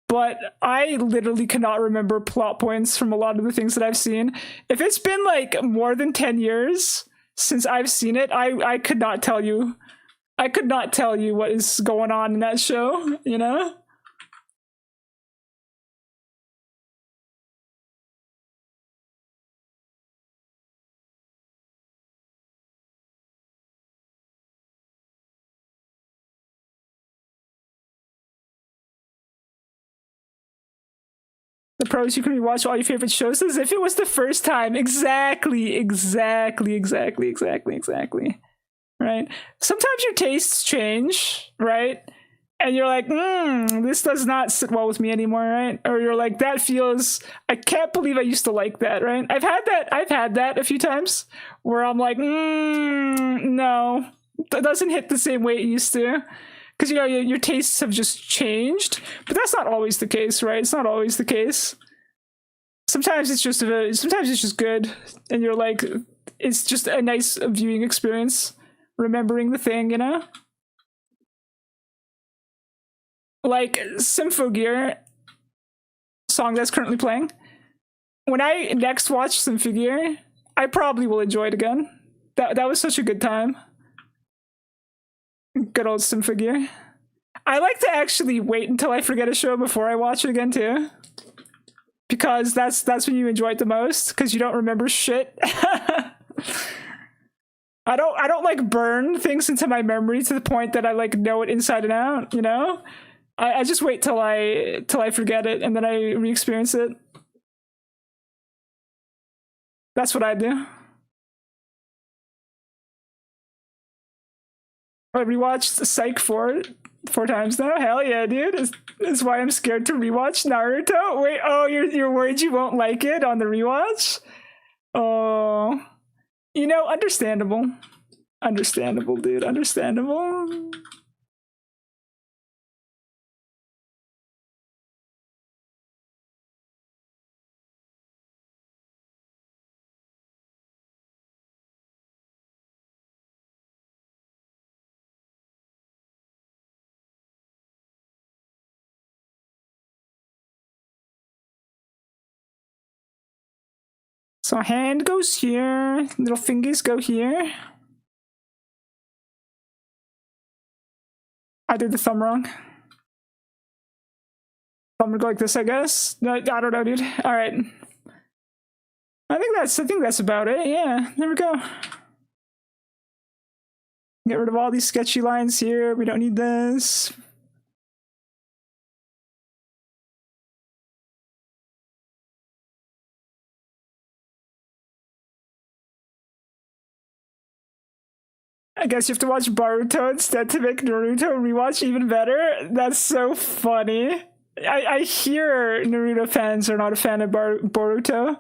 Speaker 1: But I literally cannot remember plot points from a lot of the things that I've seen. If it's been like more than 10 years since I've seen it, I could not tell you. I could not tell you what is going on in that show, you know? The pros, you can rewatch all your favorite shows as if it was the first time. Exactly. Right? Sometimes your tastes change, right? And you're like, this does not sit well with me anymore, right? Or you're like, that feels, I can't believe I used to like that, right? I've had that a few times where I'm like, no, that doesn't hit the same way it used to. Because, you know, your tastes have just changed. But that's not always the case, right? It's not always the case. Sometimes it's just good. And you're like, it's just a nice viewing experience, remembering the thing, you know? Like Symphogear song that's currently playing. When I next watch Symphogear, I probably will enjoy it again. That was such a good time. Good old Symphogear. I like to actually wait until I forget a show before I watch it again too. Because that's when you enjoy it the most, because you don't remember shit. I don't like burn things into my memory to the point that I like know it inside and out, you know? I just wait till I forget it and then I re-experience it. That's what I do. I rewatched Psych four times now. Hell yeah, dude. That's why I'm scared to rewatch Naruto. Wait, oh, you're worried you won't like it on the rewatch? Oh, you know, understandable. Understandable, dude. Understandable. So hand goes here, little fingers go here. I did the thumb wrong. Thumb would go like this, I guess. No, I don't know, dude. All right. I think that's about it. Yeah, there we go. Get rid of all these sketchy lines here. We don't need this. I guess you have to watch Boruto instead to make Naruto rewatch even better. That's so funny. I hear Naruto fans are not a fan of Boruto.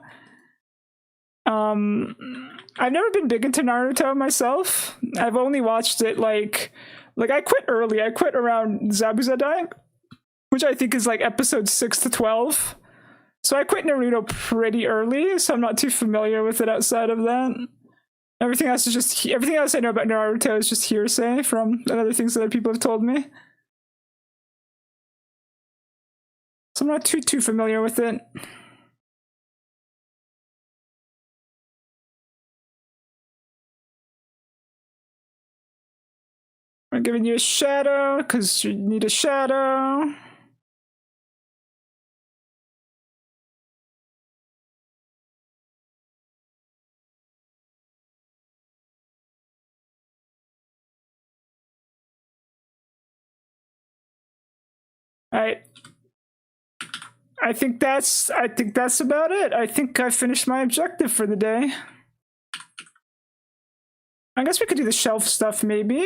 Speaker 1: I've never been big into Naruto myself. I've only watched it like I quit early. I quit around Zabuza dying, which I think is like episode 6 to 12. So I quit Naruto pretty early, so I'm not too familiar with it outside of that. Everything else I know about Naruto is just hearsay from other things that other people have told me. So I'm not too familiar with it. I'm giving you a shadow because you need a shadow. All right. I think that's about it. I think I finished my objective for the day. I guess we could do the shelf stuff maybe.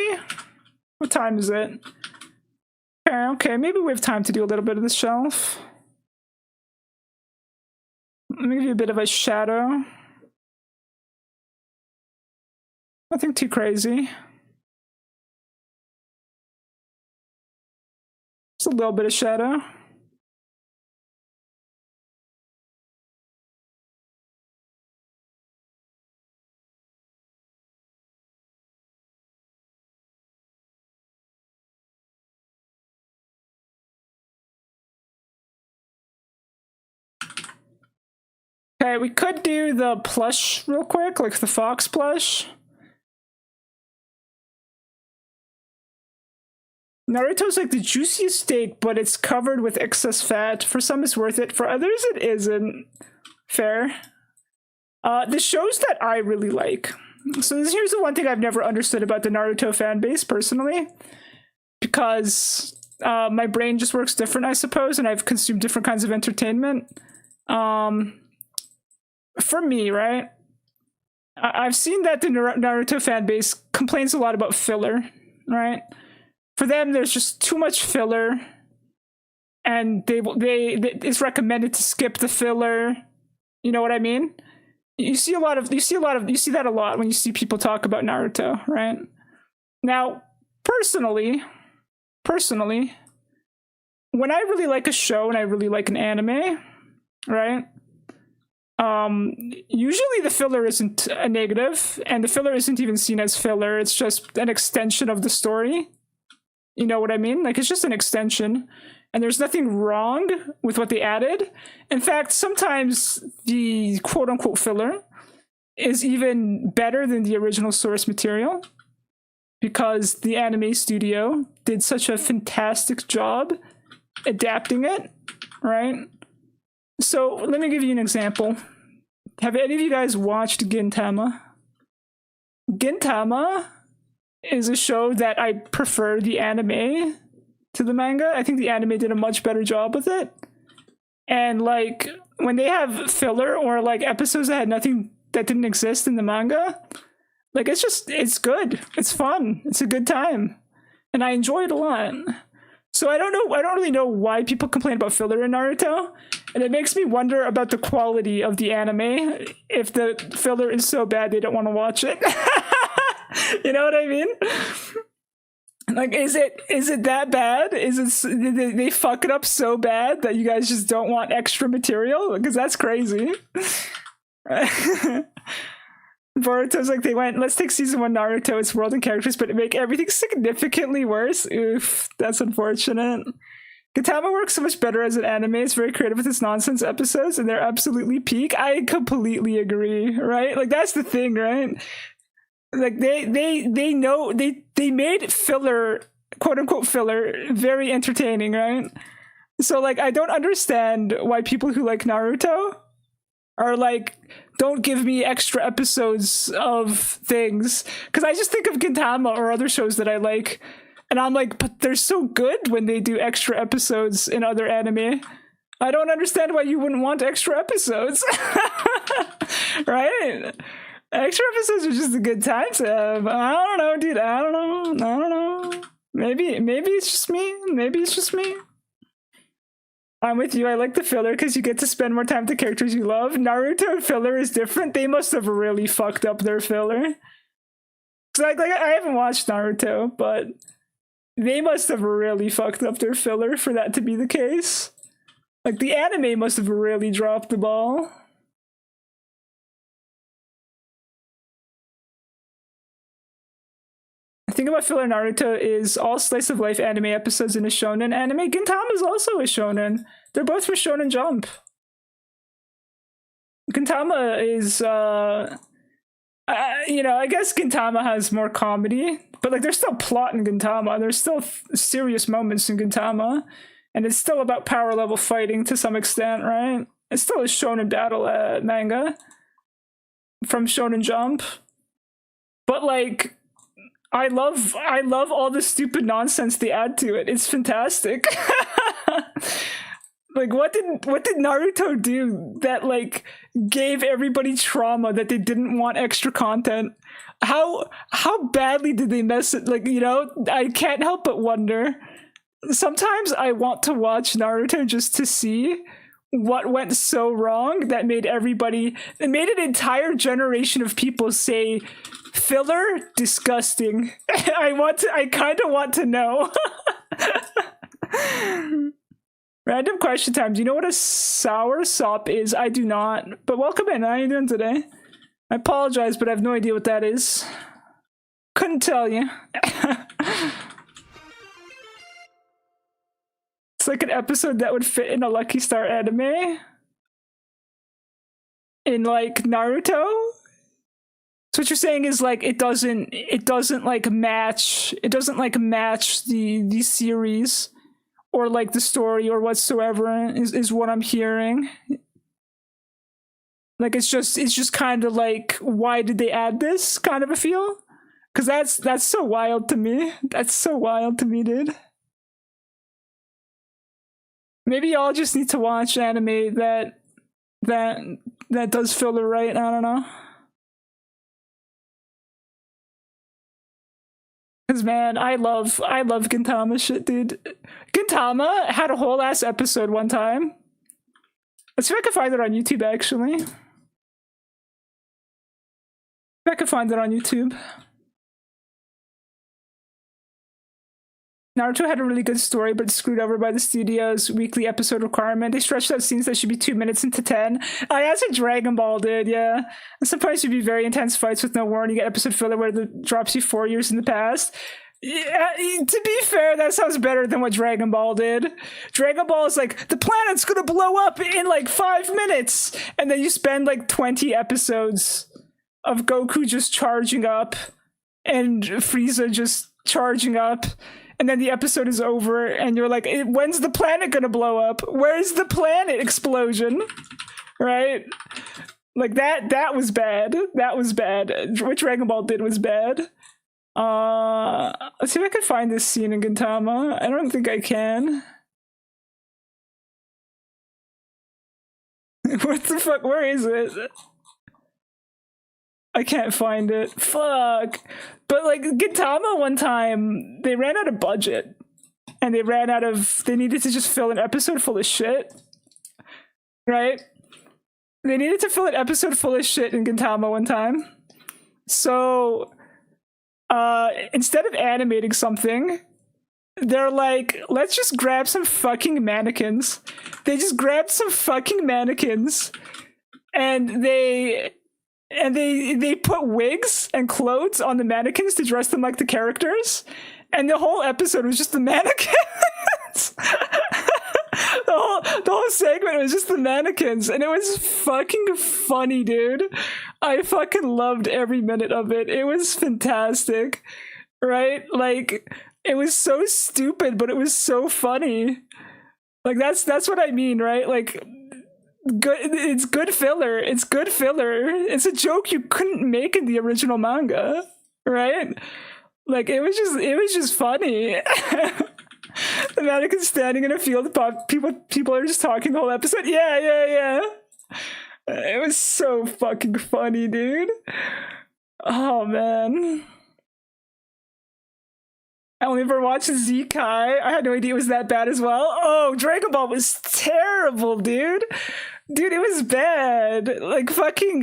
Speaker 1: What time is it? Okay, maybe we have time to do a little bit of the shelf. Let me give you a bit of a shadow. Nothing too crazy. Just a little bit of shadow. Okay, we could do the plush real quick, like the fox plush. Naruto's like the juiciest steak, but it's covered with excess fat. For some, it's worth it. For others, it isn't. Fair. The shows that I really like. So here's the one thing I've never understood about the Naruto fan base, personally. Because my brain just works different, I suppose, and I've consumed different kinds of entertainment. For me, right? I've seen that the Naruto fan base complains a lot about filler, right? For them, there's just too much filler, and it's recommended to skip the filler. You know what I mean? You see that a lot when you see people talk about Naruto, right? Now, personally, when I really like a show and I really like an anime, right? Usually the filler isn't a negative, and the filler isn't even seen as filler. It's just an extension of the story. You know what I mean? Like, it's just an extension, and there's nothing wrong with what they added. In fact, sometimes the quote-unquote filler is even better than the original source material, because the anime studio did such a fantastic job adapting it, right? So let me give you an example. Have any of you guys watched Gintama? Gintama is a show that I prefer the anime to the manga. I think the anime did a much better job with it. And like when they have filler or like episodes that had nothing, that didn't exist in the manga, like it's good. It's fun. It's a good time. And I enjoy it a lot. So I don't really know why people complain about filler in Naruto. And it makes me wonder about the quality of the anime. If the filler is so bad they don't want to watch it. You know what I mean? Like, is it that bad? Did they fuck it up so bad that you guys just don't want extra material? Because that's crazy. Boruto's like, they went, let's take season 1 Naruto, its world and characters, but make everything significantly worse. Oof, that's unfortunate. Gintama works so much better as an anime. It's very creative with its nonsense episodes, and they're absolutely peak. I completely agree, right? Like, that's the thing, right? Like, they know, they made filler, quote unquote filler, very entertaining, right? So, like, I don't understand why people who like Naruto are like, don't give me extra episodes of things. Because I just think of Gintama or other shows that I like, and I'm like, but they're so good when they do extra episodes in other anime. I don't understand why you wouldn't want extra episodes. Right? Extra episodes are just a good time to have. I don't know, dude. I don't know. Maybe it's just me. I'm with you. I like the filler because you get to spend more time with the characters you love. Naruto filler is different. They must have really fucked up their filler. Like I haven't watched Naruto, but they must have really fucked up their filler for that to be the case. Like, the anime must have really dropped the ball. The thing about filler Naruto is all slice of life anime episodes in a shonen anime. Gintama is also a shonen. They're both from Shonen Jump. Gintama is, I guess Gintama has more comedy, but like there's still plot in Gintama. There's still serious moments in Gintama, and it's still about power level fighting to some extent, right? It's still a shonen battle manga from Shonen Jump, but like, I love all the stupid nonsense they add to it. It's fantastic. Like, what did Naruto do that like gave everybody trauma that they didn't want extra content? How badly did they mess it? Like, I can't help but wonder. Sometimes I want to watch Naruto just to see what went so wrong that made everybody, it made an entire generation of people say filler disgusting. I kind of want to know. Random question time. Do you know what a sour sop is? I do not. But welcome in. How are you doing today? I apologize, but I have no idea what that is. Couldn't tell you. It's like an episode that would fit in a Lucky Star anime. In like Naruto. So what you're saying is like it doesn't like match the series or like the story or whatsoever is what I'm hearing. Like it's just kind of like, why did they add this kind of a feel? Because that's so wild to me. That's so wild to me, dude. Maybe y'all just need to watch anime that does filler right. I don't know. Cause man, I love Gintama shit, dude. Gintama had a whole ass episode one time. Let's see if I can find it on YouTube, actually. If I can find it on YouTube. Naruto had a really good story, but screwed over by the studio's weekly episode requirement. They stretched out scenes that should be 2 minutes into 10. As a Dragon Ball did, yeah. And sometimes you'd be very intense fights with no warning. You get episode filler where it drops you 4 years in the past. Yeah, to be fair, that sounds better than what Dragon Ball did. Dragon Ball is like, the planet's gonna blow up in like 5 minutes. And then you spend like 20 episodes of Goku just charging up and Frieza just charging up. And then the episode is over, and you're like, when's the planet gonna blow up? Where's the planet explosion? Right? Like, that was bad. That was bad. What Dragon Ball did was bad. Let's see if I can find this scene in Gintama. I don't think I can. What the fuck? Where is it? I can't find it. Fuck. But like Gintama one time, they ran out of budget. And they needed to just fill an episode full of shit. Right? They needed to fill an episode full of shit in Gintama one time. So instead of animating something, they're like, let's just grab some fucking mannequins. They just grabbed some fucking mannequins and they put wigs and clothes on the mannequins to dress them like the characters, and the whole episode was just the mannequins. the whole segment was just the mannequins, and it was fucking funny, dude. I fucking loved every minute of it. It was fantastic, right? Like, it was so stupid, but it was so funny. Like, that's what I mean, right? Like, good, it's good filler. It's good filler. It's a joke you couldn't make in the original manga, right? Like, it was just funny. The mannequin standing in a field of people are just talking the whole episode. Yeah. It was so fucking funny, dude. Oh man. I only ever watched Z-Kai. I had no idea it was that bad as well. Oh, Dragon Ball was terrible, dude. Dude, it was bad. Like, fucking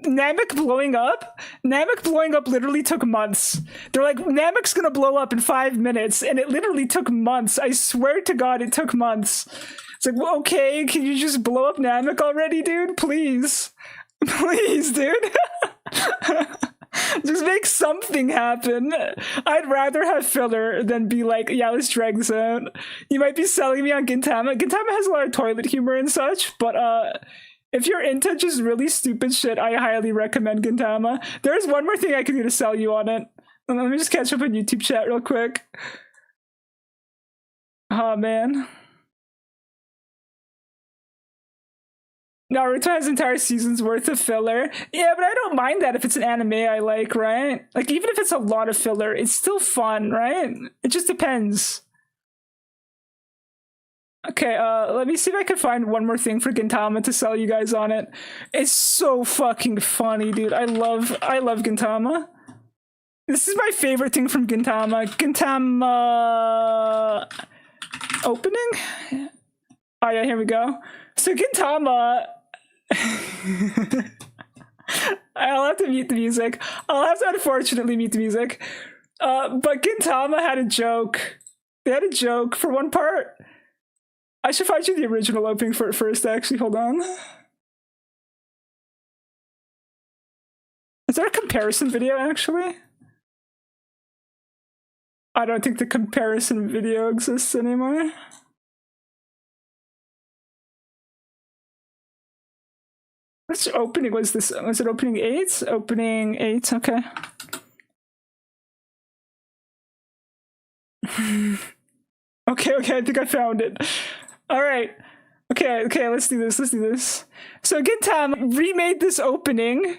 Speaker 1: Namek blowing up? Namek blowing up literally took months. They're like, Namek's gonna blow up in 5 minutes, and it literally took months. I swear to God, it took months. It's like, well, okay, can you just blow up Namek already, dude? Please. Please, dude. Just make something happen. I'd rather have filler than be like, yeah, let's drag this out. You might be selling me on Gintama. Gintama has a lot of toilet humor and such, but if you're into just really stupid shit, I highly recommend Gintama. There's one more thing I can do to sell you on it. Let me just catch up on YouTube chat real quick. Oh, man. Naruto has entire seasons worth of filler. Yeah, but I don't mind that if it's an anime I like, right? Like, even if it's a lot of filler, it's still fun, right? It just depends. Okay, let me see if I can find one more thing for Gintama to sell you guys on it. It's so fucking funny, dude. I love Gintama. This is my favorite thing from Gintama. Gintama opening? Oh yeah, here we go. So Gintama. I'll have to mute the music. I'll have to unfortunately mute the music. But Gintama had a joke. They had a joke for one part. I should find you the original opening for it first, actually. Hold on. Is there a comparison video, actually? I don't think the comparison video exists anymore. Which opening was this? Was it opening 8? Opening 8, okay. Okay, I think I found it. All right. Okay, let's do this. So Gintama remade this opening,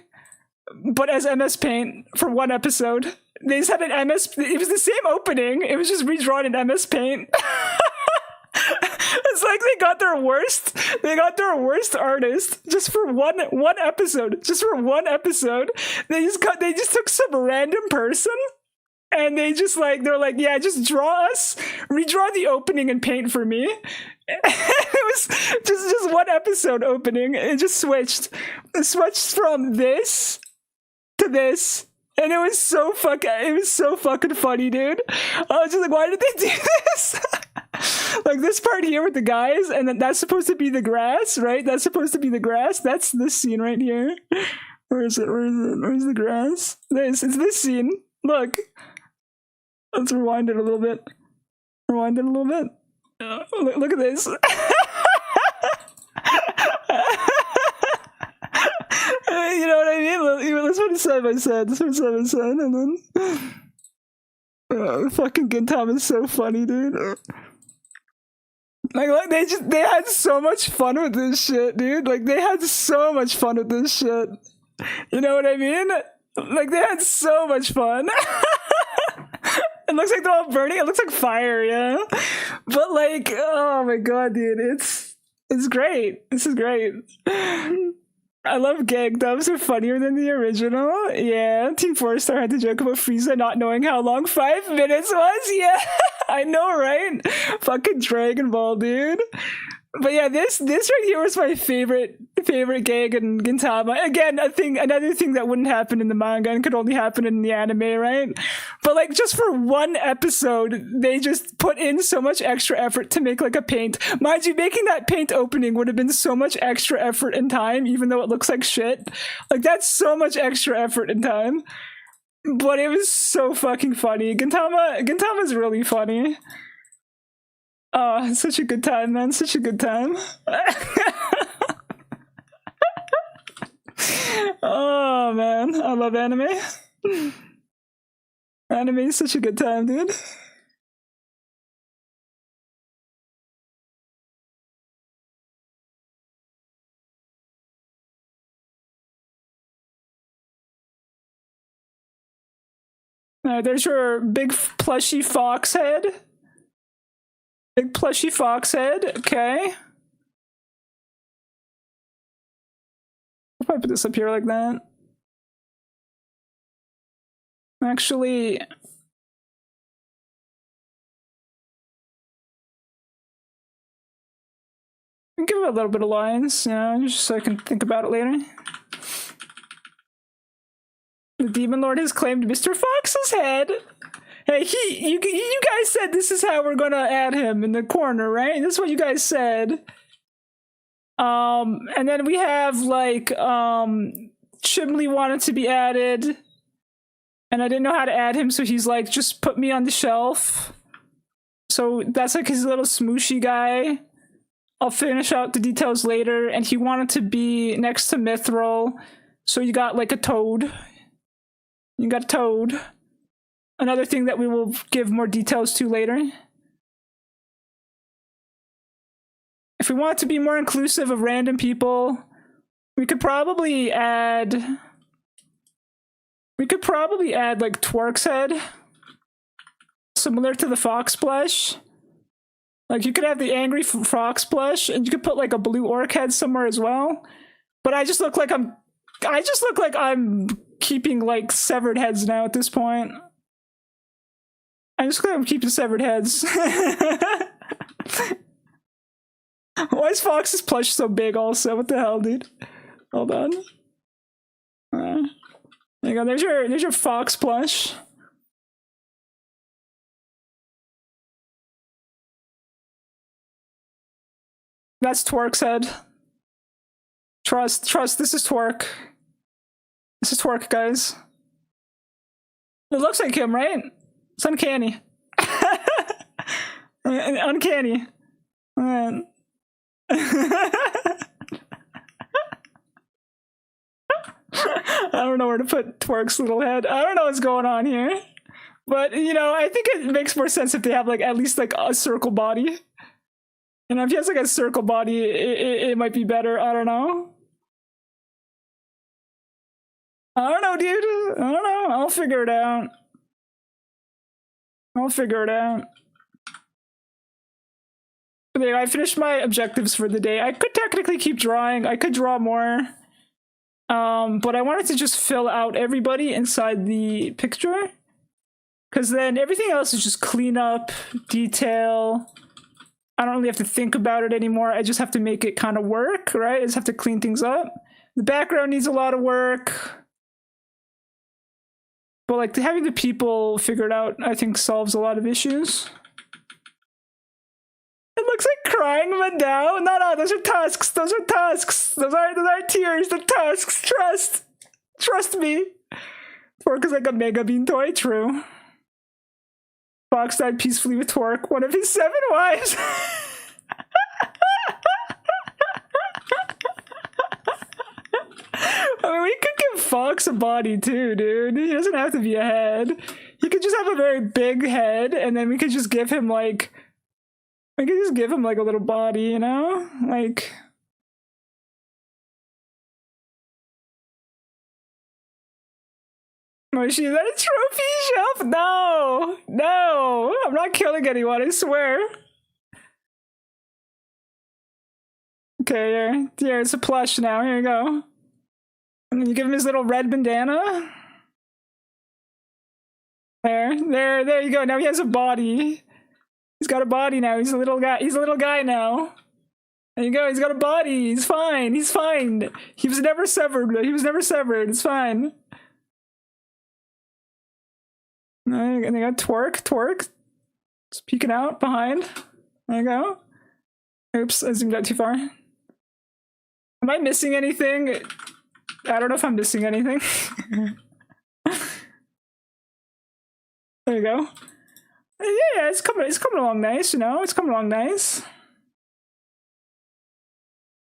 Speaker 1: but as MS Paint for one episode. They just had an MS, it was the same opening, it was just redrawn in MS Paint. It's like they got their worst artist just for one episode. Just for one episode. They just took some random person and they're like, yeah, just redraw the opening in Paint for me. It was just one episode opening. It just switched. It switched from this to this. And it was so fucking funny, dude. I was just like, why did they do this? Like this part here with the guys, and then that's supposed to be the grass, right? That's supposed to be the grass. That's this scene right here. Where is it? Where's the grass? It's this scene. Look. Let's rewind it a little bit. Look at this. You know what I mean? Let's put it side by side. And then fucking Gintama is so funny, dude. Like they had so much fun with this shit, dude. Like they had so much fun with this shit. You know what I mean? Like they had so much fun. It looks like they're all burning. It looks like fire, yeah. But like, oh my god, dude, it's great. This is great. I love gag dubs are funnier than the original. Yeah, Team 4-Star had to joke about Frieza not knowing how long 5 minutes was. Yeah, I know, right? Fucking Dragon Ball, dude. But yeah, this right here was my favorite gag in Gintama. Again, another thing that wouldn't happen in the manga and could only happen in the anime, right? But like just for one episode, they just put in so much extra effort to make like a Paint. Mind you, making that Paint opening would have been so much extra effort and time, even though it looks like shit. Like that's so much extra effort and time. But it was so fucking funny. Gintama's really funny. Oh, such a good time, man. Such a good time. Oh, man. I love anime. Anime is such a good time, dude. There's your big plushy fox head. Big plushy fox head, okay. I'll probably put this up here like that. Actually, give it a little bit of lines, you know, just so I can think about it later. The Demon Lord has claimed Mr. Fox's head. Hey, you guys said this is how we're gonna add him in the corner, right? This is what you guys said. And then we have like Chimley wanted to be added, and I didn't know how to add him, so he's like, just put me on the shelf. So that's like his little smooshy guy. I'll finish out the details later. And he wanted to be next to Mithril, so you got like a toad. You got a toad. Another thing that we will give more details to later. If we want to be more inclusive of random people, we could probably add like Twerk's head, similar to the Fox plush. Like you could have the angry Fox plush, and you could put like a blue orc head somewhere as well. But I just look like I'm keeping like severed heads now at this point. I'm just gonna keep the severed heads. Why is Fox's plush so big also? What the hell, dude? Hold on. There you go. There's your Fox plush. That's Twerk's head. Trust, this is Twerk. This is Twerk, guys. It looks like him, right? It's uncanny. Uncanny. Man. I don't know where to put Twerk's little head. I don't know what's going on here. But, you know, I think it makes more sense if they have, like, at least, like, a circle body. You know, if he has, like, a circle body, it might be better. I don't know. I don't know, dude. I don't know. I'll figure it out. I'll figure it out. But anyway, I finished my objectives for the day. I could technically keep drawing. I could draw more. But I wanted to just fill out everybody inside the picture. Because then everything else is just clean up, detail. I don't really have to think about it anymore. I just have to make it kind of work, right? I just have to clean things up. The background needs a lot of work. But like having the people figured out, I think solves a lot of issues. It looks like crying, but no, those are tusks. Those are tusks. Those are tears. The tusks. Trust me. Twerk is like a Mega Bean toy. True. Fox died peacefully with Twerk, one of his 7 wives. I mean, we could give Fox a body too, dude. He doesn't have to be a head. He could just have a very big head, and then we could just give him like... We could just give him like a little body, you know? Like... Moshi, is that a trophy shelf? No! I'm not killing anyone, I swear. Okay, here, it's a plush now. Here you go. And then you give him his little red bandana. There you go. Now he has a body. He's got a body now. He's a little guy. He's a little guy now. There you go. He's got a body. He's fine. He's fine. He was never severed. It's fine. And they got Twerk. It's peeking out behind. There you go. Oops, I zoomed out too far. Am I missing anything? I don't know if I'm missing anything. There you go. Yeah, it's coming along nice, you know? It's coming along nice.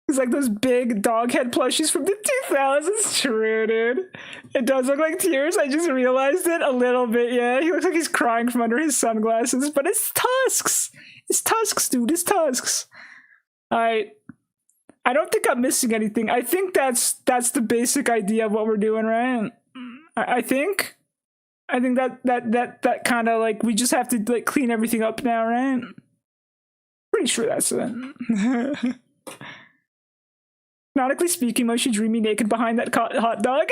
Speaker 1: It's like those big dog head plushies from the 2000s. True, dude. It does look like tears. I just realized it a little bit, yeah. He looks like he's crying from under his sunglasses, but it's tusks. It's tusks, dude. It's tusks. I don't think I'm missing anything. I think that's the basic idea of what we're doing, right? I think that kind of like we just have to like clean everything up now, right? Pretty sure that's it. Nautically speaking, Moshi drew me naked behind that hot dog.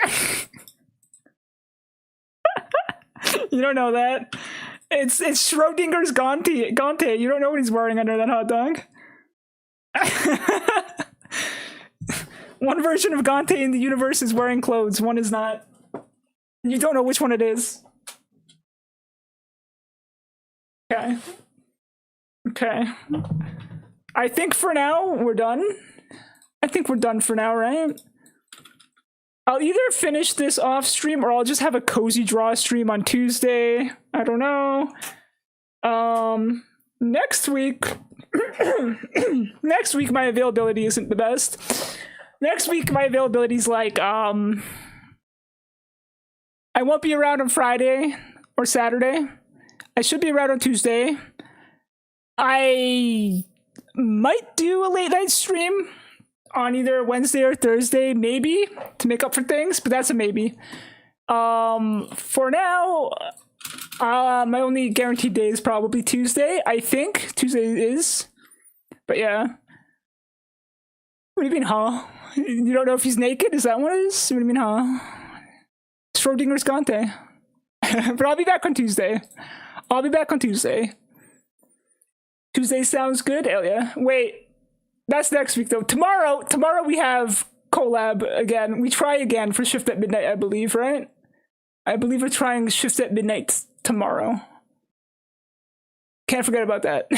Speaker 1: You don't know that. It's Schrodinger's Gante. You don't know what he's wearing under that hot dog. One version of Gante in the universe is wearing clothes, one is not. You don't know which one it is. Okay. I think for now, we're done. I think we're done for now, right? I'll either finish this off stream or I'll just have a cozy draw stream on Tuesday. I don't know. Next week... Next week, my availability isn't the best. Next week, my availability is like, I won't be around on Friday or Saturday. I should be around on Tuesday. I might do a late night stream on either Wednesday or Thursday, maybe, to make up for things, but that's a maybe. For now, my only guaranteed day is probably Tuesday. I think Tuesday is, but yeah. What do you mean, huh? You don't know if he's naked? Is that what it is? What do you mean, huh? Schrodinger's Gante. But I'll be back on Tuesday. Tuesday sounds good, Elia. Wait, That's next week though. Tomorrow we have collab again. We try again for Shift at Midnight, I believe, right? I believe we're trying Shift at Midnight tomorrow. Can't forget about that.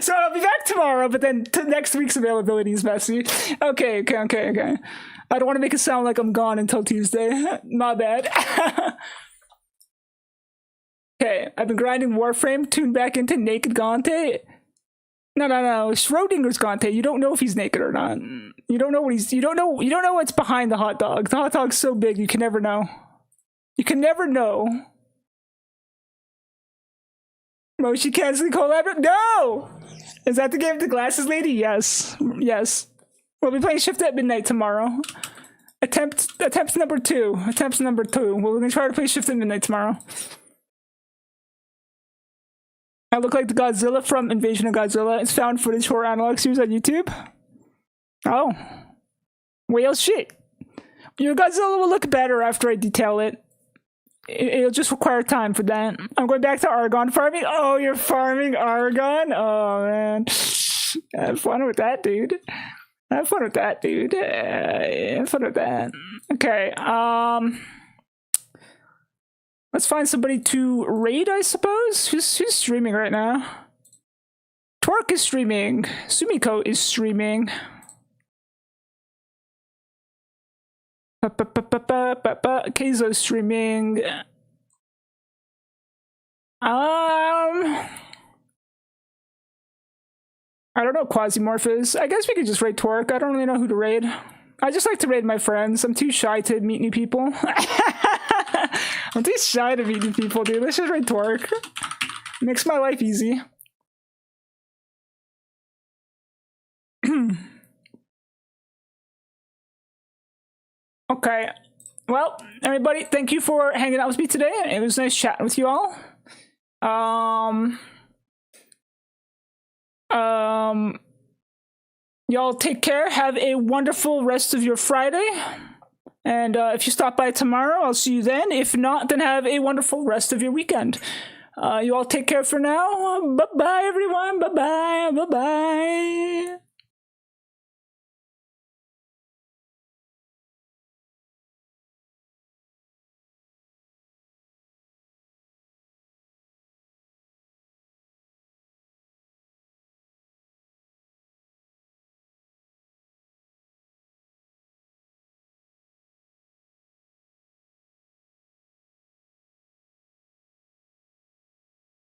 Speaker 1: So I'll be back tomorrow, but then next week's availability is messy. Okay. I don't want to make it sound like I'm gone until Tuesday. My bad. Okay, I've been grinding Warframe, tuned back into Naked Gante. No. Schrodinger's Gante. You don't know if he's naked or not. You don't know what he's. You don't know what's behind the hot dog. The hot dog's so big, you can never know. You can never know. Moshi canceling collab? No! Is that the game of the glasses lady? Yes. We'll be playing Shift at Midnight tomorrow. Attempt number 2. We're gonna try to play Shift at Midnight tomorrow. I look like the Godzilla from Invasion of Godzilla. It's found footage for analog series on YouTube. Oh. Whale shit. Your Godzilla will look better after I detail it. It'll just require time for that. I'm going back to Argon farming. Oh, you're farming Argon? Oh, man. Have fun with that, dude. Okay, let's find somebody to raid, I suppose. Who's streaming right now? Torque is streaming. Sumiko is streaming. Keizo's streaming. I don't know what Quasimorph is. I guess we could just raid Torque. I don't really know who to raid. I just like to raid my friends. I'm too shy to meet new people. I'm too shy to meet new people, dude. Let's just raid Torque. Makes my life easy. Okay. Well, everybody, thank you for hanging out with me today. It was nice chatting with you all. Y'all take care. Have a wonderful rest of your Friday. And if you stop by tomorrow, I'll see you then. If not, then have a wonderful rest of your weekend. You all take care for now. Bye-bye, everyone. Bye-bye. Bye-bye.